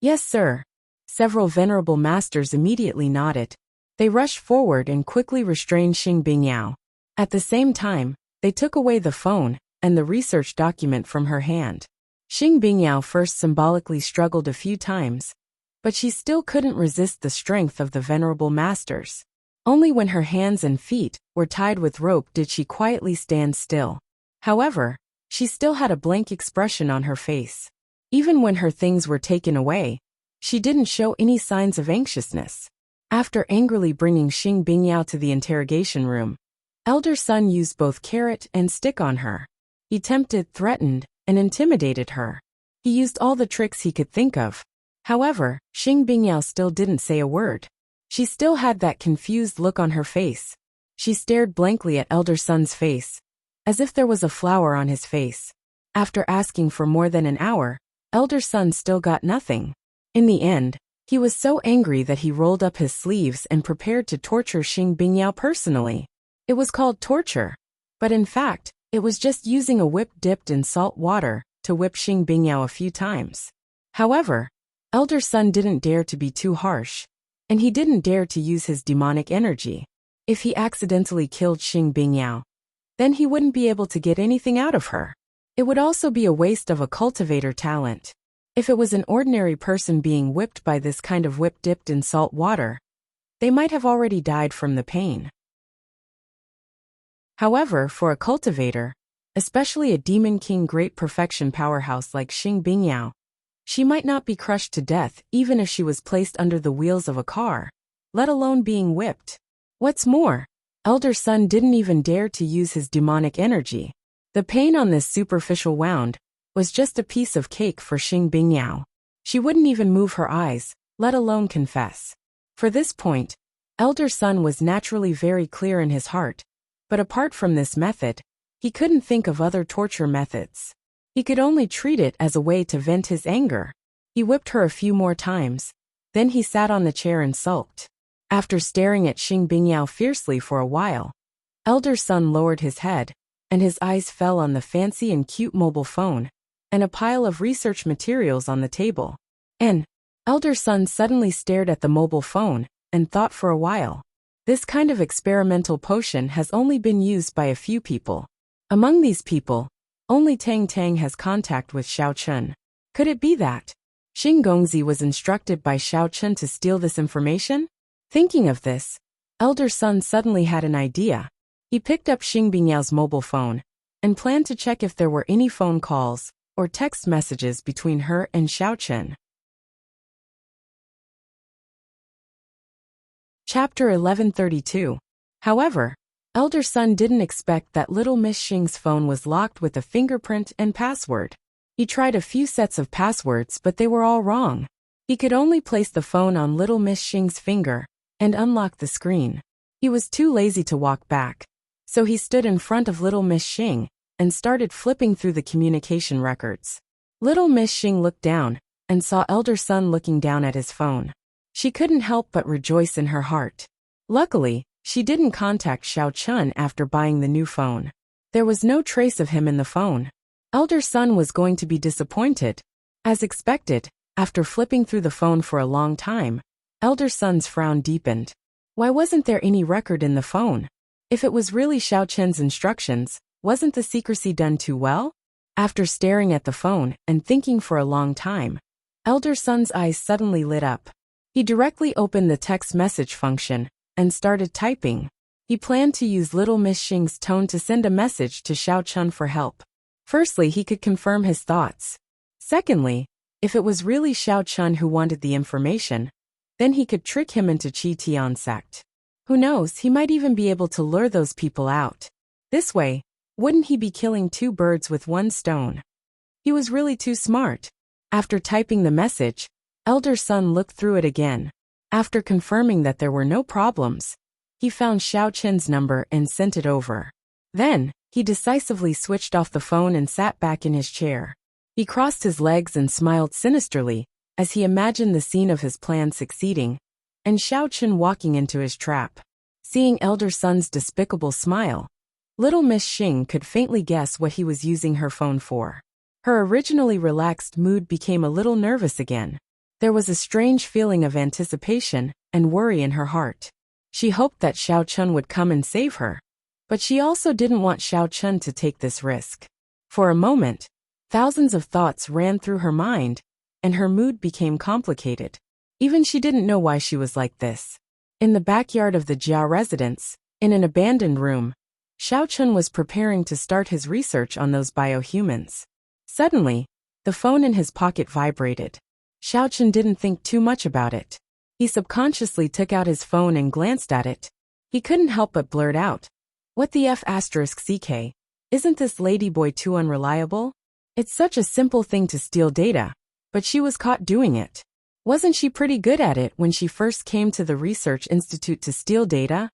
Yes, sir. Several venerable masters immediately nodded. They rushed forward and quickly restrained Xing Bingyao. At the same time, they took away the phone and the research document from her hand. Xing Bingyao first symbolically struggled a few times, but she still couldn't resist the strength of the venerable masters. Only when her hands and feet were tied with rope did she quietly stand still. However, she still had a blank expression on her face. Even when her things were taken away, she didn't show any signs of anxiousness. After angrily bringing Xing Bingyao to the interrogation room, Elder Sun used both carrot and stick on her. He tempted, threatened, and intimidated her. He used all the tricks he could think of. However, Xing Bingyao still didn't say a word. She still had that confused look on her face. She stared blankly at Elder Sun's face, as if there was a flower on his face. After asking for more than an hour, Elder Sun still got nothing. In the end, he was so angry that he rolled up his sleeves and prepared to torture Xing Bingyao personally. It was called torture, but in fact, it was just using a whip dipped in salt water to whip Xing Bingyao a few times. However, Elder Sun didn't dare to be too harsh, and he didn't dare to use his demonic energy. If he accidentally killed Xing Bingyao, then he wouldn't be able to get anything out of her. It would also be a waste of a cultivator talent. If it was an ordinary person being whipped by this kind of whip dipped in salt water, they might have already died from the pain. However, for a cultivator, especially a Demon King great perfection powerhouse like Xing Bingyao, she might not be crushed to death even if she was placed under the wheels of a car, let alone being whipped. What's more, Elder Sun didn't even dare to use his demonic energy. The pain on this superficial wound was just a piece of cake for Xing Bingyao. She wouldn't even move her eyes, let alone confess. For this point, Elder Sun was naturally very clear in his heart, but apart from this method, he couldn't think of other torture methods. He could only treat it as a way to vent his anger. He whipped her a few more times, then he sat on the chair and sulked. After staring at Xing Bingyao fiercely for a while, Elder Sun lowered his head, and his eyes fell on the fancy and cute mobile phone, and a pile of research materials on the table. And Elder Sun suddenly stared at the mobile phone, and thought for a while. This kind of experimental potion has only been used by a few people. Among these people, only Tang Tang has contact with Xiao Chun. Could it be that Xing Gongzi was instructed by Xiao Chun to steal this information? Thinking of this, Elder Sun suddenly had an idea. He picked up Xing Bingyao's mobile phone and planned to check if there were any phone calls or text messages between her and Xiao Chun. Chapter 1132. However, Elder Sun didn't expect that little Miss Xing's phone was locked with a fingerprint and password. He tried a few sets of passwords but they were all wrong. He could only place the phone on little Miss Xing's finger and unlock the screen. He was too lazy to walk back, so he stood in front of little Miss Xing and started flipping through the communication records. Little Miss Xing looked down and saw Elder Sun looking down at his phone. She couldn't help but rejoice in her heart. Luckily, she didn't contact Xiao Chun after buying the new phone. There was no trace of him in the phone. Elder Sun was going to be disappointed. As expected, after flipping through the phone for a long time, Elder Sun's frown deepened. Why wasn't there any record in the phone? If it was really Xiao Chun's instructions, wasn't the secrecy done too well? After staring at the phone and thinking for a long time, Elder Sun's eyes suddenly lit up. He directly opened the text message function and started typing. He planned to use little Miss Xing's tone to send a message to Xiao Chun for help. Firstly, he could confirm his thoughts. Secondly, if it was really Xiao Chun who wanted the information, then he could trick him into Qi Tian sect. Who knows, he might even be able to lure those people out. This way, wouldn't he be killing two birds with one stone? He was really too smart. After typing the message, Elder Sun looked through it again. After confirming that there were no problems, he found Xiao Chen's number and sent it over. Then, he decisively switched off the phone and sat back in his chair. He crossed his legs and smiled sinisterly as he imagined the scene of his plan succeeding, and Xiao Chen walking into his trap. Seeing Elder Sun's despicable smile, little Miss Xing could faintly guess what he was using her phone for. Her originally relaxed mood became a little nervous again. There was a strange feeling of anticipation and worry in her heart. She hoped that Xiao Chun would come and save her. But she also didn't want Xiao Chun to take this risk. For a moment, thousands of thoughts ran through her mind, and her mood became complicated. Even she didn't know why she was like this. In the backyard of the Jia residence, in an abandoned room, Xiao Chun was preparing to start his research on those biohumans. Suddenly, the phone in his pocket vibrated. Xiao Chun didn't think too much about it. He subconsciously took out his phone and glanced at it. He couldn't help but blurt out, "What the F***CK? Isn't this ladyboy too unreliable? It's such a simple thing to steal data, but she was caught doing it. Wasn't she pretty good at it when she first came to the research institute to steal data?"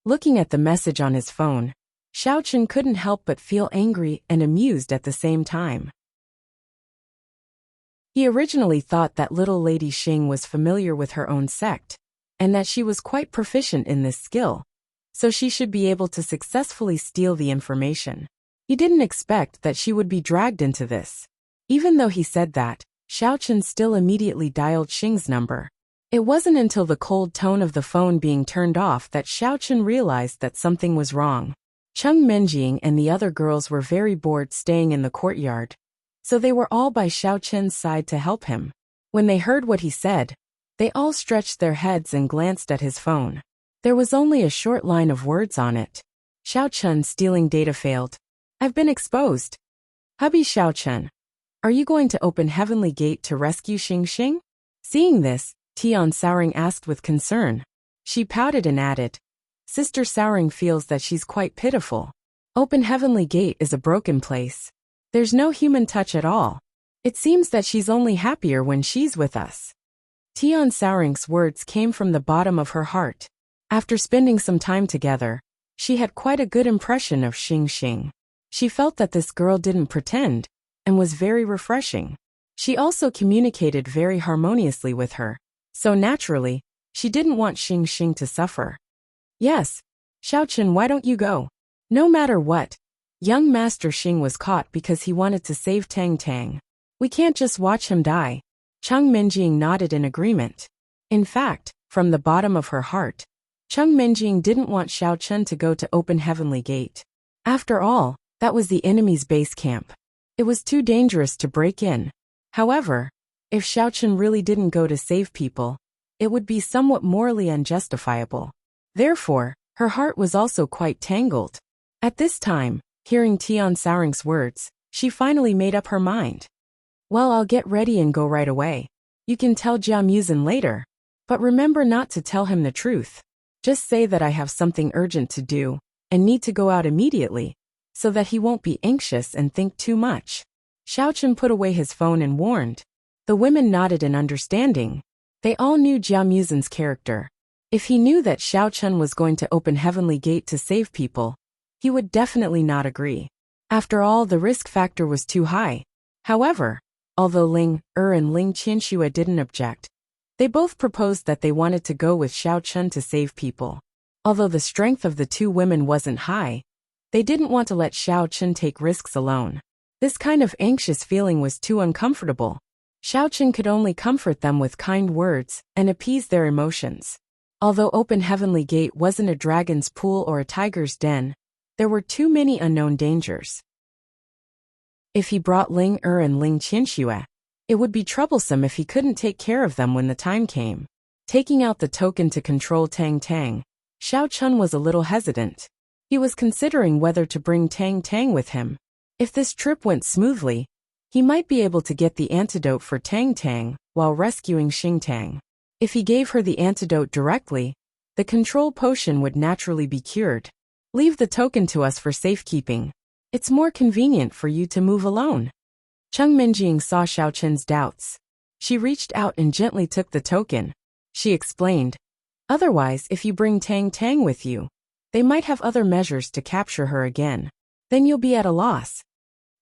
Looking at the message on his phone, Xiao Chun couldn't help but feel angry and amused at the same time. He originally thought that little Lady Xing was familiar with her own sect, and that she was quite proficient in this skill, so she should be able to successfully steal the information. He didn't expect that she would be dragged into this. Even though he said that, Xiao Chun still immediately dialed Xing's number. It wasn't until the cold tone of the phone being turned off that Xiao Chun realized that something was wrong. Cheng Menjing and the other girls were very bored staying in the courtyard, so they were all by Xiao Chun's side to help him. When they heard what he said, they all stretched their heads and glanced at his phone. There was only a short line of words on it. "Xiao Chun stealing data failed. I've been exposed. Hubby Xiao Chun, are you going to open Heavenly Gate to rescue Xing Xing?" Seeing this, Tian Saoring asked with concern. She pouted and added, "Sister Saoring feels that she's quite pitiful. Open Heavenly Gate is a broken place. There's no human touch at all. It seems that she's only happier when she's with us." Tian Saoring's words came from the bottom of her heart. After spending some time together, she had quite a good impression of Xing Xing. She felt that this girl didn't pretend, and was very refreshing. She also communicated very harmoniously with her, so naturally, she didn't want Xing Xing to suffer. "Yes, Xiao Chun, why don't you go? No matter what, young Master Xing was caught because he wanted to save Tang Tang. We can't just watch him die." Cheng Menjing nodded in agreement. In fact, from the bottom of her heart, Cheng Menjing didn't want Xiao Chun to go to open Heavenly Gate. After all, that was the enemy's base camp. It was too dangerous to break in. However, if Xiao Chun really didn't go to save people, it would be somewhat morally unjustifiable. Therefore, her heart was also quite tangled. At this time, hearing Tian Saoring's words, she finally made up her mind. "Well, I'll get ready and go right away. You can tell Jia Muzin later. But remember not to tell him the truth. Just say that I have something urgent to do, and need to go out immediately, so that he won't be anxious and think too much." Xiao Chun put away his phone and warned. The women nodded in understanding. They all knew Jia Muzin's character. If he knew that Xiao Chun was going to open Heavenly Gate to save people, he would definitely not agree. After all, the risk factor was too high. However, although Ling and Ling Qianxue didn't object, they both proposed that they wanted to go with Xiao Chun to save people. Although the strength of the two women wasn't high, they didn't want to let Xiao Chun take risks alone. This kind of anxious feeling was too uncomfortable. Xiao Chun could only comfort them with kind words and appease their emotions. Although open Heavenly Gate wasn't a dragon's pool or a tiger's den, there were too many unknown dangers. If he brought Ling and Ling Qianxue, it would be troublesome if he couldn't take care of them when the time came. Taking out the token to control Tang Tang, Xiao Chun was a little hesitant. He was considering whether to bring Tang Tang with him. If this trip went smoothly, he might be able to get the antidote for Tang Tang while rescuing Xing Tang. If he gave her the antidote directly, the control potion would naturally be cured. "Leave the token to us for safekeeping. It's more convenient for you to move alone." Cheng Menjing saw Xiao Chun's doubts. She reached out and gently took the token. She explained, "Otherwise, if you bring Tang Tang with you, they might have other measures to capture her again. Then you'll be at a loss."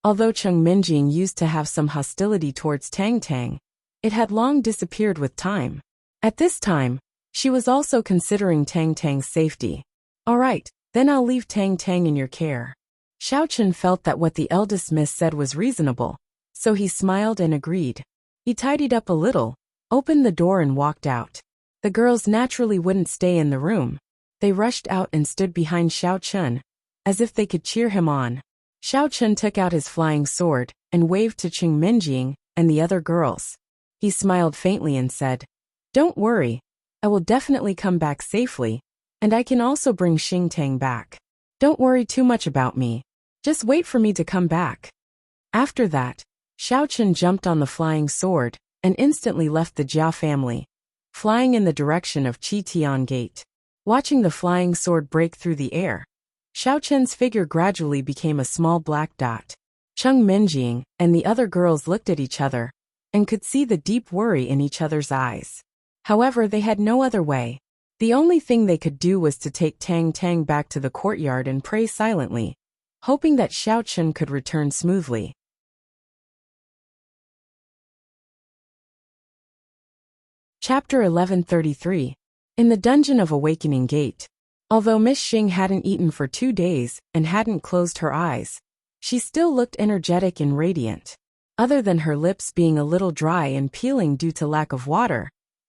Although Cheng Menjing used to have some hostility towards Tang Tang, it had long disappeared with time. At this time, she was also considering Tang Tang's safety. "All right, then I'll leave Tang Tang in your care." Xiao Chun felt that what the eldest miss said was reasonable, so he smiled and agreed. He tidied up a little, opened the door and walked out. The girls naturally wouldn't stay in the room. They rushed out and stood behind Xiao Chun, as if they could cheer him on. Xiao Chun took out his flying sword and waved to Qing Minjing and the other girls. He smiled faintly and said, "Don't worry, I will definitely come back safely, and I can also bring Xing Tang back. Don't worry too much about me. Just wait for me to come back." After that, Xiao Chun jumped on the flying sword and instantly left the Jia family, flying in the direction of Qi Tian Gate. Watching the flying sword break through the air, Xiao Chun's figure gradually became a small black dot. Qing Minjing and the other girls looked at each other and could see the deep worry in each other's eyes. However, they had no other way. The only thing they could do was to take Tang Tang back to the courtyard and pray silently, hoping that Xiao Chun could return smoothly. Chapter 1133. In the Dungeon of Awakening Gate. Although Miss Xing hadn't eaten for 2 days and hadn't closed her eyes, she still looked energetic and radiant. Other than her lips being a little dry and peeling due to lack of water,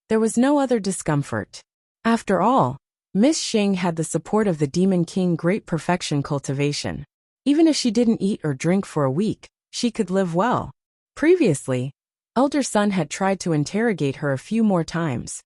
there was no other discomfort. After all, Miss Xing had the support of the Demon King Great Perfection cultivation. Even if she didn't eat or drink for a week, she could live well. Previously, Elder Sun had tried to interrogate her a few more times,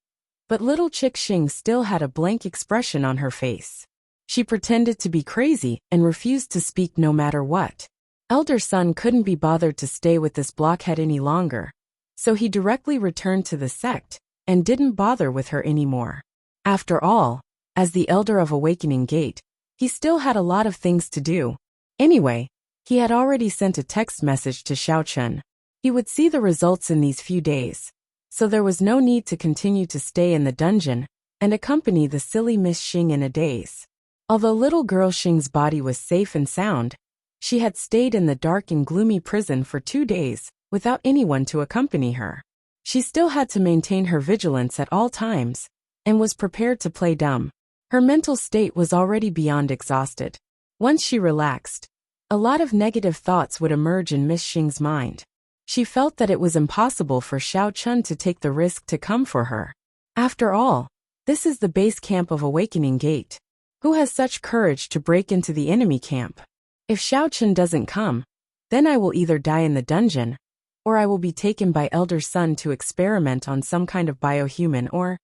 but little Chick Xing still had a blank expression on her face. She pretended to be crazy and refused to speak no matter what. Elder Sun couldn't be bothered to stay with this blockhead any longer, so he directly returned to the sect and didn't bother with her anymore. After all, as the Elder of Awakening Gate, he still had a lot of things to do. Anyway, he had already sent a text message to Xiao Chun. He would see the results in these few days, so there was no need to continue to stay in the dungeon and accompany the silly Miss Xing in a daze. Although little girl Xing's body was safe and sound, she had stayed in the dark and gloomy prison for 2 days without anyone to accompany her. She still had to maintain her vigilance at all times and was prepared to play dumb. Her mental state was already beyond exhausted. Once she relaxed, a lot of negative thoughts would emerge in Miss Xing's mind. She felt that it was impossible for Xiao Chun to take the risk to come for her. After all, this is the base camp of Awakening Gate. Who has such courage to break into the enemy camp? If Xiao Chun doesn't come, then I will either die in the dungeon, or I will be taken by Elder Sun to experiment on some kind of biohuman or...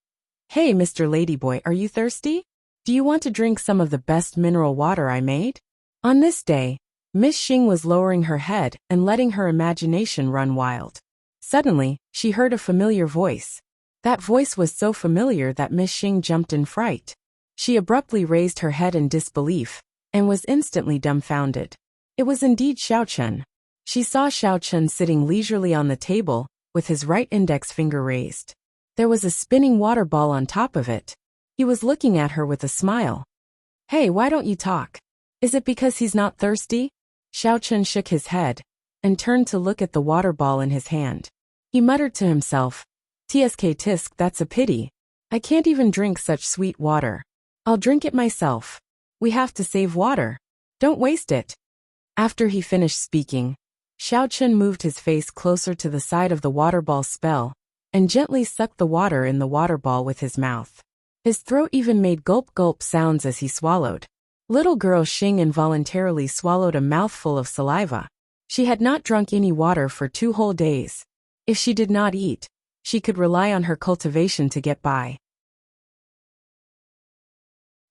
Hey, Mr. Ladyboy, are you thirsty? Do you want to drink some of the best mineral water I made? On this day, Miss Xing was lowering her head and letting her imagination run wild. Suddenly, she heard a familiar voice. That voice was so familiar that Miss Xing jumped in fright. She abruptly raised her head in disbelief and was instantly dumbfounded. It was indeed Xiao Chun. She saw Xiao Chun sitting leisurely on the table with his right index finger raised. There was a spinning water ball on top of it. He was looking at her with a smile. "Hey, why don't you talk? Is it because he's not thirsty?" Xiao Chun shook his head and turned to look at the water ball in his hand. He muttered to himself, "Tsk tisk, that's a pity. I can't even drink such sweet water. I'll drink it myself. We have to save water. Don't waste it." After he finished speaking, Xiao Chun moved his face closer to the side of the water ball spell and gently sucked the water in the water ball with his mouth. His throat even made gulp-gulp sounds as he swallowed. Little girl Xing involuntarily swallowed a mouthful of saliva. She had not drunk any water for 2 whole days. If she did not eat, she could rely on her cultivation to get by.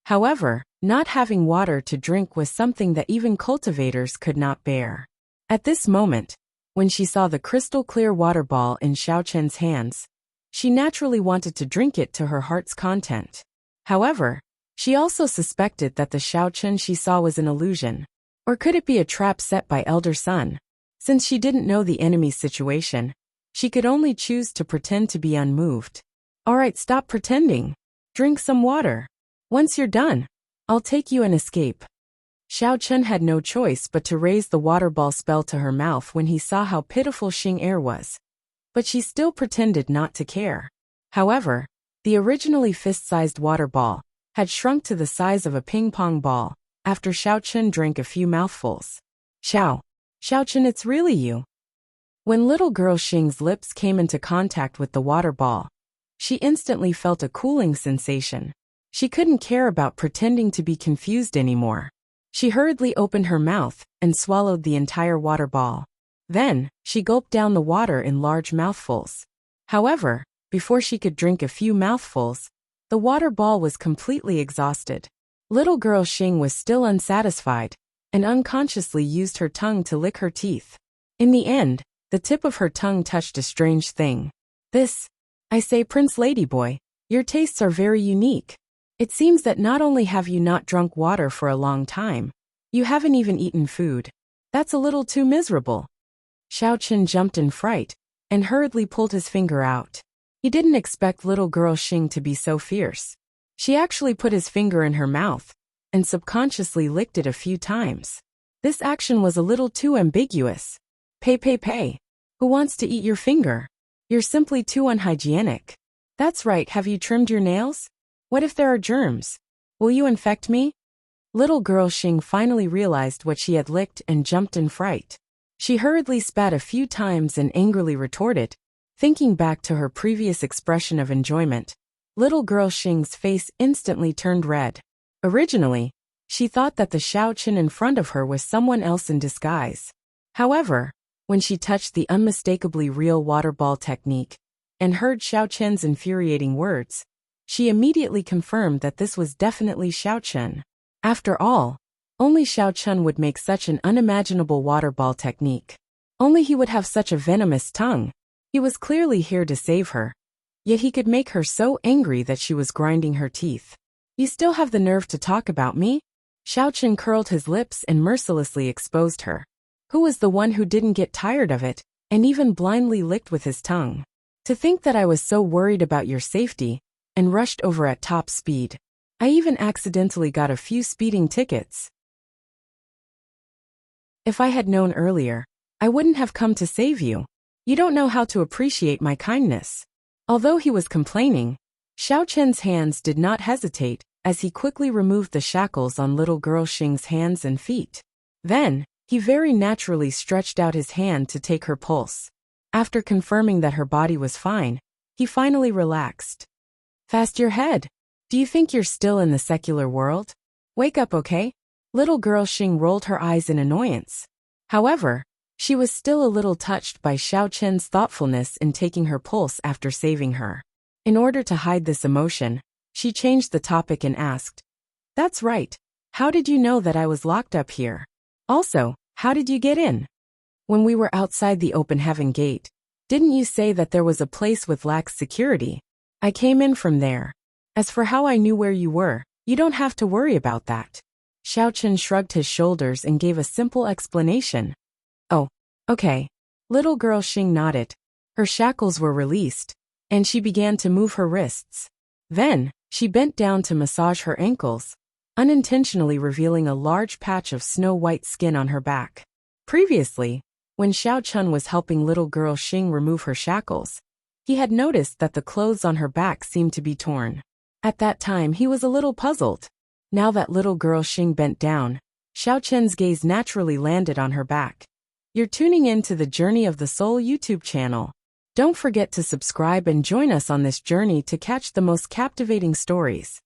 However, not having water to drink was something that even cultivators could not bear. At this moment, when she saw the crystal-clear water ball in Xiao Chun's hands, she naturally wanted to drink it to her heart's content. However, she also suspected that the Xiao Chun she saw was an illusion. Or could it be a trap set by Elder Sun? Since she didn't know the enemy's situation, she could only choose to pretend to be unmoved. "Alright, stop pretending. Drink some water. Once you're done, I'll take you and escape." Xiao Chun had no choice but to raise the water ball spell to her mouth when he saw how pitiful Xing Er was. But she still pretended not to care. However, the originally fist-sized water ball had shrunk to the size of a ping-pong ball after Xiao Chun drank a few mouthfuls. Xiao Chun, it's really you." When little girl Xing's lips came into contact with the water ball, she instantly felt a cooling sensation. She couldn't care about pretending to be confused anymore. She hurriedly opened her mouth and swallowed the entire water ball. Then, she gulped down the water in large mouthfuls. However, before she could drink a few mouthfuls, the water ball was completely exhausted. Little girl Xing was still unsatisfied and unconsciously used her tongue to lick her teeth. In the end, the tip of her tongue touched a strange thing. This, I say, Prince Ladyboy, your tastes are very unique. It seems that not only have you not drunk water for a long time, you haven't even eaten food. That's a little too miserable. Xiao Chen jumped in fright and hurriedly pulled his finger out. He didn't expect little girl Xing to be so fierce. She actually put his finger in her mouth and subconsciously licked it a few times. This action was a little too ambiguous. Pay. Who wants to eat your finger? You're simply too unhygienic. That's right, have you trimmed your nails? What if there are germs? Will you infect me? Little girl Xing finally realized what she had licked and jumped in fright. She hurriedly spat a few times and angrily retorted, thinking back to her previous expression of enjoyment. Little girl Xing's face instantly turned red. Originally, she thought that the Xiao Chen in front of her was someone else in disguise. However, when she touched the unmistakably real water ball technique and heard Xiao Chen's infuriating words, she immediately confirmed that this was definitely Xiao Chen. After all, only Xiao Chen would make such an unimaginable water ball technique. Only he would have such a venomous tongue. He was clearly here to save her. Yet he could make her so angry that she was grinding her teeth. You still have the nerve to talk about me? Xiao Chen curled his lips and mercilessly exposed her. Who was the one who didn't get tired of it, and even blindly licked with his tongue? To think that I was so worried about your safety, and rushed over at top speed. I even accidentally got a few speeding tickets. If I had known earlier, I wouldn't have come to save you. You don't know how to appreciate my kindness. Although he was complaining, Xiao Chen's hands did not hesitate as he quickly removed the shackles on little girl Xing's hands and feet. Then, he very naturally stretched out his hand to take her pulse. After confirming that her body was fine, he finally relaxed. Fast your head. Do you think you're still in the secular world? Wake up, okay? Little girl Xing rolled her eyes in annoyance. However, she was still a little touched by Xiao Chen's thoughtfulness in taking her pulse after saving her. In order to hide this emotion, she changed the topic and asked, "That's right. How did you know that I was locked up here? Also, how did you get in? When we were outside the open heaven gate, didn't you say that there was a place with lax security? I came in from there. As for how I knew where you were, you don't have to worry about that." Xiao Chen shrugged his shoulders and gave a simple explanation. Oh, okay. Little girl Xing nodded. Her shackles were released, and she began to move her wrists. Then, she bent down to massage her ankles, unintentionally revealing a large patch of snow-white skin on her back. Previously, when Xiao Chen was helping little girl Xing remove her shackles, he had noticed that the clothes on her back seemed to be torn. At that time he was a little puzzled. Now that little girl Xing bent down, Xiao Chen's gaze naturally landed on her back. You're tuning in to the Journey of the Soul YouTube channel. Don't forget to subscribe and join us on this journey to catch the most captivating stories.